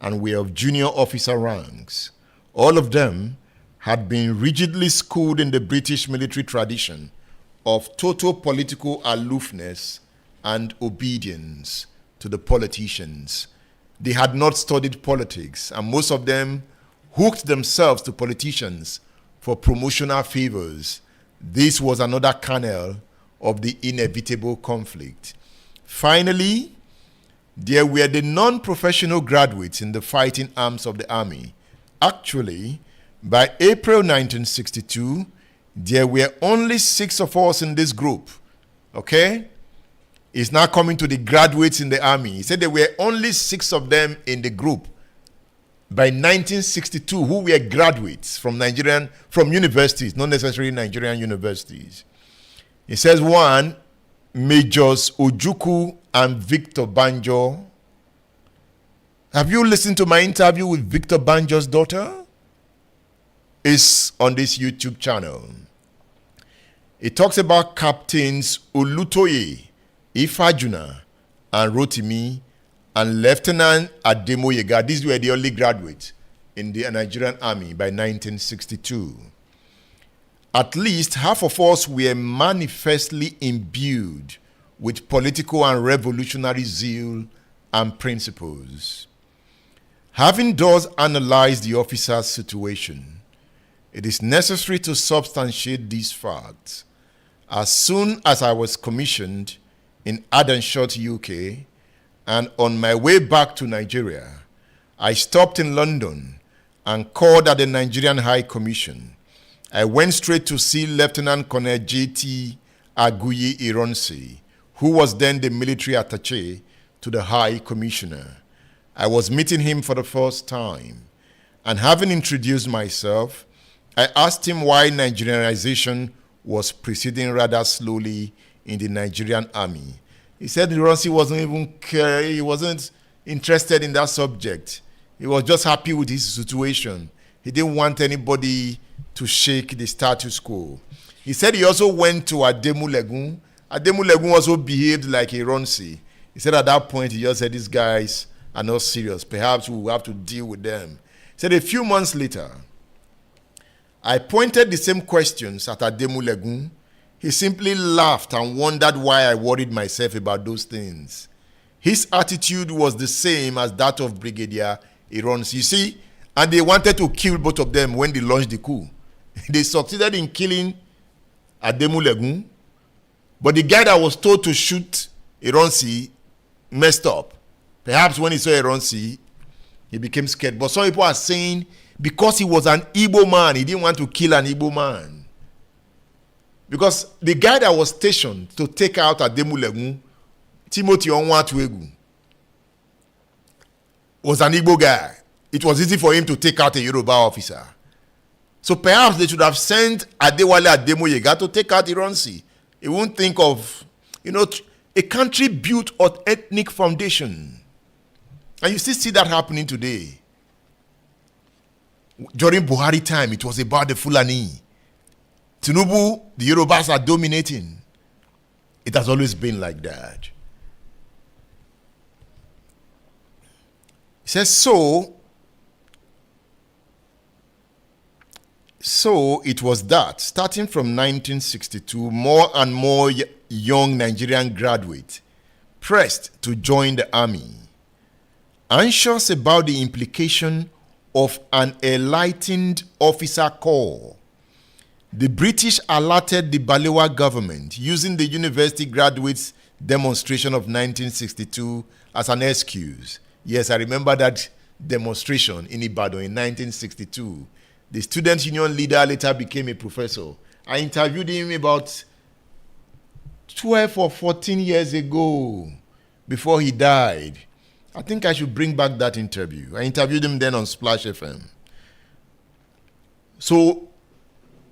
and were of junior officer ranks. All of them had been rigidly schooled in the British military tradition of total political aloofness and obedience to the politicians. They had not studied politics, and most of them hooked themselves to politicians for promotional favors. This was another kernel of the inevitable conflict. Finally, there were the non-professional graduates in the fighting arms of the army. Actually, by April 1962, there were only 6 of us in this group. Okay? It's now coming to the graduates in the army. He said there were only 6 of them in the group by 1962 who were graduates from universities, not necessarily Nigerian universities. He says 1, Majors Ojukwu and Victor Banjo. Have you listened to my interview with Victor Banjo's daughter? It's on this YouTube channel. It talks about Captains Olutoye, Ifajuna, and Rotimi, and Lieutenant Ademoyega. These were the only graduates in the Nigerian army by 1962. At least half of us were manifestly imbued with political and revolutionary zeal and principles. Having thus analyzed the officer's situation, it is necessary to substantiate these facts. As soon as I was commissioned in Adenshot, UK, and on my way back to Nigeria, I stopped in London and called at the Nigerian High Commission. I went straight to see Lieutenant Colonel J.T. Aguyi Ironsi, who was then the military attaché to the High Commissioner. I was meeting him for the first time, and having introduced myself, I asked him why Nigerianization was proceeding rather slowly in the Nigerian army. He said Ironsi he wasn't interested in that subject. He was just happy with his situation. He didn't want anybody to shake the status quo. He said he also went to Ademulegun. Ademulegun also behaved like Ironsi. He said at that point, he just said, these guys are not serious. Perhaps we will have to deal with them. He said a few months later, I pointed the same questions at Ademulegun. He simply laughed and wondered why I worried myself about those things. His attitude was the same as that of Brigadier Ironsi. You see, and they wanted to kill both of them when they launched the coup. They succeeded in killing Ademulegun, but the guy that was told to shoot Ironsi messed up. Perhaps when he saw Ironsi, he became scared. But some people are saying because he was an Igbo man. He didn't want to kill an Igbo man. Because the guy that was stationed to take out Ademulegu, Timothy Onwatuegu, was an Igbo guy. It was easy for him to take out a Yoruba officer. So perhaps they should have sent Adewale Ademoyega to take out Ironsi. He won't think of, a country built on ethnic foundation. And you still see that happening today. During Buhari time, it was about the Fulani. Tinubu, the Yorubas are dominating. It has always been like that. He says, so it was that, starting from 1962, more and more young Nigerian graduates pressed to join the army, anxious about the implication of an enlightened officer corps. The British alerted the Balewa government using the university graduates' demonstration of 1962 as an excuse. Yes, I remember that demonstration in Ibadan in 1962. The student union leader later became a professor. I interviewed him about 12 or 14 years ago before he died. I think I should bring back that interview. I interviewed him then on Splash FM. So,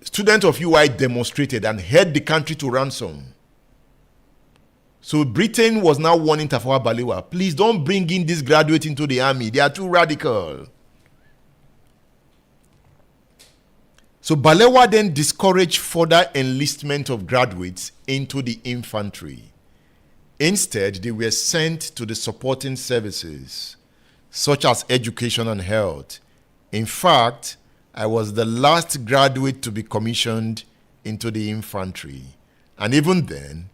students of UI demonstrated and held the country to ransom. So Britain was now warning Tafawa Balewa, please don't bring in these graduates into the army. They are too radical. So Balewa then discouraged further enlistment of graduates into the infantry. Instead, they were sent to the supporting services, such as education and health. In fact, I was the last graduate to be commissioned into the infantry. And even then,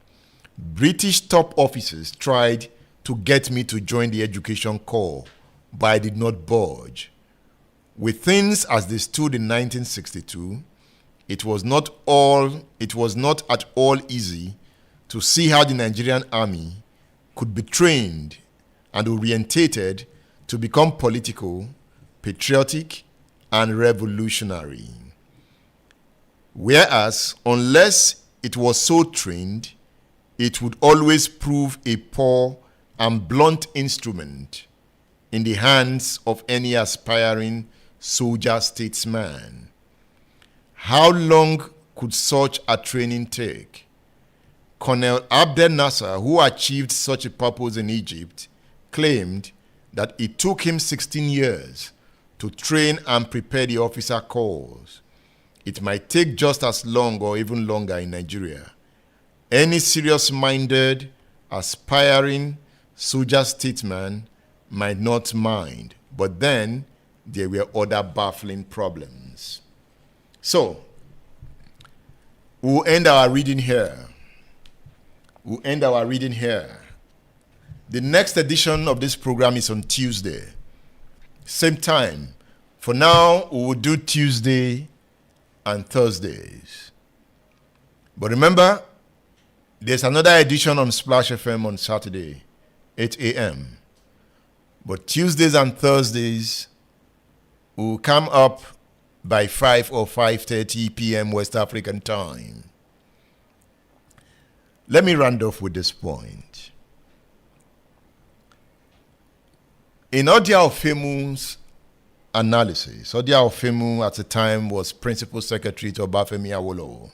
British top officers tried to get me to join the education corps, but I did not budge. With things as they stood in 1962, it was not at all easy to see how the Nigerian army could be trained and orientated to become political, patriotic, and revolutionary. Whereas, unless it was so trained, it would always prove a poor and blunt instrument in the hands of any aspiring soldier statesman. How long could such a training take? Colonel Abdel Nasser, who achieved such a purpose in Egypt, claimed that it took him 16 years to train and prepare the officer corps. It might take just as long or even longer in Nigeria. Any serious-minded, aspiring soldier statesman might not mind, but then there were other baffling problems. So, we'll end our reading here. The next edition of this program is on Tuesday. Same time. For now, we will do Tuesday and Thursdays. But remember, there's another edition on Splash FM on Saturday, 8 a.m. But Tuesdays and Thursdays will come up by 5 or 5:30 p.m. West African time. Let me round off with this point. In Odia Ofemu's analysis, Odia Ofemu at the time was Principal Secretary to Obafemi Awolowo.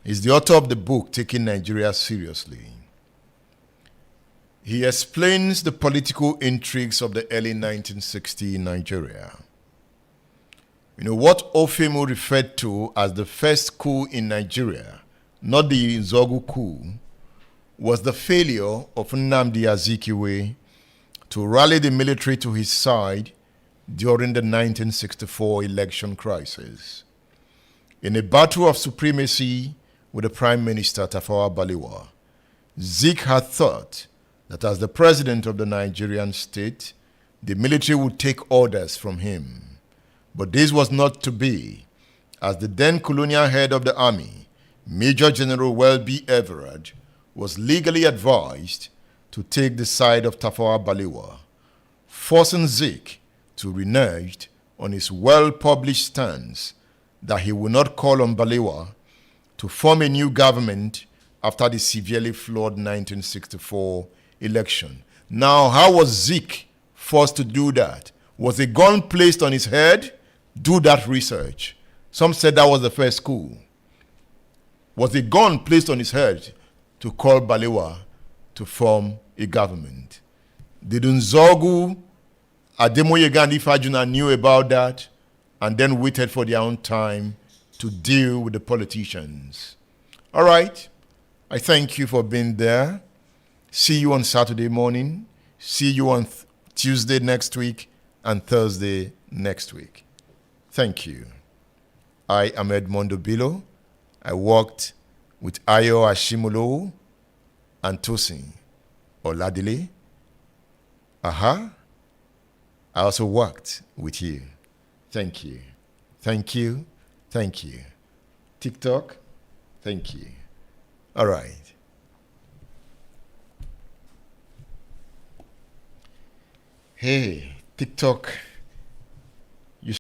He's the author of the book, Taking Nigeria Seriously. He explains the political intrigues of the early 1960s in Nigeria. What Ofemu referred to as the first coup in Nigeria, not the Nzeogwu coup, was the failure of Nnamdi Azikiwe to rally the military to his side during the 1964 election crisis. In a battle of supremacy with the Prime Minister Tafawa Balewa, Zik had thought that as the president of the Nigerian state, the military would take orders from him. But this was not to be, as the then colonial head of the army, Major General Welby Everard, was legally advised to take the side of Tafawa Balewa, forcing Zik to renege on his well-published stance that he will not call on Balewa to form a new government after the severely flawed 1964 election. Now, how was Zik forced to do that? Was a gun placed on his head? Do that research. Some said that was the first coup. Was a gun placed on his head to call Balewa to form a government? Did Nzeogwu, Ademoyega and Ifajuna knew about that and then waited for their own time to deal with the politicians? All right. I thank you for being there. See you on Saturday morning. See you on Tuesday next week and Thursday next week. Thank you. I am Edmondo Bilo. I worked with Ayo Ashimolo and Tosin Oladile. I also worked with you. Thank you. Thank you. Thank you. TikTok, thank you. All right. Hey, TikTok.